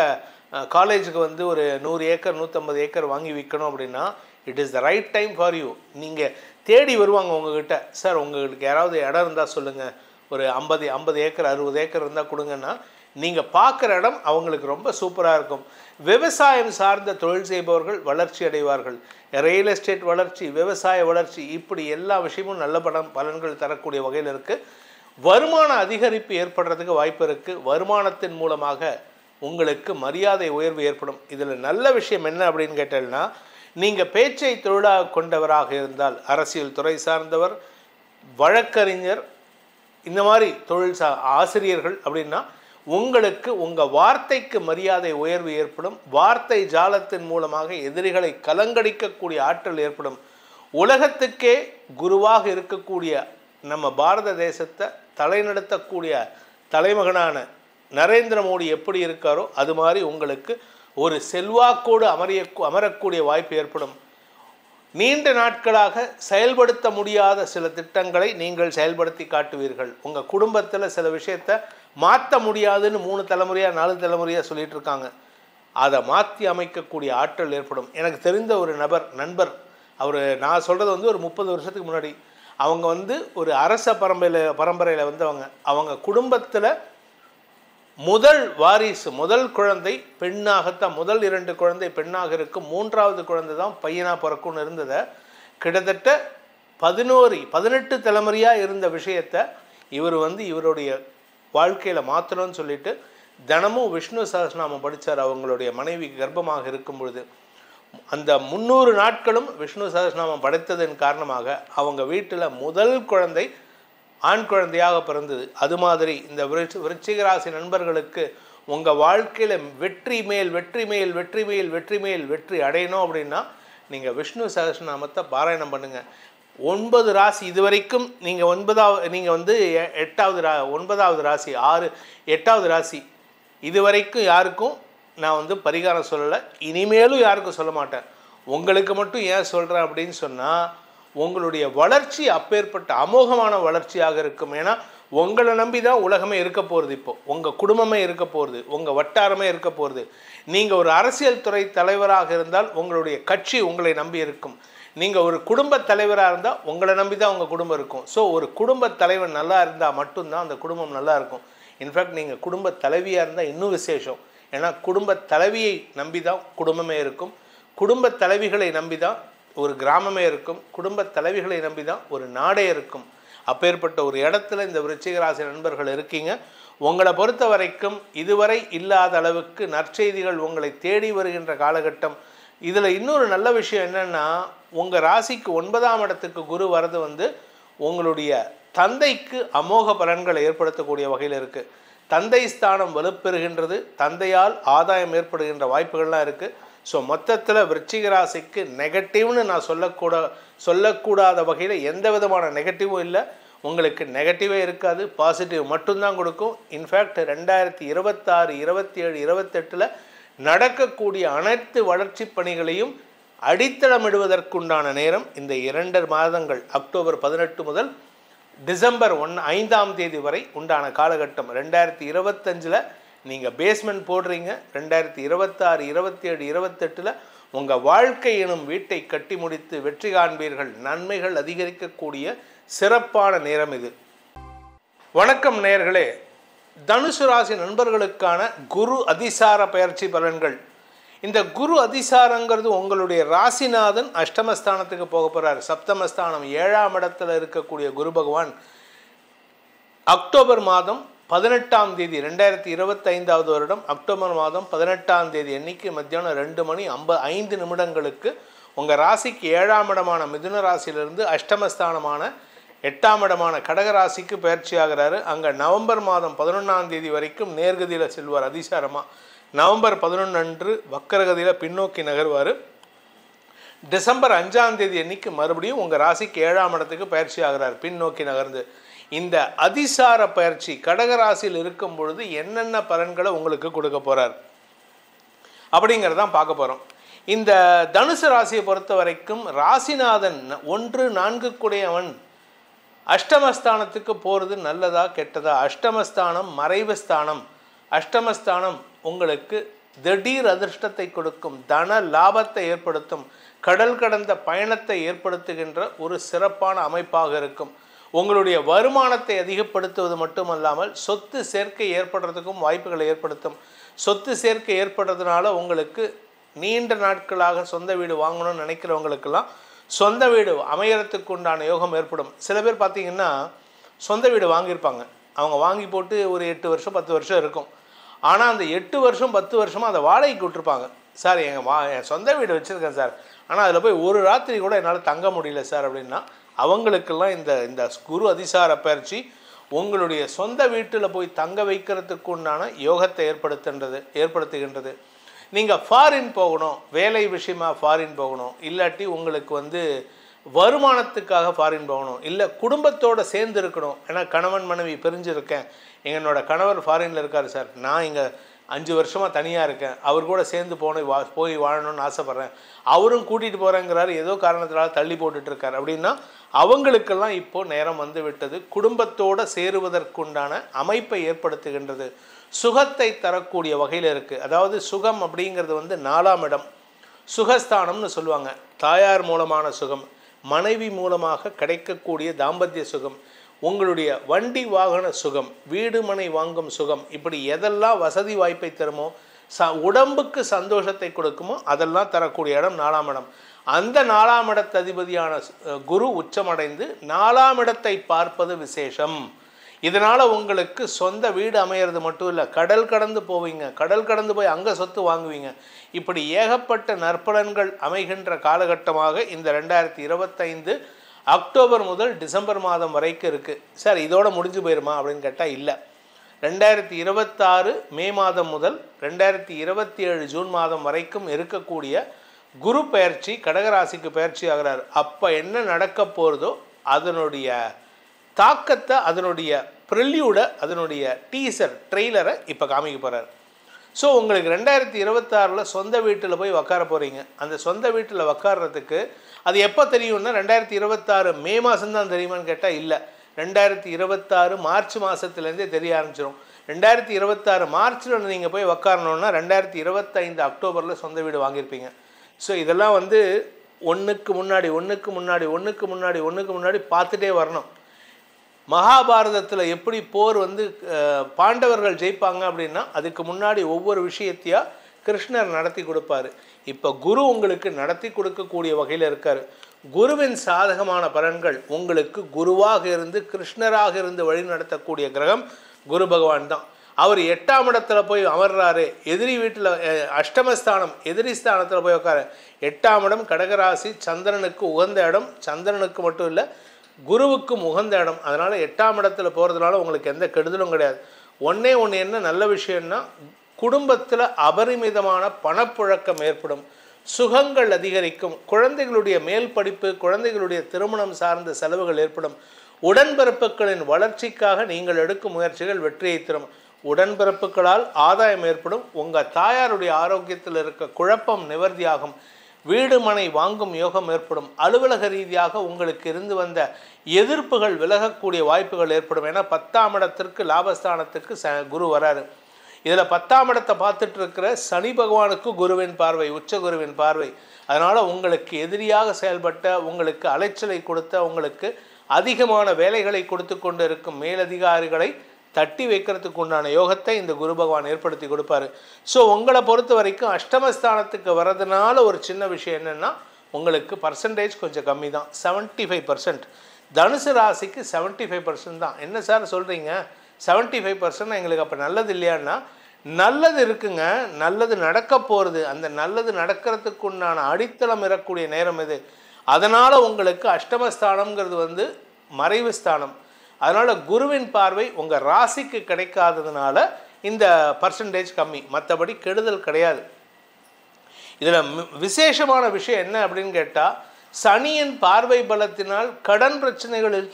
காலேஜுக்கு வந்து ஒரு 100 ஏக்கர் 150 ஏக்கர் வாங்கி விற்கணும் அப்படின்னா it is the right time for you. நீங்கள் தேடி வருவாங்க உங்ககிட்ட, சார் உங்களுக்கு யாராவது இடம் இருந்தால் சொல்லுங்கள், ஒரு 50 ஏக்கர் 60 ஏக்கர் இருந்தால் கொடுங்கன்னா நீங்கள் பார்க்குற இடம் அவங்களுக்கு ரொம்ப சூப்பராக இருக்கும். விவசாயம் சார்ந்த தொழில் செய்பவர்கள் வளர்ச்சி அடைவார்கள். ரியல் எஸ்டேட் வளர்ச்சி, விவசாய வளர்ச்சி, இப்படி எல்லா விஷயமும் நல்ல பலன்கள் தரக்கூடிய வகையில் இருக்குது. வருமான அதிகரிப்பு ஏற்படுறதுக்கு வாய்ப்பு இருக்குது. வருமானத்தின் மூலமாக உங்களுக்கு மரியாதை உயர்வு ஏற்படும். இதில் நல்ல விஷயம் என்ன அப்படின்னு கேட்டீங்கன்னா, நீங்கள் பேச்சை தொழிலாக கொண்டவராக இருந்தால், அரசியல் துறை சார்ந்தவர், வழக்கறிஞர், இந்த மாதிரி தொழில் ஆசிரியர்கள் அப்படின்னா உங்களுக்கு உங்கள் வார்த்தைக்கு மரியாதை உயர்வு ஏற்படும். வார்த்தை ஜாலத்தின் மூலமாக எதிரிகளை கலங்கடிக்கக்கூடிய ஆற்றல் ஏற்படும். உலகத்துக்கே குருவாக இருக்கக்கூடிய நம்ம பாரத தேசத்தை தலைநடத்தக்கூடிய தலைமகனான நரேந்திர மோடி எப்படி இருக்காரோ அது மாதிரி உங்களுக்கு ஒரு செல்வாக்கோடு அமரக்கூடிய வாய்ப்பு ஏற்படும். நீண்ட நாட்களாக செயல்படுத்த முடியாத சில திட்டங்களை நீங்கள் செயல்படுத்தி காட்டுவீர்கள். உங்கள் குடும்பத்தில் சில விஷயத்தை மாற்ற முடியாதுன்னு 3 தலைமுறையாக 4 தலைமுறையாக சொல்லிகிட்டு இருக்காங்க. அதை மாற்றி அமைக்கக்கூடிய ஆற்றல் ஏற்படும். எனக்கு தெரிந்த ஒரு நண்பர், அவர் நான் சொல்கிறது வந்து ஒரு 30 வருஷத்துக்கு முன்னாடி, அவங்க வந்து ஒரு அரச பரம்பரையில் வந்தவங்க. அவங்க குடும்பத்தில் முதல் வாரிசு, முதல் குழந்தை பெண்ணாகத்தான், முதல் 2 குழந்தை பெண்ணாக இருக்கும், 3வது குழந்தை தான் பையனாக பிறக்கும்னு இருந்ததை கிட்டத்தட்ட 18 தலைமுறையாக இருந்த விஷயத்தை இவர் வந்து இவருடைய வாழ்க்கையில் மாற்றணும்னு சொல்லிட்டு தினமும் விஷ்ணு சஹஸ்ரநாமம் படித்தார். அவங்களுடைய மனைவி கர்ப்பமாக இருக்கும் பொழுது அந்த 300 நாட்களும் விஷ்ணு சஹஸ்ரநாமம் படித்ததன் காரணமாக அவங்க வீட்டில் முதல் குழந்தை ஆண் குழந்தையாக பிறந்தது. அது மாதிரி இந்த விருச்சிக ராசி நண்பர்களுக்கு உங்கள் வாழ்க்கையில் வெற்றி மேல் வெற்றி மேல் வெற்றி மேல் வெற்றி மேல் வெற்றி அடையணும் அப்படின்னா நீங்கள் விஷ்ணு சஹஸ்ரநாமத்தை பாராயணம் பண்ணுங்கள். 9 ராசி இதுவரைக்கும் நீங்கள் 9வது ராசி 8வது ராசி இதுவரைக்கும் யாருக்கும் நான் வந்து பரிகாரம் சொல்லலை, இனிமேலும் யாருக்கும் சொல்ல மாட்டேன். உங்களுக்கு மட்டும் ஏன் சொல்கிறேன் அப்படின்னு சொன்னால், உங்களுடைய வளர்ச்சி அப்பேற்பட்ட அமோகமான வளர்ச்சியாக இருக்கும். ஏன்னா உங்களை நம்பி தான் உலகமே இருக்க போகிறது. இப்போ உங்கள் குடும்பமே இருக்க போகிறது, உங்கள் வட்டாரமே இருக்க போகிறது. நீங்கள் ஒரு அரசியல் துறை தலைவராக இருந்தால் உங்களுடைய கட்சி உங்களை நம்பி இருக்கும். நீங்கள் ஒரு குடும்ப தலைவராக இருந்தால் உங்களை நம்பி தான் உங்கள் குடும்பம் இருக்கும். ஸோ ஒரு குடும்ப தலைவன் நல்லா இருந்தால் மட்டும்தான் அந்த குடும்பம் நல்லா இருக்கும். இன்ஃபேக்ட் நீங்கள் குடும்ப தலைவியாக இருந்தால் இன்னும் விசேஷம். ஏன்னா குடும்ப தலைவியை நம்பி தான் குடும்பமே இருக்கும், குடும்ப தலைவிகளை நம்பி தான் ஒரு கிராமமே இருக்கும், குடும்ப தலைவிகளை நம்பி தான் ஒரு நாடே இருக்கும். அப்பேற்பட்ட ஒரு இடத்துல இந்த விருச்சிக ராசி நண்பர்கள் இருக்கீங்க. உங்களை பொறுத்த வரைக்கும் இதுவரை இல்லாத அளவுக்கு நற்செய்திகள் உங்களை தேடி வருகின்ற காலகட்டம். இதில் இன்னொரு நல்ல விஷயம் என்னென்னா, உங்கள் ராசிக்கு 9ஆம் இடத்துக்கு குரு வரது வந்து உங்களுடைய தந்தைக்கு அமோக பலன்களை ஏற்படுத்தக்கூடிய வகையில் இருக்குது. தந்தை ஸ்தானம் வலுப்பெறுகின்றது, தந்தையால் ஆதாயம் ஏற்படுகின்ற வாய்ப்புகள்லாம் இருக்குது. ஸோ மொத்தத்தில் விருச்சிக ராசிக்கு நெகட்டிவ்னு நான் சொல்லக்கூடாத வகையில் எந்த விதமான நெகட்டிவும் இல்லை. உங்களுக்கு நெகட்டிவே இருக்காது, பாசிட்டிவ் மட்டும்தான் கொடுக்கும். இன்ஃபேக்ட் 2026, 27, 28 நடக்கக்கூடிய அனைத்து வளர்ச்சி பணிகளையும் அடித்தளமிடுவதற்குண்டான நேரம் இந்த 2 மாதங்கள், அக்டோபர் 18 முதல் டிசம்பர் 5ஆம் தேதி வரை உண்டான காலகட்டம். 2025 நீங்கள் பேஸ்மெண்ட் போடுறீங்க, 2026, 27, 28 உங்கள் வாழ்க்கை எனும் வீட்டை கட்டி முடித்து வெற்றி காண்பீர்கள். நன்மைகள் அதிகரிக்கக்கூடிய சிறப்பான நேரம் இது. வணக்கம் நேயர்களே, தனுசு ராசி நண்பர்களுக்கான குரு அதிசார பயிற்சி பலன்கள். இந்த குரு அதிசாரங்கிறது உங்களுடைய ராசிநாதன் அஷ்டமஸ்தானத்துக்கு போக போகிறார். சப்தமஸ்தானம் 7ஆம் இடத்துல இருக்கக்கூடிய குரு பகவான் அக்டோபர் மாதம் 18ஆம் தேதி 2025வது வருடம் அக்டோபர் மாதம் 18ஆம் தேதி அன்னைக்கு மத்தியானம் 2:05 உங்கள் ராசிக்கு 7ஆம் இடமான மிதுன ராசியிலிருந்து அஷ்டமஸ்தானமான 8ஆம் இடமான கடக ராசிக்கு பயிற்சி ஆகிறாரு. அங்கே நவம்பர் மாதம் 11ஆம் தேதி வரைக்கும் நேர்கதியில் செல்வார் அதிசாரமாக. நவம்பர் 11 அன்று வக்கரகதியில் பின்னோக்கி நகர்வார். டிசம்பர் 5ஆம் தேதி அன்னைக்கு மறுபடியும் உங்கள் ராசிக்கு 7ஆம் இடத்துக்கு பயிற்சி ஆகிறார், பின்னோக்கி நகர்ந்து. இந்த அதிசார பயிற்சி கடகராசியில் இருக்கும் பொழுது என்னென்ன பலன்களை உங்களுக்கு கொடுக்க போகிறார் அப்படிங்கிறதான் பார்க்க போகிறோம். இந்த தனுசு ராசியை பொறுத்த வரைக்கும் ராசிநாதன் 1-4 கூடையவன் அஷ்டமஸ்தானத்துக்கு போகிறது நல்லதா கெட்டதா? அஷ்டமஸ்தானம் மறைவு ஸ்தானம். அஷ்டமஸ்தானம் உங்களுக்கு திடீர் அதிர்ஷ்டத்தை கொடுக்கும், தன லாபத்தை ஏற்படுத்தும், கடல் கடந்த பயணத்தை ஏற்படுத்துகின்ற ஒரு சிறப்பான அமைப்பாக இருக்கும். உங்களுடைய வருமானத்தை அதிகப்படுத்துவது மட்டுமல்லாமல் சொத்து சேர்க்கை ஏற்படுறதுக்கும் வாய்ப்புகளை ஏற்படுத்தும். சொத்து சேர்க்கை ஏற்படுறதுனால உங்களுக்கு நீண்ட நாட்களாக சொந்த வீடு வாங்கணும்னு நினைக்கிறவங்களுக்கெல்லாம் சொந்த வீடு அமையறதுக்கு உண்டான யோகம் ஏற்படும். சில பேர் பார்த்திங்கன்னா சொந்த வீடு வாங்கியிருப்பாங்க, அவங்க வாங்கி போட்டு ஒரு 8 வருஷம் 10 வருஷம் இருக்கும். ஆனால் அந்த 8 வருஷம் 10 வருஷமாக அதை வாடகைக்கு விட்டுருப்பாங்க. சார் என் சொந்த வீடு வச்சுருக்கேன் சார், ஆனால் அதில் போய் ஒரு ராத்திரி கூட என்னால் தங்க முடியல சார் அப்படின்னா அவங்களுக்கெல்லாம் இந்த குரு அதிசார பயிற்சி உங்களுடைய சொந்த வீட்டில் போய் தங்க வைக்கிறதுக்கு உண்டான யோகத்தை ஏற்படுத்துகின்றது. நீங்கள் ஃபாரின் போகணும், வேலை விஷயமா ஃபாரின் போகணும், இல்லாட்டி உங்களுக்கு வருமானத்துக்காக ஃபாரின் போகணும், இல்லை குடும்பத்தோடு சேர்ந்து இருக்கணும். ஏன்னா கணவன் மனைவி பிரிஞ்சிருக்கேன், என்னோட கணவர் ஃபாரினில் இருக்கார் சார், நான் இங்கே 5 வருஷமாக தனியாக இருக்கேன், அவர் கூட சேர்ந்து போய் வாழணும்னு ஆசைப்பட்றேன், அவரும் கூட்டிகிட்டு போகிறேங்கிறாரு, ஏதோ காரணத்தினால தள்ளி போட்டுட்ருக்கார் அப்படின்னா அவங்களுக்கெல்லாம் இப்போது நேரம் வந்து விட்டது. குடும்பத்தோடு சேருவதற்குண்டான அமைப்பை ஏற்படுத்துகின்றது. சுகத்தை தரக்கூடிய வகையில் இருக்குது. அதாவது சுகம் அப்படிங்கிறது 4ஆம் இடம் சுகஸ்தானம்னு சொல்லுவாங்க. தாயார் மூலமான சுகம், மனைவி மூலமாக கிடைக்கக்கூடிய தாம்பத்திய சுகம், உங்களுடைய வண்டி வாகன சுகம், வீடு மனை வாங்கும் சுகம், இப்படி எதெல்லாம் வசதி வாய்ப்பை தருமோ உடம்புக்கு சந்தோஷத்தை கொடுக்குமோ அதெல்லாம் தரக்கூடிய இடம் 4ஆம் இடம். அந்த 4ஆம் இடத்து அதிபதியான குரு உச்சமடைந்து 4ஆம் இடத்தை பார்ப்பது விசேஷம். இதனால் உங்களுக்கு சொந்த வீடு அமையிறது மட்டும் இல்லை, கடல் கடந்து போவீங்க, கடல் கடந்து போய் அங்கே சொத்து வாங்குவீங்க. இப்படி ஏகப்பட்ட நற்பலன்கள் அமைகின்ற காலகட்டமாக இந்த 2025 அக்டோபர் முதல் டிசம்பர் மாதம் வரைக்கும் இருக்குது. சார் இதோட முடிஞ்சு போயிருமா அப்படின்னு கேட்டால் இல்லை. 2026 மே மாதம் முதல் 2027 ஜூன் மாதம் வரைக்கும் இருக்கக்கூடிய குரு பயிற்சி கடகராசிக்கு பயிற்சி ஆகிறார். அப்போ என்ன நடக்க போகிறதோ அதனுடைய தாக்கத்தை, அதனுடைய ப்ரில்யூடை, அதனுடைய டீசர் ட்ரெய்லரை இப்போ காமிக்க போகிறார். ஸோ உங்களுக்கு 2026 சொந்த வீட்டில் போய் உக்கார போகிறீங்க. அந்த சொந்த வீட்டில் உக்காடுறதுக்கு அது எப்போ தெரியும்னா 2026 மே மாதம்தான் தெரியுமான்னு கேட்டால் இல்லை, 2026 மார்ச் மாதத்துலேருந்தே தெரிய ஆரம்பிச்சிடும். 2026 மார்ச்சில் நீங்கள் போய் உக்காரணுன்னா 2025 அக்டோபரில் சொந்த வீடு வாங்கியிருப்பீங்க. ஸோ இதெல்லாம் ஒன்றுக்கு முன்னாடி பார்த்துட்டே வரணும். மகாபாரதத்தில் எப்படி போர் பாண்டவர்கள் ஜெயிப்பாங்க அப்படின்னா அதுக்கு முன்னாடி ஒவ்வொரு விஷயத்தையாக கிருஷ்ணர் நடத்தி கொடுப்பார். இப்போ குரு உங்களுக்கு நடத்தி கொடுக்கக்கூடிய வகையில் இருக்கார். குருவின் சாதகமான பலன்கள் உங்களுக்கு குருவாக இருந்து கிருஷ்ணராக இருந்து வழி நடத்தக்கூடிய கிரகம் குரு பகவான் தான். அவர் 8ஆம் இடத்துல போய் அமர்றாரு, எதிரி வீட்டில் அஷ்டமஸ்தானம் எதிரி ஸ்தானத்தில் போய் உட்கார. 8ஆம் இடம் கடகராசி, சந்திரனுக்கு உகந்த இடம், சந்திரனுக்கு மட்டும் இல்லை குருவுக்கும் உகந்த இடம். அதனால் 8ஆம் இடத்துல போகிறதுனால உங்களுக்கு எந்த கெடுதலும் கிடையாது. ஒன்று என்ன நல்ல விஷயம்னா குடும்பத்தில் அபரிமிதமான பணப்புழக்கம் ஏற்படும், சுகங்கள் அதிகரிக்கும், குழந்தைகளுடைய மேல் படிப்பு, குழந்தைகளுடைய திருமணம் சார்ந்த செலவுகள் ஏற்படும், உடன்பிறப்புகளின் வளர்ச்சிக்காக நீங்கள் எடுக்கும் முயற்சிகள் வெற்றியை தரும், உடன்பிறப்புகளால் ஆதாயம் ஏற்படும், உங்கள் தாயாருடைய ஆரோக்கியத்தில் இருக்க குழப்பம் நிவர்த்தியாகும், வீடு மனை வாங்கும் யோகம் ஏற்படும், அலுவலக ரீதியாக உங்களுக்கு இருந்து வந்த எதிர்ப்புகள் விலகக்கூடிய வாய்ப்புகள் ஏற்படும். ஏன்னா 10ஆம் இடத்திற்கு லாபஸ்தானத்துக்கு குரு வராரு. இதில் 10ஆம் இடத்தை பார்த்துட்டு இருக்கிற சனி பகவானுக்கு குருவின் பார்வை, உச்ச குருவின் பார்வை. அதனால் உங்களுக்கு எதிரியாக செயல்பட்ட, உங்களுக்கு அலைச்சலை கொடுத்த, உங்களுக்கு அதிகமான வேலைகளை கொடுத்து கொண்டு இருக்கும் மேலதிகாரிகளை தட்டி வைக்கிறதுக்கு உண்டான யோகத்தை இந்த குரு பகவான் ஏற்படுத்தி கொடுப்பாரு. ஸோ உங்களை பொறுத்த வரைக்கும் அஷ்டமஸ்தானத்துக்கு வர்றதுனால ஒரு சின்ன விஷயம் என்னென்னா உங்களுக்கு பர்சன்டேஜ் கொஞ்சம் கம்மி தான், 75%. தனுசு ராசிக்கு 75% தான். என்ன சார் சொல்கிறீங்க, 75% எங்களுக்கு அப்போ நல்லது இல்லையான்னா நல்லது இருக்குங்க, நல்லது நடக்க போகிறது. அந்த நல்லது நடக்கிறதுக்கு உண்டான அடித்தளம் இருக்கக்கூடிய நேரம் இது. அதனால் உங்களுக்கு அஷ்டமஸ்தானம்ங்கிறது மறைவு ஸ்தானம். அதனால் குருவின் பார்வை உங்கள் ராசிக்கு கிடைக்காததுனால இந்த பர்சன்டேஜ் கம்மி, மற்றபடி கெடுதல் கிடையாது. இதில் விசேஷமான விஷயம் என்ன அப்படின்னு கேட்டால், சனியின் பார்வை பலத்தினால் கடன் பிரச்சனைகளில்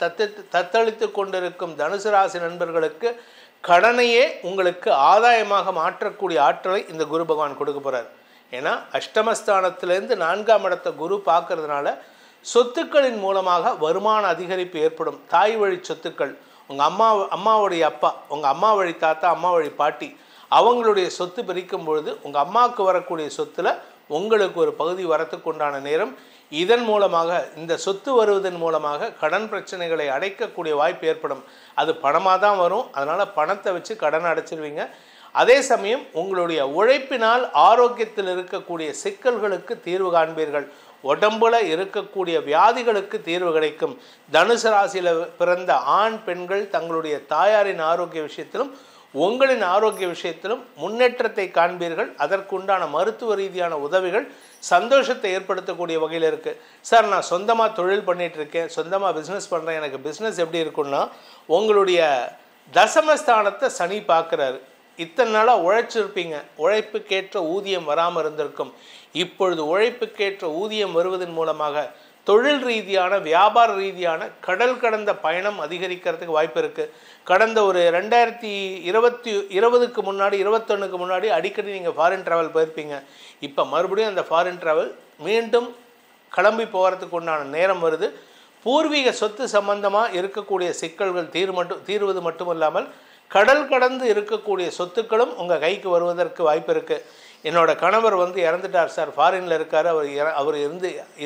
தத்தளித்து கொண்டிருக்கும் தனுசு ராசி நண்பர்களுக்கு கடனையே உங்களுக்கு ஆதாயமாக மாற்றக்கூடிய ஆற்றலை இந்த குரு பகவான் கொடுக்க போகிறார். ஏன்னா அஷ்டமஸ்தானத்திலேருந்து 4ஆம் இடத்தை குரு பார்க்கறதுனால சொத்துக்களின் மூலமாக வருமான அதிகரிப்பு ஏற்படும். தாய் வழி சொத்துக்கள், உங்கள் அம்மாவுடைய அப்பா, உங்கள் அம்மா வழி தாத்தா, அம்மா வழி பாட்டி, அவங்களுடைய சொத்து பிரிக்கும் பொழுது உங்கள் அம்மாவுக்கு வரக்கூடிய சொத்தில் உங்களுக்கு ஒரு பகுதி வரத்துக்கு உண்டான நேரம். இதன் மூலமாக, இந்த சொத்து வருவதன் மூலமாக கடன் பிரச்சனைகளை அடைக்கக்கூடிய வாய்ப்பு ஏற்படும். அது பணமாக தான் வரும், அதனால் பணத்தை வச்சு கடனை அடைச்சிருவீங்க. அதே சமயம் உங்களுடைய உழைப்பினால் ஆரோக்கியத்தில் இருக்கக்கூடிய சிக்கல்களுக்கு தீர்வு காண்பீர்கள். உடம்புல இருக்கக்கூடிய வியாதிகளுக்கு தீர்வு கிடைக்கும். தனுசு ராசியில் பிறந்த ஆண் பெண்கள் தங்களுடைய தாயாரின் ஆரோக்கிய விஷயத்திலும் உங்களின் ஆரோக்கிய விஷயத்திலும் முன்னேற்றத்தை காண்பீர்கள். அதற்குண்டான மருத்துவ ரீதியான உதவிகள் சந்தோஷத்தை ஏற்படுத்தக்கூடிய வகையில் இருக்குது. சார், நான் சொந்தமாக தொழில் பண்ணிகிட்ருக்கேன், சொந்தமாக பிஸ்னஸ் பண்ணுறேன், எனக்கு பிஸ்னஸ் எப்படி இருக்குன்னா, உங்களுடைய தசமஸ்தானத்தை சனி பார்க்குறாரு. இத்தனை நாளாக உழைச்சிருப்பீங்க, உழைப்புக்கேற்ற ஊதியம் வராமல் இருந்திருக்கும். இப்பொழுது உழைப்புக்கேற்ற ஊதியம் வருவதன் மூலமாக தொழில் ரீதியான, வியாபார ரீதியான கடல் கடந்த பயணம் அதிகரிக்கிறதுக்கு வாய்ப்பு இருக்குது. கடந்த ஒரு 2020க்கு முன்னாடி, 21க்கு முன்னாடி அடிக்கடி நீங்கள் ஃபாரின் ட்ராவல் போயிருப்பீங்க. இப்போ மறுபடியும் அந்த ஃபாரின் ட்ராவல் மீண்டும் கிளம்பி போகிறதுக்கு உண்டான நேரம் வருது. பூர்வீக சொத்து சம்பந்தமாக இருக்கக்கூடிய சிக்கல்கள் தீர்வது மட்டுமல்லாமல் கடல் கடந்து இருக்கக்கூடிய சொத்துக்களும் உங்கள் கைக்கு வருவதற்கு வாய்ப்பு இருக்குது. என்னோட கணவர் இறந்துட்டார் சார், ஃபாரினில் இருக்கார், அவர்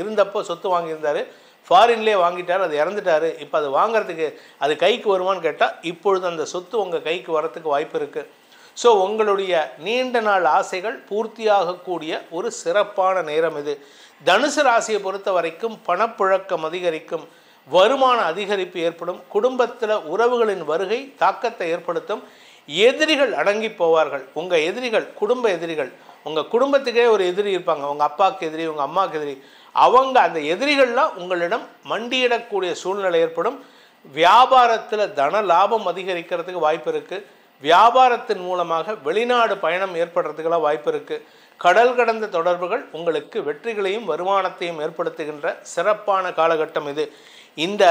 இருந்தப்போ சொத்து வாங்கியிருந்தார், ஃபாரின்லேயே வாங்கிட்டார், அது இறந்துட்டார், இப்போ அது வாங்கிறதுக்கு அது கைக்கு வருமானு கேட்டால் இப்பொழுது அந்த சொத்து உங்கள் கைக்கு வரத்துக்கு வாய்ப்பு இருக்குது. ஸோ உங்களுடைய நீண்ட நாள் ஆசைகள் பூர்த்தியாகக்கூடிய ஒரு சிறப்பான நேரம் இது. தனுசு ராசியை பொறுத்த வரைக்கும் பணப்புழக்கம் அதிகரிக்கும், வருமான அதிகரிப்பு ஏற்படும், குடும்பத்தில் உறவுகளின் வருகை தாக்கத்தை ஏற்படுத்தும், எதிரிகள் அடங்கி போவார்கள். உங்கள் எதிரிகள், குடும்ப எதிரிகள், உங்கள் குடும்பத்துக்கே ஒரு எதிரி இருப்பாங்க, உங்கள் அப்பாவுக்கு எதிரி, உங்கள் அம்மாவுக்கு எதிரி, அவங்க அந்த எதிரிகள்லாம் உங்களிடம் மண்டியிடக்கூடிய சூழ்நிலை ஏற்படும். வியாபாரத்தில் தன லாபம் அதிகரிக்கிறதுக்கு வாய்ப்பு இருக்குது. வியாபாரத்தின் மூலமாக வெளிநாடு பயணம் ஏற்படுறதுக்கெல்லாம் வாய்ப்பு இருக்குது. கடல் கடந்த தொடர்புகள் உங்களுக்கு வெற்றிகளையும் வருமானத்தையும் ஏற்படுத்துகின்ற சிறப்பான காலகட்டம் இது. இந்த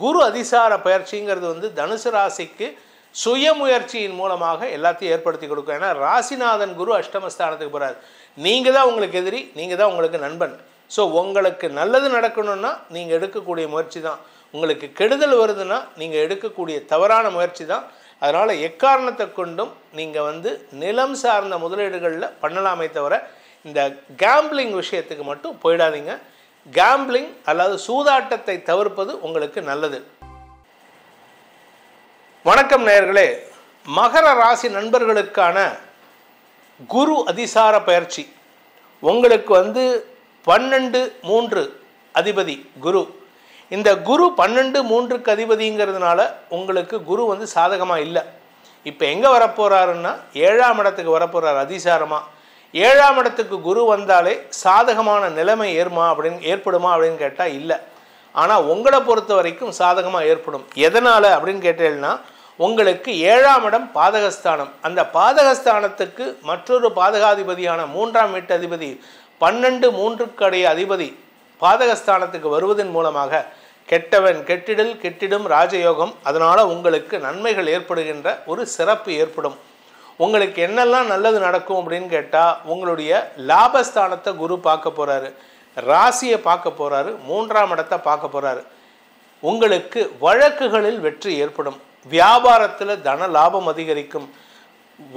குரு அதிசார பயிற்சிங்கிறது தனுசு ராசிக்கு சுயமுயற்சியின் மூலமாக எல்லாத்தையும் ஏற்படுத்தி கொடுக்கும். ஏன்னா ராசிநாதன் குரு அஷ்டமஸ்தானத்துக்கு போகிறார். நீங்கள் தான் உங்களுக்கு எதிரி, நீங்கள் தான் உங்களுக்கு நண்பன். ஸோ உங்களுக்கு நல்லது நடக்கணும்னா நீங்கள் எடுக்கக்கூடிய முயற்சி தான், உங்களுக்கு கெடுதல் வருதுன்னா நீங்கள் எடுக்கக்கூடிய தவறான முயற்சி தான். அதனால் எக்காரணத்தை கொண்டும் நீங்கள் நிலம் சார்ந்த முதலீடுகளில் பண்ணலாமே தவிர இந்த கேம்பிளிங் விஷயத்துக்கு மட்டும் போயிடாதீங்க. கேம்பிளிங் அல்லது சூதாட்டத்தை தவிர்ப்பது உங்களுக்கு நல்லது. வணக்கம் நேயர்களே, மகர ராசி நண்பர்களுக்கான குரு அதிசார பயிற்சி உங்களுக்கு 12-3 அதிபதி குரு. இந்த குரு 12-3க்கு அதிபதிங்கிறதுனால உங்களுக்கு குரு சாதகமாக இல்லை. இப்போ எங்கே வரப்போகிறாருன்னா 7ஆம் இடத்துக்கு வரப்போகிறார் அதிசாரமாக. 7ஆம் இடத்துக்கு குரு வந்தாலே சாதகமான நிலைமை ஏற்படுமா அப்படின்னு கேட்டால் இல்லை. ஆனால் உங்களை பொறுத்த வரைக்கும் சாதகமாக ஏற்படும். எதனால் அப்படின்னு கேட்டீங்கன்னா, உங்களுக்கு 7ஆம் இடம் பாதகஸ்தானம். அந்த பாதகஸ்தானத்துக்கு மற்றொரு பாதகாதிபதியான 3ஆம் வீட்டு அதிபதி 12-3 அதிபதி பாதகஸ்தானத்துக்கு வருவதன் மூலமாக கெட்டவன் கெட்டிடல் கெட்டிடும் ராஜயோகம். அதனால் உங்களுக்கு நன்மைகள் ஏற்படுகின்ற ஒரு சிறப்பு ஏற்படும். உங்களுக்கு என்னெல்லாம் நல்லது நடக்கும் அப்படின்னு கேட்டால், உங்களுடைய லாபஸ்தானத்தை குரு பார்க்க போகிறாரு, ராசியை பார்க்க போகிறாரு, 3ஆம் இடத்தை பார்க்க போகிறாரு. உங்களுக்கு வழக்குகளில் வெற்றி ஏற்படும், வியாபாரத்தில் தன லாபம் அதிகரிக்கும்,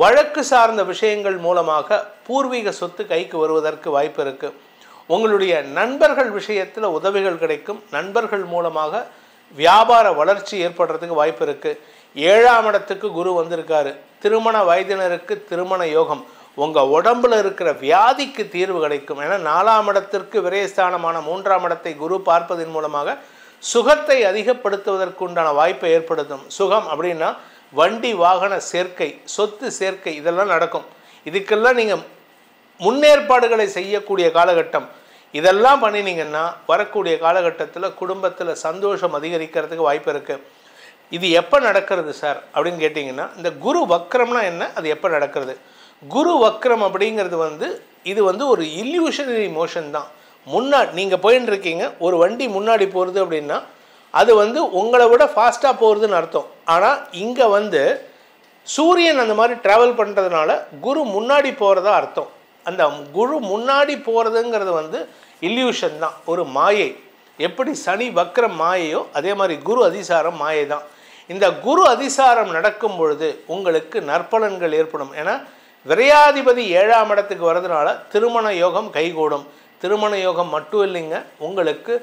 வழக்கு சார்ந்த விஷயங்கள் மூலமாக பூர்வீக சொத்து கைக்கு வருவதற்கு வாய்ப்பு இருக்குது. உங்களுடைய நண்பர்கள் விஷயத்தில் உதவிகள் கிடைக்கும், நண்பர்கள் மூலமாக வியாபார வளர்ச்சி ஏற்படுறதுக்கு வாய்ப்பு இருக்குது. 7ஆம் இடத்துக்கு குரு வந்திருக்காரு. திருமண வயதினருக்கு திருமண யோகம். உங்கள் உடம்பில் இருக்கிற வியாதிக்கு தீர்வு கிடைக்கும். ஏன்னா 4ஆம் இடத்திற்கு விரயஸ்தானமான 3ஆம் இடத்தை குரு பார்ப்பதன் மூலமாக சுகத்தை அதிகப்படுத்துவதற்குண்டான வாய்ப்பை ஏற்படுத்தும். சுகம் அப்படின்னா வண்டி வாகன சேர்க்கை, சொத்து சேர்க்கை, இதெல்லாம் நடக்கும். இதுக்கெல்லாம் நீங்கள் முன்னேற்பாடுகளை செய்யக்கூடிய காலகட்டம். இதெல்லாம் பண்ணினீங்கன்னா வரக்கூடிய காலகட்டத்தில் குடும்பத்தில் சந்தோஷம் அதிகரிக்கிறதுக்கு வாய்ப்பு இருக்குது. இது எப்போ நடக்கிறது சார் அப்படின்னு கேட்டிங்கன்னா, இந்த குரு வக்ரம்னா என்ன, அது எப்போ நடக்கிறது? குரு வக்ரம் அப்படிங்கிறது வந்து இது வந்து ஒரு இல்யூஷனரி மோஷன் தான். முன்னாடி நீங்கள் போயின்னு இருக்கீங்க, ஒரு வண்டி முன்னாடி போகிறது அப்படின்னா அது வந்து உங்களை விட ஃபாஸ்ட்டாக போகிறதுன்னு அர்த்தம். ஆனால் இங்கே வந்து சூரியன் அந்த மாதிரி ட்ராவல் பண்ணுறதுனால குரு முன்னாடி போகிறதா அர்த்தம். அந்த குரு முன்னாடி போகிறதுங்கிறது வந்து இல்யூஷன் தான், ஒரு மாயை. எப்படி சனி வக்ரம் மாயையோ அதே மாதிரி குரு அதிசாரம் மாயை தான். இந்த குரு அதிசாரம் நடக்கும் பொழுது உங்களுக்கு நற்பலன்கள் ஏற்படும். ஏன்னா விரையாதிபதி 7ஆம் இடத்துக்கு வர்றதுனால திருமண யோகம் கைகூடும். திருமண யோகம் மட்டும் இல்லைங்க, உங்களுக்கு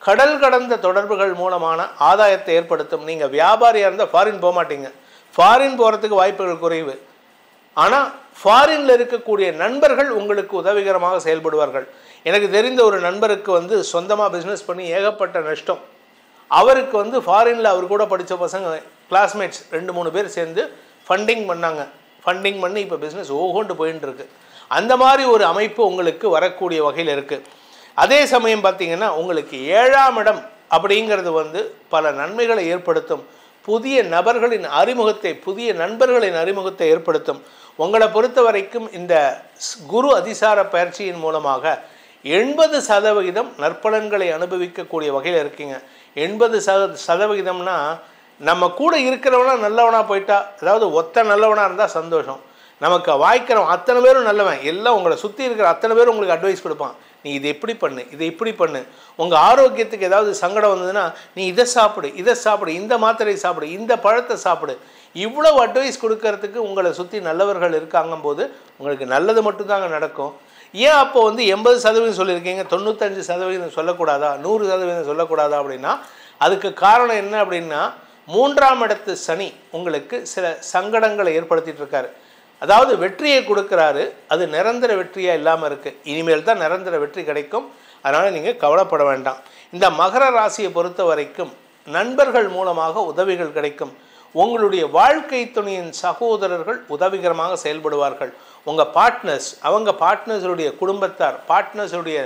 கடல் கடந்த தொடர்புகள் மூலமான ஆதாயத்தை ஏற்படுத்தும். நீங்கள் வியாபாரியாக இருந்தால் ஃபாரின் போக மாட்டீங்க, ஃபாரின் போகிறதுக்கு வாய்ப்புகள் குறைவு. ஆனால் ஃபாரினில் இருக்கக்கூடிய நண்பர்கள் உங்களுக்கு உதவிகரமாக செயல்படுவார்கள். எனக்கு தெரிந்த ஒரு நண்பருக்கு வந்து சொந்தமாக பிஸ்னஸ் பண்ணி ஏகப்பட்ட நஷ்டம். அவருக்கு வந்து ஃபாரினில் அவர் கூட படித்த பசங்க கிளாஸ்மேட்ஸ் 2-3 பேர் சேர்ந்து ஃபண்டிங் பண்ணாங்க. ஃபண்டிங் பண்ணி இப்போ பிஸ்னஸ் ஓகோண்டு போயின்னு இருக்கு. அந்த மாதிரி ஒரு அமைப்பு உங்களுக்கு வரக்கூடிய வகையில் இருக்குது. அதே சமயம் பார்த்திங்கன்னா உங்களுக்கு 7ஆம் இடம் அப்படிங்கிறது வந்து பல நன்மைகளை ஏற்படுத்தும். புதிய நபர்களின் அறிமுகத்தை, புதிய நண்பர்களின் அறிமுகத்தை ஏற்படுத்தும். உங்களை பொறுத்த வரைக்கும் இந்த குரு அதிசார பயிற்சியின் மூலமாக 80% நற்பலன்களை அனுபவிக்கக்கூடிய வகையில் இருக்கீங்க. 80%னா நம்ம கூட இருக்கிறவனா நல்லவனாக போயிட்டா, அதாவது ஒத்த நல்லவனாக இருந்தால் சந்தோஷம். நமக்கு வாய்க்கிறவன் அத்தனை பேரும் நல்லவன், எல்லாம் உங்களை சுற்றி இருக்கிற அத்தனை பேரும் உங்களுக்கு அட்வைஸ் கொடுப்பான். நீ இதை எப்படி பண்ணு, இதை இப்படி பண்ணு, உங்கள் ஆரோக்கியத்துக்கு ஏதாவது சங்கடம் வந்ததுன்னா நீ இதை சாப்பிடு, இதை சாப்பிடு, இந்த மாத்திரை சாப்பிடு, இந்த பழத்தை சாப்பிடு, இவ்வளவு அட்வைஸ் கொடுக்கறதுக்கு உங்களை சுற்றி நல்லவர்கள் இருக்காங்கும் போது உங்களுக்கு நல்லது மட்டும்தாங்க நடக்கும். ஏன் அப்போ வந்து 80% சொல்லியிருக்கீங்க, 95% சொல்லக்கூடாதா, 100% சொல்லக்கூடாதா அப்படின்னா அதுக்கு காரணம் என்ன அப்படின்னா 3ஆம் இடத்து சனி உங்களுக்கு சில சங்கடங்களை ஏற்படுத்திட்டு இருக்காரு. அதாவது வெற்றியை கொடுக்குறாரு, அது நிரந்தர வெற்றியாக இல்லாமல் இருக்குது. இனிமேல் தான் நிரந்தர வெற்றி கிடைக்கும். அதனால் நீங்கள் கவலைப்பட வேண்டாம். இந்த மகர ராசியை பொறுத்த வரைக்கும் நண்பர்கள் மூலமாக உதவிகள் கிடைக்கும். உங்களுடைய வாழ்க்கை துணையின் சகோதரர்கள் உதவிகரமாக செயல்படுவார்கள். உங்கள் பார்ட்னர்ஸ், அவங்க பார்ட்னர்ஸுடைய குடும்பத்தார், பார்ட்னர்ஸுடைய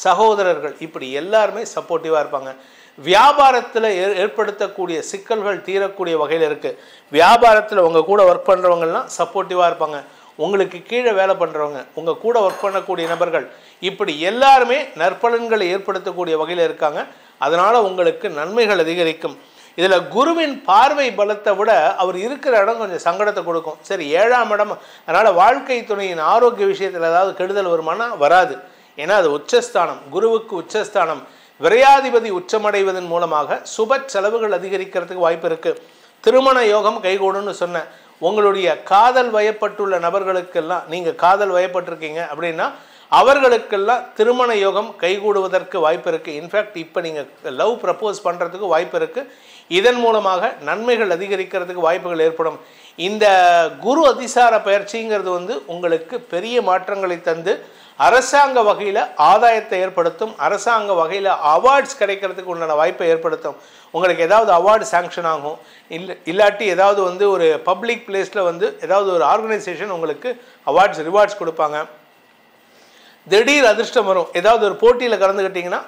சகோதரர்கள், இப்படி எல்லாருமே சப்போர்ட்டிவாக இருப்பாங்க. வியாபாரத்தில் ஏற்படுத்தக்கூடிய சிக்கல்கள் தீரக்கூடிய வகையில் இருக்குது. வியாபாரத்தில் உங்கள் கூட ஒர்க் பண்ணுறவங்கலாம் சப்போர்ட்டிவாக இருப்பாங்க. உங்களுக்கு கீழே வேலை பண்ணுறவங்க, உங்கள் கூட ஒர்க் பண்ணக்கூடிய நபர்கள், இப்படி எல்லாருமே நற்பலன்களை ஏற்படுத்தக்கூடிய வகையில் இருக்காங்க. அதனால் உங்களுக்கு நன்மைகள் அதிகரிக்கும். இதில் குருவின் பார்வை பலத்தை விட அவர் இருக்கிற இடம் கொஞ்சம் சங்கடத்தை கொடுக்கும். சரி, 7ஆம் இடம், அதனால் வாழ்க்கை துணையின் ஆரோக்கிய விஷயத்தில் ஏதாவது கெடுதல் வருமானா வராது. ஏன்னா அது உச்சஸ்தானம், குருவுக்கு உச்சஸ்தானம். விரையாதிபதி உச்சமடைவதன் மூலமாக சுப செலவுகள் அதிகரிக்கிறதுக்கு வாய்ப்பு இருக்குது. திருமண யோகம் கைகூடுன்னு சொன்னேன். உங்களுடைய காதல் வயப்பட்டுள்ள நபர்களுக்கெல்லாம், நீங்கள் காதல் வயப்பட்டிருக்கீங்க அப்படின்னா அவர்களுக்கெல்லாம் திருமண யோகம் கைகூடுவதற்கு வாய்ப்பு இருக்குது. இன்ஃபேக்ட் இப்போ நீங்கள் லவ் ப்ரப்போஸ் பண்ணுறதுக்கு வாய்ப்பு இருக்குது. இதன் மூலமாக நன்மைகள் அதிகரிக்கிறதுக்கு வாய்ப்புகள் ஏற்படும். இந்த குரு அதிசார பயிற்சிங்கிறது வந்து உங்களுக்கு பெரிய மாற்றங்களை தந்து அரசாங்க வகையில் ஆதாயத்தை ஏற்படுத்தும். அரசாங்க வகையில் அவார்ட்ஸ் கிடைக்கிறதுக்கு உண்டான வாய்ப்பை ஏற்படுத்தும். உங்களுக்கு ஏதாவது அவார்டு சாங்ஷன் ஆகும், இல்லாட்டி ஏதாவது வந்து ஒரு பப்ளிக் பிளேஸில் வந்து ஏதாவது ஒரு ஆர்கனைசேஷன் உங்களுக்கு அவார்ட்ஸ் ரிவார்ட்ஸ் கொடுப்பாங்க. திடீர் அதிர்ஷ்டம் வரும். ஏதாவது ஒரு போட்டியில் கலந்துக்கிட்டிங்கன்னா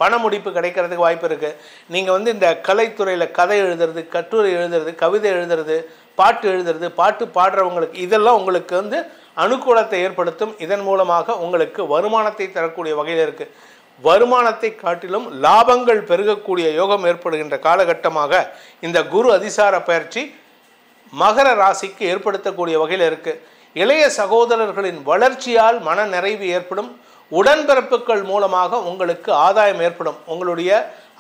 பண முடிப்பு கிடைக்கிறதுக்கு வாய்ப்பு இருக்குது. நீங்கள் வந்து இந்த கலைத்துறையில் கதை எழுதுறது, கட்டுரை எழுதுறது, கவிதை எழுதுறது, பாட்டு எழுதுறது, பாட்டு பாடுறவங்களுக்கு இதெல்லாம் உங்களுக்கு வந்து அனுகூலத்தை ஏற்படுத்தும். இதன் மூலமாக உங்களுக்கு வருமானத்தை தரக்கூடிய வகையில் இருக்குது. வருமானத்தை காட்டிலும் லாபங்கள் பெருகக்கூடிய யோகம் ஏற்படுகின்ற காலகட்டமாக இந்த குரு அதிசார பயிற்சி மகர ராசிக்கு ஏற்படுத்தக்கூடிய வகையில் இருக்குது. இளைய சகோதரர்களின் வளர்ச்சியால் மன நிறைவு ஏற்படும். உடன்பிறப்புகள் மூலமாக உங்களுக்கு ஆதாயம் ஏற்படும். உங்களுடைய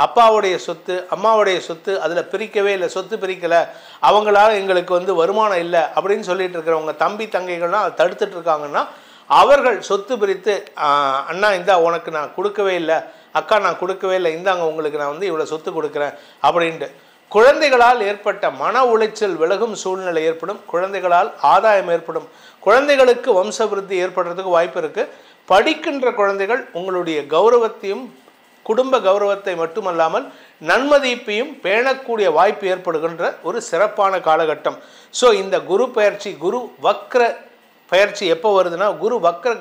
அப்பாவுடைய சொத்து, அம்மாவுடைய சொத்து, அதில் பிரிக்கவே இல்லை, சொத்து பிரிக்கலை, அவங்களால எங்களுக்கு வந்து வருமானம் இல்லை அப்படின்னு சொல்லிட்டு இருக்கிறவங்க தம்பி தங்கைகள்லாம் அதை தடுத்துட்டு இருக்காங்கன்னா அவர்கள் சொத்து பிரித்து, அண்ணா இந்தா உனக்கு நான் கொடுக்கவே இல்லை, அக்கா நான் கொடுக்கவே இல்லை, இந்தாங்க உங்களுக்கு நான் வந்து இவ்வளோ சொத்து கொடுக்குறேன் அப்படின்ட்டு குழந்தைகளால் ஏற்பட்ட மன உளைச்சல் விலகும் சூழ்நிலை ஏற்படும். குழந்தைகளால் ஆதாயம் ஏற்படும். குழந்தைகளுக்கு வம்சவிருத்தி ஏற்படுறதுக்கு வாய்ப்பு இருக்குது. படிக்கின்ற குழந்தைகள் உங்களுடைய கௌரவத்தையும் குடும்ப கௌரவத்தை மட்டுமல்லாமல் நன்மதிப்பையும் பேணக்கூடிய வாய்ப்பு ஏற்படுகின்ற ஒரு சிறப்பான காலகட்டம். ஸோ இந்த குரு பயிற்சி, குரு வக்ர பயிற்சி எப்போ வருதுன்னா, குரு வக்ர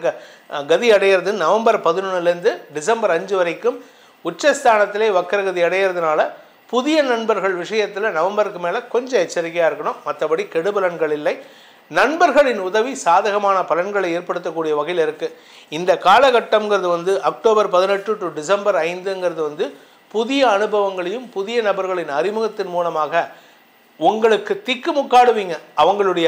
கதி அடையிறது நவம்பர் 11லேருந்து டிசம்பர் 5 வரைக்கும் உச்சஸ்தானத்திலே வக்ரகதி அடையிறதுனால புதிய நண்பர்கள் விஷயத்தில் நவம்பருக்கு மேலே கொஞ்சம் எச்சரிக்கையாக இருக்கணும். மற்றபடி கெடுபலன்கள் இல்லை. நண்பர்களின் உதவி சாதகமான பலன்களை ஏற்படுத்தக்கூடிய வகையில் இருக்குது. இந்த காலகட்டம்ங்கிறது வந்து அக்டோபர் 18 டு டிசம்பர் 5ங்கிறது வந்து புதிய அனுபவங்களையும் புதிய நபர்களின் அறிமுகத்தின் மூலமாக உங்களுக்கு திக்குமுக்காடுவீங்க. அவங்களுடைய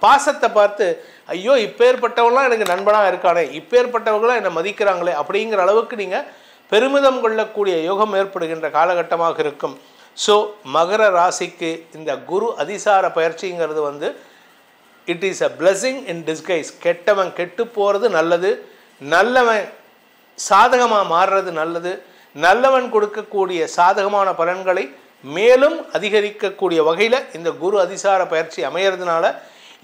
பாசத்தை பார்த்து ஐயோ இப்பேற்பட்டவங்களாம் எனக்கு நண்பனாக இருக்கானே, இப்பேற்பட்டவங்களாம் என்னை மதிக்கிறாங்களே அப்படிங்கிற அளவுக்கு நீங்கள் பெருமிதம் கொள்ளக்கூடிய யோகம் ஏற்படுகின்ற காலகட்டமாக இருக்கும். ஸோ மகர ராசிக்கு இந்த குரு அதிசார பயிற்சிங்கிறது வந்து it is a blessing in disguise. கெட்டவன் கெட்டு போகிறது நல்லது, நல்லவன் சாதகமாக மாறுறது நல்லது. நல்லவன் கொடுக்கக்கூடிய சாதகமான பலன்களை மேலும் அதிகரிக்கக்கூடிய வகையில் இந்த குரு அதிசார பயிற்சி அமையிறதுனால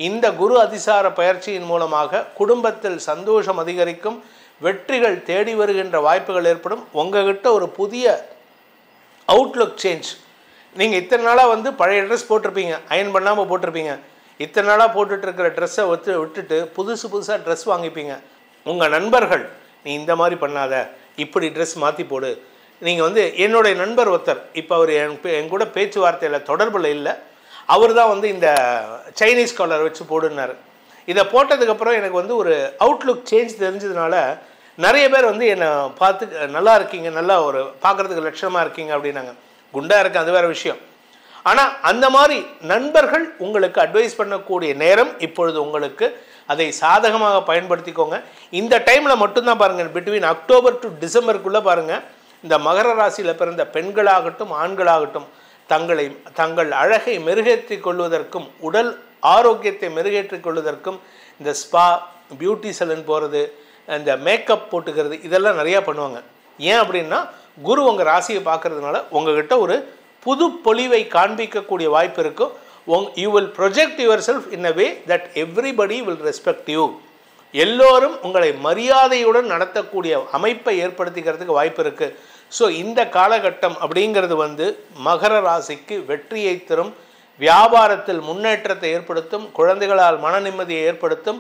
இந்த குரு அதிசார பயிற்சியின் மூலமாக குடும்பத்தில் சந்தோஷம் அதிகரிக்கும், வெற்றிகள் தேடி வருகின்ற வாய்ப்புகள் ஏற்படும். உங்ககிட்ட ஒரு புதிய அவுட்லுக் சேஞ்ச். நீங்கள் இத்தனை நாளாக வந்து பழைய ட்ரெஸ் போட்டிருப்பீங்க, அயன் பண்ணாமல் போட்டிருப்பீங்க. இத்தனை நாளாக போட்டுட்ருக்கிற ட்ரெஸ்ஸை விட்டுட்டு புதுசாக ட்ரெஸ் வாங்கிப்பீங்க. உங்கள் நண்பர்கள் நீ இந்த மாதிரி பண்ணாத, இப்படி ட்ரெஸ் மாற்றி போடு. நீங்கள் வந்து என்னுடைய நண்பர் ஒருத்தர், இப்போ அவர் என் கூட பேச்சுவார்த்தையில் தொடர்பில் இல்லை, அவர் தான் வந்து இந்த சைனீஸ் காலர் வச்சு போடுனார். இதை போட்டதுக்கப்புறம் எனக்கு வந்து ஒரு அவுட்லுக் சேஞ்ச் தெரிஞ்சதுனால நிறைய பேர் வந்து என்னை பார்த்து நல்லா இருக்கீங்க, நல்லா ஒரு பார்க்குறதுக்கு லட்சணமாக இருக்கீங்க அப்படின்னாங்க. குண்டாக இருக்குது அது வேறு விஷயம். ஆனால் அந்த மாதிரி நண்பர்கள் உங்களுக்கு அட்வைஸ் பண்ணக்கூடிய நேரம் இப்பொழுது உங்களுக்கு அதை சாதகமாக பயன்படுத்திக்கோங்க. இந்த டைமில் மட்டும்தான் பாருங்கள், பிட்வீன் அக்டோபர் டு டிசம்பருக்குள்ளே பாருங்கள், இந்த மகர ராசியில் பிறந்த பெண்களாகட்டும் ஆண்களாகட்டும் தங்கள் அழகை மெருகேற்றிக் கொள்வதற்கும் உடல் ஆரோக்கியத்தை மெருகேற்றிக் கொள்வதற்கும் இந்த ஸ்பா, பியூட்டி சலூன் போகிறது, இந்த மேக்கப் போட்டுக்கிறது, இதெல்லாம் நிறையா பண்ணுவாங்க. ஏன் அப்படின்னா குரு உங்கள் ராசியை பார்க்கறதுனால உங்ககிட்ட ஒரு புது பொலிவை காண்பிக்கக்கூடிய வாய்ப்பு இருக்கும். You will project your self in a way that everybody will respect you. எல்லோரும் உங்களை மரியாதையுடன் நடத்தக்கூடிய அமைப்பை ஏற்படுத்திக்கிறதுக்கு வாய்ப்பு இருக்குது. ஸோ இந்த காலகட்டம் அப்படிங்கிறது வந்து மகர ராசிக்கு வெற்றியை தரும், வியாபாரத்தில் முன்னேற்றத்தை ஏற்படுத்தும், குழந்தைகளால் மன நிம்மதியை ஏற்படுத்தும்,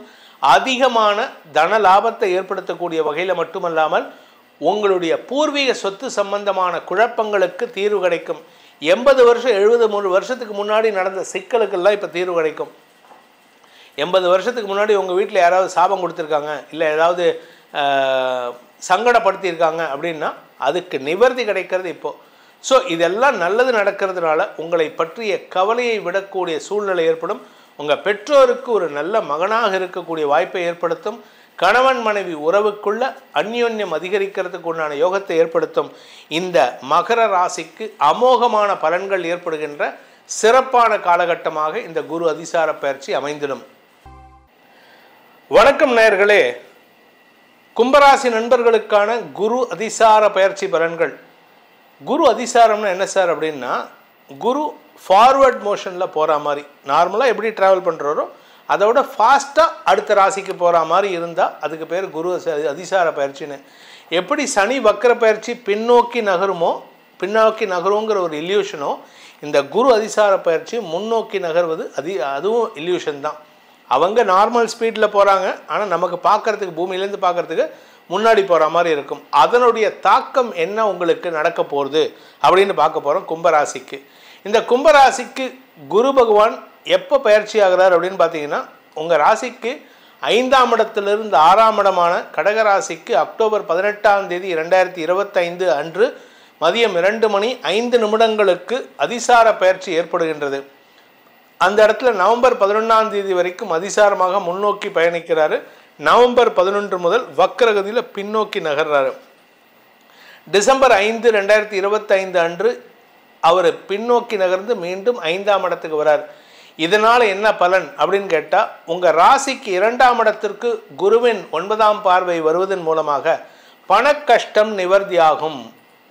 அதிகமான தன லாபத்தை ஏற்படுத்தக்கூடிய வகையில் மட்டுமல்லாமல் உங்களுடைய பூர்வீக சொத்து சம்பந்தமான குழப்பங்களுக்கு தீர்வு கிடைக்கும். 80 வருஷம் 73 வருஷத்துக்கு முன்னாடி நடந்த சிக்கலுக்கெல்லாம் இப்போ தீர்வு கிடைக்கும். 80 வருஷத்துக்கு முன்னாடி உங்கள் வீட்டில் யாராவது சாபம் கொடுத்துருக்காங்க, இல்லை ஏதாவது சங்கடப்படுத்தியிருக்காங்க அப்படின்னா அதுக்கு நிவர்த்தி கிடைக்கிறது இப்போது. ஸோ இதெல்லாம் நல்லது நடக்கிறதுனால உங்களை பற்றிய கவலையை விடக்கூடிய சூழ்நிலை ஏற்படும். உங்கள் பெற்றோருக்கு ஒரு நல்ல மகனாக இருக்கக்கூடிய வாய்ப்பை ஏற்படுத்தும். கணவன் மனைவி உறவுக்குள்ள அந்யோன்யம் அதிகரிக்கிறதுக்கு உண்டான யோகத்தை ஏற்படுத்தும். இந்த மகர ராசிக்கு அமோகமான பலன்கள் ஏற்படுகின்ற சிறப்பான காலகட்டமாக இந்த குரு அதிசார பயிற்சி அமைந்திடும். வணக்கம் நேயர்களே, கும்பராசி நண்பர்களுக்கான குரு அதிசார பயிற்சி பலன்கள். குரு அதிசாரம்னா என்ன சார் அப்படின்னா, குரு ஃபார்வர்ட் மோஷனில் போகிற மாதிரி, நார்மலாக எப்படி ட்ராவல் பண்ணுறாரோ அதை விட ஃபாஸ்ட்டாக அடுத்த ராசிக்கு போகிற மாதிரி இருந்தால் அதுக்கு பேர் குரு அதிசார பயிற்சின்னு. எப்படி சனி வக்கர பயிற்சி பின்னோக்கி நகருங்கிற ஒரு இல்யூஷனோ, இந்த குரு அதிசார பயிற்சி முன்னோக்கி நகர்வது அதுவும் இல்யூஷன் தான். அவங்க நார்மல் ஸ்பீடில் போகிறாங்க, ஆனால் நமக்கு பார்க்குறதுக்கு பூமியிலேருந்து பார்க்குறதுக்கு முன்னாடி போகிற மாதிரி இருக்கும். அதனுடைய தாக்கம் என்ன உங்களுக்கு நடக்க போகிறது அப்படின்னு பார்க்க போகிறோம் கும்பராசிக்கு. இந்த கும்பராசிக்கு குரு பகவான் எப்போ பயிற்சி ஆகிறார் அப்படின்னு பார்த்தீங்கன்னா, உங்கள் ராசிக்கு 5ஆம் இடத்திலிருந்து 6ஆம் இடமான கடகராசிக்கு அக்டோபர் 18ஆம் தேதி 2025 அன்று மதியம் 2:05 அதிசார பயிற்சி ஏற்படுகின்றது. அந்த இடத்துல நவம்பர் 11ஆம் தேதி வரைக்கும் அதிசாரமாக முன்னோக்கி பயணிக்கிறாரு. நவம்பர் 11 முதல் வக்கரகதியில் பின்னோக்கி நகர்றாரு. டிசம்பர் 5, 2025 அன்று அவர் பின்னோக்கி நகர்ந்து மீண்டும் 5ஆம் இடத்துக்கு வரார். இதனால் என்ன பலன் அப்படின்னு கேட்டால், உங்கள் ராசிக்கு 2ஆம் இடத்திற்கு குருவின் 9ஆம் பார்வை வருவதன் மூலமாக பணக்கஷ்டம் நிவர்த்தியாகும்.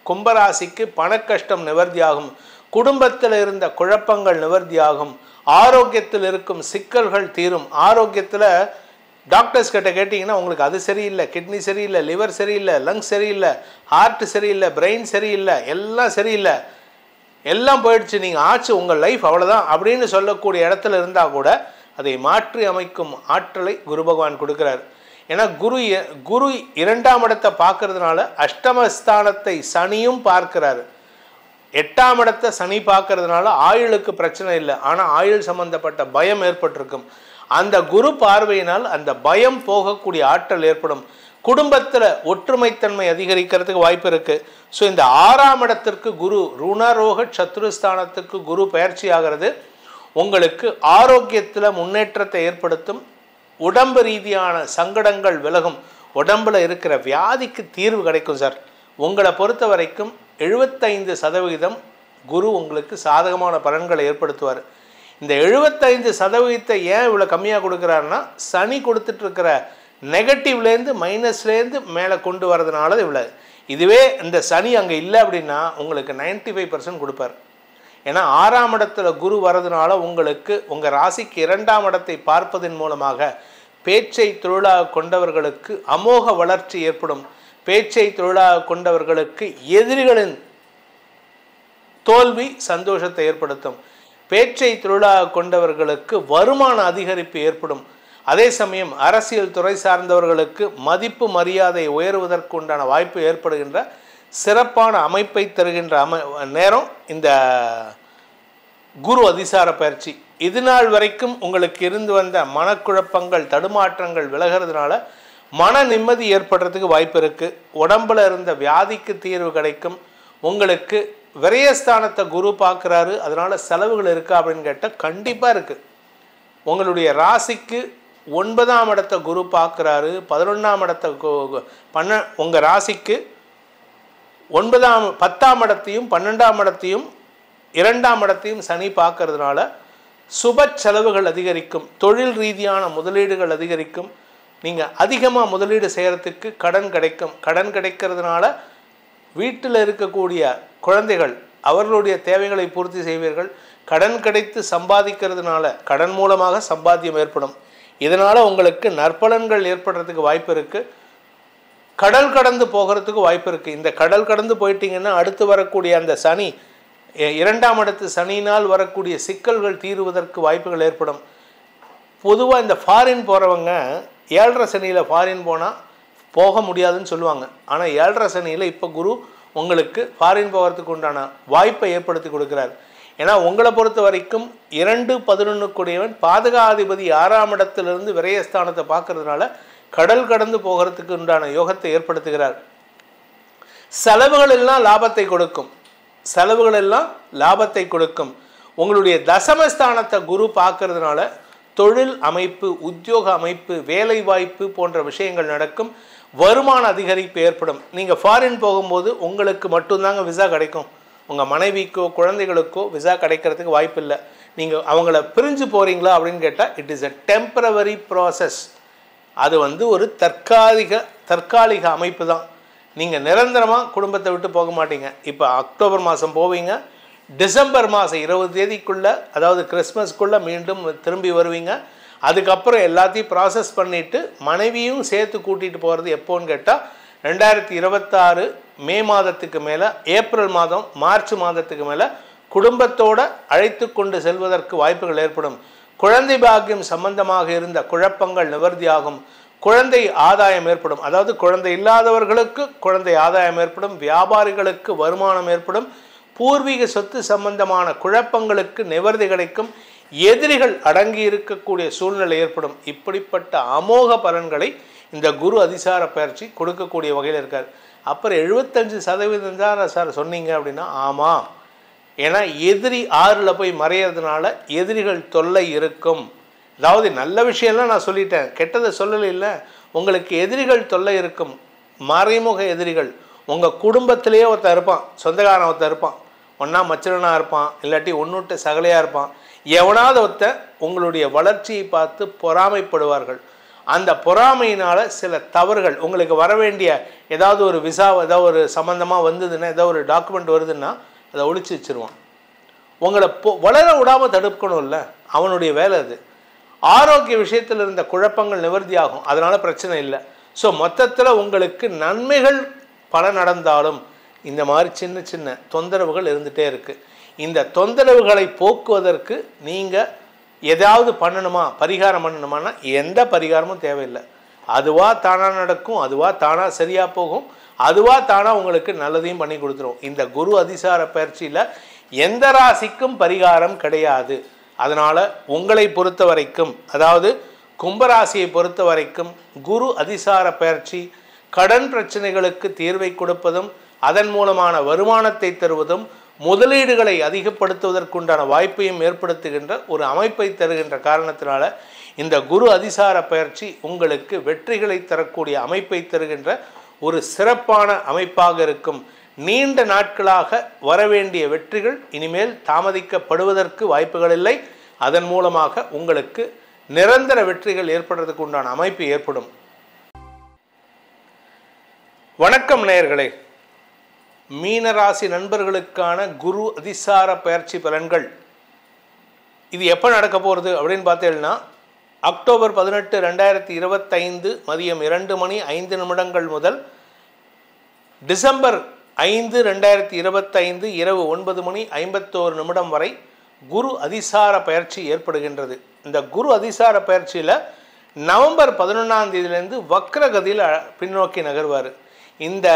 கும்பராசிக்கு பணக்கஷ்டம் நிவர்த்தியாகும், குடும்பத்தில் இருந்த குழப்பங்கள் நிவர்த்தியாகும், ஆரோக்கியத்தில் இருக்கும் சிக்கல்கள் தீரும். ஆரோக்கியத்தில் டாக்டர்ஸ் கிட்ட கேட்டிங்கன்னா உங்களுக்கு அது சரியில்லை, கிட்னி சரியில்லை, லிவர் சரியில்லை, லங்ஸ் சரியில்லை, ஹார்ட் சரியில்லை, பிரெயின் சரியில்லை, எல்லாம் சரியில்லை, எல்லாம் போயிடுச்சு, நீங்கள் ஆச்சு, உங்கள் லைஃப் அவ்வளோதான் அப்படின்னு சொல்லக்கூடிய இடத்துல இருந்தால் கூட அதை மாற்றி அமைக்கும் ஆற்றலை குரு பகவான் கொடுக்குறார். ஏன்னா குரு 2ஆம் இடத்தை பார்க்கறதுனால அஷ்டமஸ்தானத்தை சனியும் பார்க்கிறாரு. 8ஆம் இடத்தை சனி பார்க்கறதுனால ஆயுளுக்கு பிரச்சனை இல்லை, ஆனால் ஆயுள் சம்பந்தப்பட்ட பயம் ஏற்பட்டிருக்கும். அந்த குரு பார்வையினால் அந்த பயம் போகக்கூடிய ஆற்றல் ஏற்படும். குடும்பத்தில் ஒற்றுமைத்தன்மை அதிகரிக்கிறதுக்கு வாய்ப்பு இருக்குது. ஸோ இந்த 6ஆம் இடத்திற்கு குரு ருணரோக சத்ருஸ்தானத்துக்கு குரு பயிற்சி ஆகிறது உங்களுக்கு ஆரோக்கியத்தில் முன்னேற்றத்தை ஏற்படுத்தும். உடம்பு ரீதியான சங்கடங்கள் விலகும். உடம்பில் இருக்கிற வியாதிக்கு தீர்வு கிடைக்கும் சார். உங்களை பொறுத்த வரைக்கும் 75% குரு உங்களுக்கு சாதகமான பலன்களை ஏற்படுத்துவார். இந்த 75% ஏன் இவ்வளோ கம்மியாக கொடுக்குறாருன்னா சனி கொடுத்துட்டு இருக்கிற நெகட்டிவ்லேருந்து மைனஸ்லேருந்து மேலே கொண்டு வரதுனால இவ்வளோ. இதுவே இந்த சனி அங்கே இல்லை அப்படின்னா உங்களுக்கு 95% கொடுப்பார். ஏன்னா 6ஆம் இடத்துல குரு வரதுனால உங்களுக்கு உங்கள் ராசிக்கு 2ஆம் இடத்தை பார்ப்பதன் மூலமாக பேச்சை தொழிலாக கொண்டவர்களுக்கு அமோக வளர்ச்சி ஏற்படும். பேச்சை தொழிலாக கொண்டவர்களுக்கு எதிரிகளின் தோல்வி சந்தோஷத்தை ஏற்படுத்தும். பேச்சை தொழிலாக கொண்டவர்களுக்கு வருமான அதிகரிப்பு ஏற்படும். அதே சமயம் அரசியல் துறை சார்ந்தவர்களுக்கு மதிப்பு மரியாதை உயர்வதற்கு உண்டான வாய்ப்பு ஏற்படுகின்ற சிறப்பான அமைப்பை தருகின்ற நேரம் இந்த குரு அதிசார பயிற்சி. இது நாள் வரைக்கும் உங்களுக்கு இருந்து வந்த மனக்குழப்பங்கள் தடுமாற்றங்கள் விலகிறதுனால மன நிம்மதி ஏற்படுறதுக்கு வாய்ப்பு இருக்குது. உடம்பில் இருந்த வியாதிக்கு தீர்வு கிடைக்கும். உங்களுக்கு விரயஸ்தானத்தை குரு பார்க்குறாரு, அதனால் செலவுகள் இருக்கா அப்படின்னு கேட்டால் கண்டிப்பாக இருக்குது. உங்களுடைய ராசிக்கு 9ஆம் இடத்தை குரு பார்க்குறாரு, 11ஆம் இடத்தை உங்கள் ராசிக்கு 10ஆம் இடத்தையும் 12ஆம் இடத்தையும் 2ஆம் இடத்தையும் சனி பார்க்கறதுனால சுப செலவுகள் அதிகரிக்கும். தொழில் ரீதியான முதலீடுகள் அதிகரிக்கும். நீங்கள் அதிகமாக முதலீடு செய்கிறதுக்கு கடன் கிடைக்கும். கடன் கிடைக்கிறதுனால வீட்டில் இருக்கக்கூடிய குழந்தைகள் அவர்களுடைய தேவைகளை பூர்த்தி செய்வீர்கள். கடன் கிடைத்து சம்பாதிக்கிறதுனால கடன் மூலமாக சம்பாத்தியம் ஏற்படும். இதனால் உங்களுக்கு நற்பலன்கள் ஏற்படுறதுக்கு வாய்ப்பு இருக்குது. கடல் கடந்து போகிறதுக்கு வாய்ப்பு இருக்குது. இந்த கடல் கடந்து போயிட்டீங்கன்னா அடுத்து வரக்கூடிய அந்த சனி 2ஆம் இடத்து சனியினால் வரக்கூடிய சிக்கல்கள் தீருவதற்கு வாய்ப்புகள் ஏற்படும். பொதுவாக இந்த ஃபாரின் போகிறவங்க 7.5 சனியில் ஃபாரின் போனால் போக முடியாதுன்னு சொல்லுவாங்க. ஆனால் 7.5 சனியில் இப்போ குரு உங்களுக்கு ஃபாரின் போகிறதுக்கு உண்டான வாய்ப்பை ஏற்படுத்தி கொடுக்குறார். ஏன்னா உங்களை பொறுத்த வரைக்கும் 2-11 கூடியவன் பாதகாதிபதி 6ஆம் இடத்திலிருந்து விரயஸ்தானத்தை பார்க்கறதுனால கடல் கடந்து போகிறதுக்கு உண்டான யோகத்தை ஏற்படுத்துகிறார். செலவுகள் எல்லாம் லாபத்தை கொடுக்கும். செலவுகள் எல்லாம் லாபத்தை கொடுக்கும். உங்களுடைய தசமஸ்தானத்தை குரு பார்க்கறதுனால தொழில் அமைப்பு, உத்தியோக அமைப்பு, வேலை வாய்ப்பு போன்ற விஷயங்கள் நடக்கும். வருமான அதிகரிப்பு ஏற்படும். நீங்கள் ஃபாரின் போகும்போது உங்களுக்கு மட்டும்தாங்க விசா கிடைக்கும். உங்கள் மனைவிக்கோ குழந்தைகளுக்கோ விசா கிடைக்கிறதுக்கு வாய்ப்பு இல்லை. நீங்கள் அவங்கள பிரிஞ்சு போகிறீங்களா அப்படின்னு கேட்டால் it is a temporary process. அது ஒரு தற்காலிக அமைப்பு தான். நீங்கள் நிரந்தரமாக குடும்பத்தை விட்டு போக மாட்டீங்க. இப்போ அக்டோபர் மாதம் போவீங்க, டிசம்பர் மாதம் 20 தேதிக்குள்ளே, அதாவது கிறிஸ்மஸ்க்குள்ளே மீண்டும் திரும்பி வருவீங்க. அதுக்கப்புறம் எல்லாத்தையும் ப்ராசஸ் பண்ணிவிட்டு மனைவியும் சேர்த்து கூட்டிகிட்டு போகிறது எப்போன்னு கேட்டால் 2026 மே மாதத்துக்கு மேலே, ஏப்ரல் மாதம், மார்ச் மாதத்துக்கு மேலே குடும்பத்தோடு அழைத்து கொண்டு செல்வதற்கு வாய்ப்புகள் ஏற்படும். குழந்தை பாக்கியம் சம்பந்தமாக இருந்த குழப்பங்கள் நிவர்த்தியாகும். குழந்தை ஆதாயம் ஏற்படும். அதாவது குழந்தை இல்லாதவர்களுக்கு குழந்தை ஆதாயம் ஏற்படும். வியாபாரிகளுக்கு வருமானம் ஏற்படும். பூர்வீக சொத்து சம்பந்தமான குழப்பங்களுக்கு நிவர்த்தி கிடைக்கும். எதிரிகள் அடங்கி இருக்கக்கூடிய சூழ்நிலை ஏற்படும். இப்படிப்பட்ட அமோக பலன்களை இந்த குரு அதிசார பயிற்சி கொடுக்கக்கூடிய வகையில் இருக்கார். அப்புறம் 75% தான் சார் சொன்னீங்க அப்படின்னா ஆமாம். ஏன்னா எதிரி 6ல் போய் மறையிறதுனால எதிரிகள் தொல்லை இருக்கும். அதாவது நல்ல விஷயம்லாம் நான் சொல்லிட்டேன், கெட்டதை சொல்லலை. இல்லை, உங்களுக்கு எதிரிகள் தொல்லை இருக்கும். மறைமுக எதிரிகள். உங்கள் குடும்பத்திலேயே ஒருத்தர் இருப்பான், சொந்தக்காரன் ஒருத்தர் இருப்பான், ஒன்றா மச்சனாக இருப்பான், இல்லாட்டி ஒன்றுட்ட சகலையாக இருப்பான். எவனாவது ஒருத்தர் உங்களுடைய வளர்ச்சியை பார்த்து பொறாமைப்படுவார்கள். அந்த பொறாமையினால் சில தவறுகள், உங்களுக்கு வர வேண்டிய ஏதாவது ஒரு விசா, ஏதாவது ஒரு சம்மந்தமாக வந்ததுன்னா, ஏதாவது ஒரு டாக்குமெண்ட் வருதுன்னா அதை ஒழிச்சு வச்சுருவான். உங்களை வளர விடாமல் தடுக்கணும்ல, அவனுடைய வேலை அது. ஆரோக்கிய விஷயத்தில் இருந்த குழப்பங்கள் நிவர்த்தியாகும். அதனால் பிரச்சனை இல்லை. ஸோ மொத்தத்தில் உங்களுக்கு நன்மைகள் பல நடந்தாலும் இந்த மாதிரி சின்ன சின்ன தொந்தரவுகள் இருந்துகிட்டே இருக்குது. இந்த தொந்தரவுகளை போக்குவதற்கு நீங்கள் ஏதாவது பண்ணணுமா, பரிகாரம் பண்ணணுமானா எந்த பரிகாரமும் தேவையில்லை. அதுவாக தானாக நடக்கும், அதுவாக தானாக சரியாக போகும், அதுவாக தானாக உங்களுக்கு நல்லதையும் பண்ணி கொடுத்துரும். இந்த குரு அதிசார பயிற்சியில் எந்த ராசிக்கும் பரிகாரம் கிடையாது. அதனால் உங்களை பொறுத்த வரைக்கும், அதாவது கும்பராசியை பொறுத்த வரைக்கும் குரு அதிசார பயிற்சி கடன் பிரச்சனைகளுக்கு தீர்வை கொடுப்பதும் அதன் மூலமான வருமானத்தை தருவதும் முதலீடுகளை அதிகப்படுத்துவதற்குண்டான வாய்ப்பையும் ஏற்படுத்துகின்ற ஒரு அமைப்பை தருகின்ற காரணத்தினால இந்த குரு அதிசார பயிற்சி உங்களுக்கு வெற்றிகளை தரக்கூடிய அமைப்பை தருகின்ற ஒரு சிறப்பான அமைப்பாக இருக்கும். நீண்ட நாட்களாக வரவேண்டிய வெற்றிகள் இனிமேல் தாமதிக்கப்படுவதற்கு வாய்ப்புகள் இல்லை. அதன் மூலமாக உங்களுக்கு நிரந்தர வெற்றிகள் ஏற்படுறதுக்கு உண்டான அமைப்பு ஏற்படும். வணக்கம் நேயர்களே, மீனராசி நண்பர்களுக்கான குரு அதிசார பயிற்சி பலன்கள் இது எப்போ நடக்க போகிறது அப்படின்னு பார்த்தீங்கன்னா, அக்டோபர் 18, 2025 மதியம் 2:05 முதல் டிசம்பர் 5, 2025 இரவு 9:51 வரை குரு அதிசார பயிற்சி ஏற்படுகின்றது. இந்த குரு அதிசார பயிற்சியில் நவம்பர் 11 வக்ரகதியில் பின்னோக்கி நகர்வார். இந்த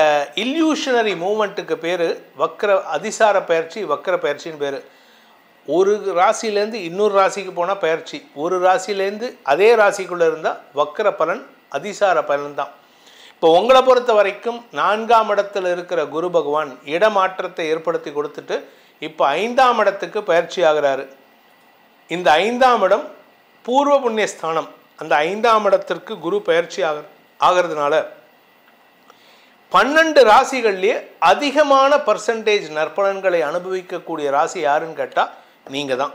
இல்யூஷனரி மூமெண்ட்டுக்கு பேர் அதிசார பயிற்சி, வக்ர பயிற்சின்னு பேர். ஒரு ராசியிலேருந்து இன்னொரு ராசிக்கு போனால் பயிற்சி, ஒரு ராசியிலேருந்து அதே ராசிக்குள்ளே இருந்தால் வக்ர பலன், அதிசார பலன் தான். இப்போ உங்களை பொறுத்த வரைக்கும் 4ஆம் இடத்தில் இருக்கிற குரு பகவான் இடமாற்றத்தை ஏற்படுத்தி கொடுத்துட்டு இப்போ 5ஆம் இடத்துக்கு பயிற்சி ஆகிறாரு. இந்த 5ஆம் இடம் பூர்வ புண்ணிய ஸ்தானம். அந்த 5ஆம் இடத்திற்கு குரு பயிற்சி ஆகிறதுனால 12 ராசிகள்லேயே அதிகமான பர்சன்டேஜ் நற்பலன்களை அனுபவிக்கக்கூடிய ராசி யாருன்னு கேட்டால் நீங்கள் தான்.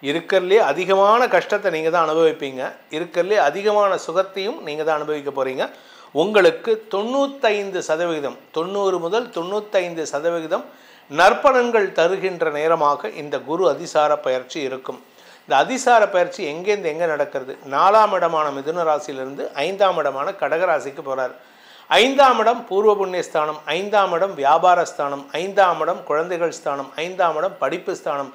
இருக்கிறதுலே அதிகமான கஷ்டத்தை நீங்கள் தான் அனுபவிப்பீங்க, இருக்கிறதுலே அதிகமான சுகத்தையும் நீங்கள் தான் அனுபவிக்க போகிறீங்க. உங்களுக்கு 95%, 90 முதல் 95% நற்பலன்கள் தருகின்ற நேரமாக இந்த குரு அதிசார பயிற்சி இருக்கும். இந்த அதிசார பயிற்சி எங்கேருந்து எங்கே நடக்கிறது? 4ஆம் இடமான மிதுன ராசியிலிருந்து 5ஆம் இடமான கடகராசிக்கு போகிறார். 5ஆம் இடம் பூர்வ புண்ணிய ஸ்தானம், 5ஆம் இடம் வியாபார ஸ்தானம், 5ஆம் இடம் குழந்தைகள் ஸ்தானம், 5ஆம் இடம் படிப்பு ஸ்தானம்,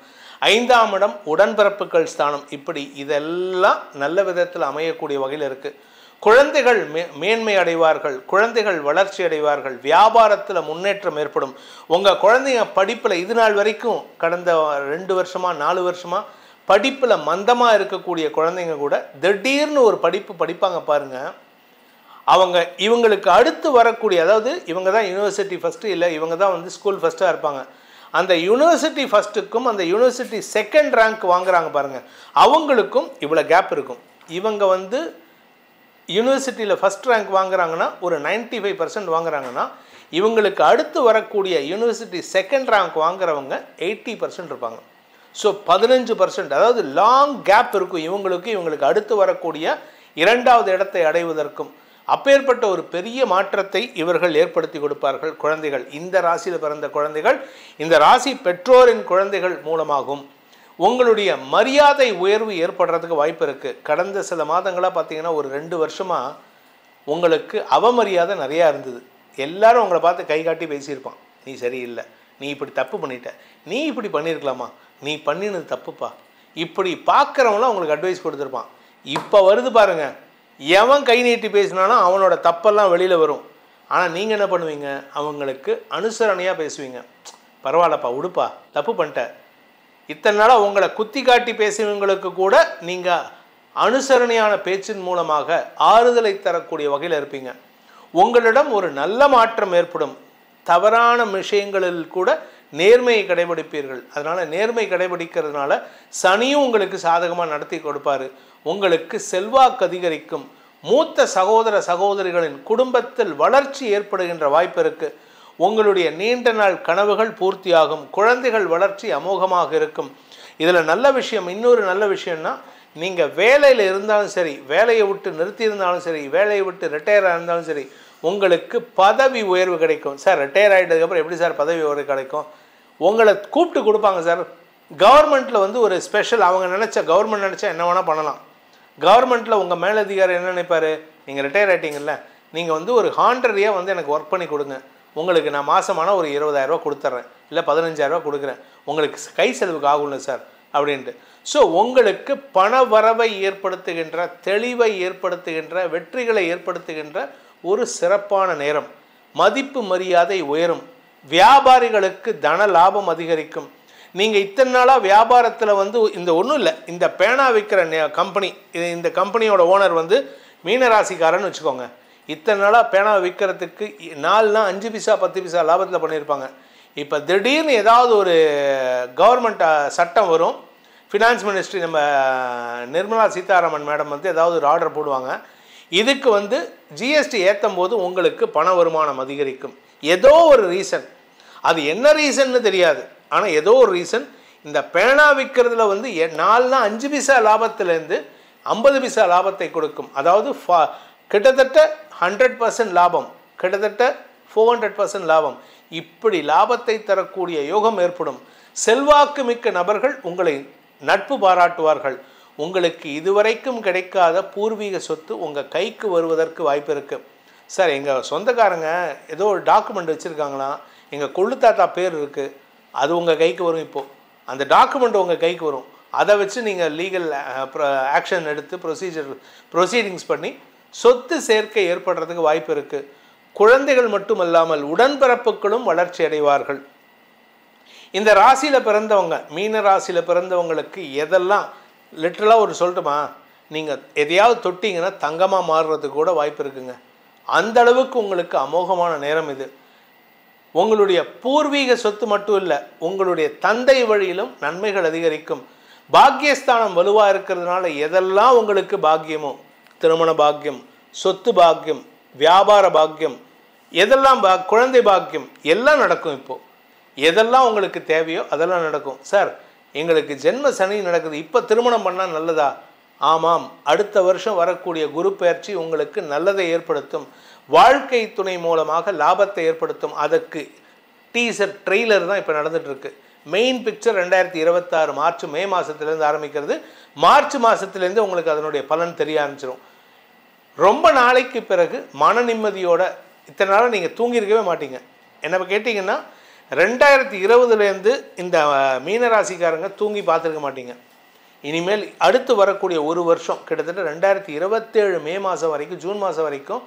5ஆம் இடம் உடன்பிறப்புகள் ஸ்தானம். இப்படி இதெல்லாம் நல்ல விதத்தில் அமையக்கூடிய வகையில் இருக்குது. குழந்தைகள் மேன்மை அடைவார்கள், குழந்தைகள் வளர்ச்சி அடைவார்கள், வியாபாரத்தில் முன்னேற்றம் ஏற்படும். உங்கள் குழந்தைங்க படிப்பில் இது நாள் வரைக்கும் கடந்த 2 வருஷமாக 4 வருஷமாக படிப்பில் மந்தமாக இருக்கக்கூடிய குழந்தைங்க கூட திடீர்னு ஒரு படிப்பு படிப்பாங்க பாருங்கள். இவங்களுக்கு அடுத்து வரக்கூடிய, அதாவது இவங்க தான் யூனிவர்சிட்டி ஃபஸ்ட்டு, இல்லை இவங்க தான் ஸ்கூல் ஃபஸ்ட்டாக இருப்பாங்க. அந்த யூனிவர்சிட்டி ஃபஸ்ட்டுக்கும் அந்த யூனிவர்சிட்டி செகண்ட் ரேங்க் வாங்குறாங்க பாருங்கள், அவங்களுக்கும் இவ்வளோ கேப் இருக்கும். இவங்க யூனிவர்சிட்டியில் ஃபஸ்ட் ரேங்க் வாங்குறாங்கன்னா ஒரு 95% வாங்குறாங்கன்னா, இவங்களுக்கு அடுத்து வரக்கூடிய யூனிவர்சிட்டி செகண்ட் ரேங்க் வாங்குறவங்க 80% இருப்பாங்க. ஸோ 15%, அதாவது லாங் கேப் இருக்கும் இவங்களுக்கு அடுத்து வரக்கூடிய 2வது இடத்தை அடைவதற்கும். அப்பேற்பட்ட ஒரு பெரிய மாற்றத்தை இவர்கள் ஏற்படுத்தி கொடுப்பார்கள். குழந்தைகள், இந்த ராசியில் பிறந்த குழந்தைகள், இந்த ராசி பெற்றோரின் குழந்தைகள் மூலமாகும் உங்களுடைய மரியாதை உயர்வு ஏற்படுறதுக்கு வாய்ப்பு இருக்குது. கடந்த சில மாதங்களாக பார்த்தீங்கன்னா ஒரு 2 வருஷமாக உங்களுக்கு அவமரியாதை நிறையா இருந்தது. எல்லாரும் உங்களை பார்த்து கை காட்டி பேசியிருப்பான், நீ சரியில்லை, நீ இப்படி தப்பு பண்ணிட்ட, நீ இப்படி பண்ணியிருக்கலாமா, நீ பண்ணினது தப்புப்பா, இப்படி பார்க்குறவங்களாம் உங்களுக்கு அட்வைஸ் கொடுத்துருப்பான். இப்போ வருது பாருங்கள், எவன் கை நீட்டி பேசினாலும் அவனோட தப்பெல்லாம் வெளியில் வரும். ஆனால் நீங்கள் என்ன பண்ணுவீங்க? அவங்களுக்கு அனுசரணையாக பேசுவீங்க. பரவாயில்லப்பா, விடுப்பா, தப்பு பண்ணிட்ட. இத்தனை நாளாக உங்களை குத்தி காட்டி பேசுவவங்களுக்கு கூட நீங்கள் அனுசரணையான பேச்சின் மூலமாக ஆறுதலை தரக்கூடிய வகையில் இருப்பீங்க. உங்களிடம் ஒரு நல்ல மாற்றம் ஏற்படும். தவறான விஷயங்களில் கூட நேர்மையை கடைபிடிப்பீர்கள். அதனால் நேர்மை கடைபிடிக்கிறதுனால சனியும் உங்களுக்கு சாதகமாக நடத்தி கொடுப்பார். உங்களுக்கு செல்வாக்கு அதிகரிக்கும். மூத்த சகோதர சகோதரிகளின் குடும்பத்தில் வளர்ச்சி ஏற்படுகின்ற வாய்ப்பு இருக்குது. உங்களுடைய நீண்ட நாள் கனவுகள் பூர்த்தியாகும். குழந்தைகள் வளர்ச்சி அமோகமாக இருக்கும். இதில் நல்ல விஷயம், இன்னொரு நல்ல விஷயம்னா, நீங்கள் வேலையில் இருந்தாலும் சரி, வேலையை விட்டு நிறுத்தியிருந்தாலும் சரி, வேலையை விட்டு ரிட்டையர் ஆயிருந்தாலும் சரி, உங்களுக்கு பதவி உயர்வு கிடைக்கும். சார் ரிட்டையர் ஆகிட்டதுக்கப்புறம் எப்படி சார் பதவி உயர்வு கிடைக்கும்? உங்களை கூப்பிட்டு கொடுப்பாங்க சார். கவர்மெண்ட்டில் ஒரு ஸ்பெஷல், அவங்க கவர்மெண்ட் நினச்சா என்ன வேணால் பண்ணலாம். கவர்மெண்ட்டில் உங்கள் மேலதிகாரி என்ன நினைப்பார்? நீங்கள் ரிட்டையர் ஆகிட்டீங்கல்ல, நீங்கள் ஒரு ஹாண்டரியாக எனக்கு ஒர்க் பண்ணி கொடுங்க, உங்களுக்கு நான் மாதமான ஒரு 20,000 கொடுத்துட்றேன், இல்லை 15,000 கொடுக்குறேன், உங்களுக்கு கை செலவுக்கு ஆகும்ல சார் அப்படின்ட்டு. ஸோ உங்களுக்கு பண வரவை ஏற்படுத்துகின்ற, தெளிவை ஏற்படுத்துகின்ற, வெற்றிகளை ஏற்படுத்துகின்ற ஒரு சிறப்பான நேரம். மதிப்பு மரியாதை உயரும். வியாபாரிகளுக்கு தன லாபம் அதிகரிக்கும். நீங்கள் இத்தனை நாளாக வியாபாரத்தில் வந்து இந்த ஒன்றும் இல்லை, இந்த பேனா விற்கிற கம்பெனி, இந்த கம்பெனியோட ஓனர் வந்து மீனராசிக்காரன்னு வச்சுக்கோங்க. இத்தனை நாளாக பேனா விற்கிறதுக்கு 4 5 பைசா 10 பைசா லாபத்தில் பண்ணியிருப்பாங்க. இப்போ திடீர்னு ஏதாவது ஒரு கவர்மெண்ட் சட்டம் வரும், ஃபினான்ஸ் மினிஸ்ட்ரி நம்ம நிர்மலா சீதாராமன் மேடம் வந்து ஏதாவது ஒரு ஆர்டர் போடுவாங்க. இதுக்கு வந்து ஜிஎஸ்டி ஏற்றும் போது உங்களுக்கு பண வருமானம் அதிகரிக்கும். ஏதோ ஒரு ரீசன், அது என்ன ரீசன்னு தெரியாது, ஆனால் ஏதோ ஒரு ரீசன் இந்த பேனா விற்கிறதுல வந்து 4 5 பைசா லாபத்திலேருந்து 50 பைசா லாபத்தை கொடுக்கும். அதாவது கிட்டத்தட்ட 100% லாபம், கிட்டத்தட்ட 400% லாபம். இப்படி லாபத்தை தரக்கூடிய யோகம் ஏற்படும். செல்வாக்கு மிக்க நபர்கள் உங்களை நட்பு பாராட்டுவார்கள். உங்களுக்கு இதுவரைக்கும் கிடைக்காத பூர்வீக சொத்து உங்கள் கைக்கு வருவதற்கு வாய்ப்பு இருக்குது. சார், எங்கள் சொந்தக்காரங்க ஏதோ ஒரு டாக்குமெண்ட் வச்சுருக்காங்களாம், எங்கள் கொள்ளு தாத்தா பேர் இருக்குது, அது உங்கள் கைக்கு வரும். இப்போது அந்த டாக்குமெண்ட் உங்கள் கைக்கு வரும். அதை வச்சு நீங்கள் லீகல் ஆக்ஷன் எடுத்து ப்ரொசீடிங்ஸ் பண்ணி சொத்து சேர்க்கை ஏற்படுறதுக்கு வாய்ப்பு இருக்குது. குழந்தைகள் மட்டுமல்லாமல் உடன்பிறப்புகளும் வளர்ச்சி அடைவார்கள். இந்த ராசியில் பிறந்தவங்க, மீன ராசியில் பிறந்தவங்களுக்கு எதெல்லாம் லிட்டரலாக ஒரு சொல்லட்டுமா, நீங்கள் எதையாவது தொட்டிங்கன்னா தங்கமாக மாறுறதுக்கு கூட வாய்ப்பு இருக்குங்க. அந்த அளவுக்கு உங்களுக்கு அமோகமான நேரம் இது. உங்களுடைய பூர்வீக சொத்து மட்டும் இல்லை, உங்களுடைய தந்தை வழியிலும் நன்மைகள் அதிகரிக்கும். பாக்கியஸ்தானம் வலுவாக இருக்கிறதுனால எதெல்லாம் உங்களுக்கு பாக்கியமோ, திருமண பாக்கியம், சொத்து பாக்கியம், வியாபார பாக்கியம், எதெல்லாம் குழந்தை பாக்கியம் எல்லாம் நடக்கும். இப்போது எதெல்லாம் உங்களுக்கு தேவையோ அதெல்லாம் நடக்கும். சார், எங்களுக்கு ஜென்ம சனி நடக்குது, இப்போ திருமணம் பண்ணால் நல்லதா? ஆமாம், அடுத்த வருஷம் வரக்கூடிய குரு பெயர்ச்சி உங்களுக்கு நல்லதை ஏற்படுத்தும். வாழ்க்கை துணை மூலமாக லாபத்தை ஏற்படுத்தும். அதற்கு டீசர் ட்ரெய்லர் தான் இப்போ நடந்துகிட்ருக்கு. மெயின் பிக்சர் 2026 மார்ச் மே மாதத்துலேருந்து ஆரம்பிக்கிறது. மார்ச் மாதத்துலேருந்து உங்களுக்கு அதனுடைய பலன் தெரிய ஆரம்பிச்சிடும். ரொம்ப நாளைக்கு பிறகு மன நிம்மதியோட, இத்தனை நாளாக நீங்கள் தூங்கியிருக்கவே மாட்டீங்க. என்ன கேட்டிங்கன்னா 2020லேருந்து இந்த மீனராசிக்காரங்க தூங்கி பார்த்துருக்க மாட்டீங்க. இனிமேல் அடுத்து வரக்கூடிய ஒரு வருஷம், கிட்டத்தட்ட 2027 மே மாதம் வரைக்கும், ஜூன் மாதம் வரைக்கும்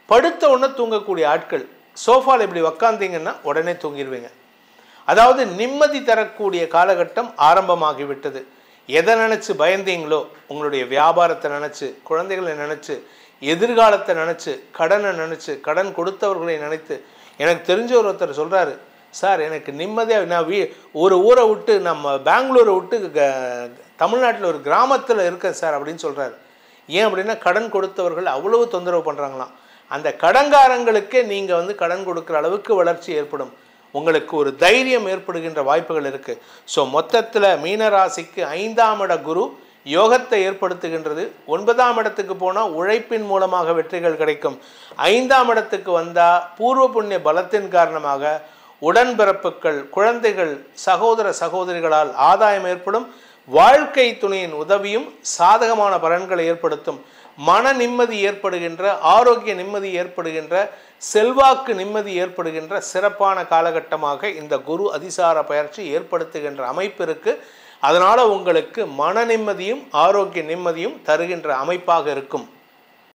படுத்த உடனே தூங்கக்கூடிய ஆட்கள். சோஃபாவில் இப்படி உக்காந்தீங்கன்னா உடனே தூங்கிடுவீங்க. அதாவது நிம்மதி தரக்கூடிய காலகட்டம் ஆரம்பமாகிவிட்டது. எதை நினச்சி பயந்தீங்களோ, உங்களுடைய வியாபாரத்தை நினச்சி, குழந்தைகளை நினச்சி, எதிர்காலத்தை நினச்சி, கடனை நினச்சி, கடன் கொடுத்தவர்களை நினைத்து, எனக்கு தெரிஞ்ச ஒருத்தர் சொல்கிறாரு, சார் எனக்கு நிம்மதியாக நான் ஒரு ஊரை விட்டு, நம்ம பெங்களூரை விட்டு தமிழ்நாட்டில் ஒரு கிராமத்தில் இருக்கேன் சார் அப்படின்னு சொல்கிறாரு. ஏன் அப்படின்னா கடன் கொடுத்தவர்கள் அவ்வளவு தொந்தரவு பண்ணுறாங்களாம். அந்த கடன்காரங்களுக்கே நீங்கள் வந்து கடன் கொடுக்குற அளவுக்கு வளர்ச்சி ஏற்படும். உங்களுக்கு ஒரு தைரியம் ஏற்படுகின்ற வாய்ப்புகள் இருக்குது. ஸோ மொத்தத்தில் மீனராசிக்கு 5ஆம் இட குரு யோகத்தை ஏற்படுத்துகின்றது. 9ஆம் இடத்துக்கு போனால் உழைப்பின் மூலமாக வெற்றிகள் கிடைக்கும். 5ஆம் இடத்துக்கு வந்தால் பூர்வ புண்ணிய பலத்தின் காரணமாக உடன்பிறப்புகள், குழந்தைகள், சகோதர சகோதரிகளால் ஆதாயம் ஏற்படும். வாழ்க்கை துணையின் உதவியும் சாதகமான பலன்களை ஏற்படுத்தும். மன நிம்மதி ஏற்படுகின்ற, ஆரோக்கிய நிம்மதி ஏற்படுகின்ற, செல்வாக்கு நிம்மதி ஏற்படுகின்ற சிறப்பான காலகட்டமாக இந்த குரு அதிசார பயிற்சி ஏற்படுத்துகின்ற அமைப்பு இருக்குது. அதனால் உங்களுக்கு மன நிம்மதியும் ஆரோக்கிய நிம்மதியும் தருகின்ற அமைப்பாக இருக்கும்.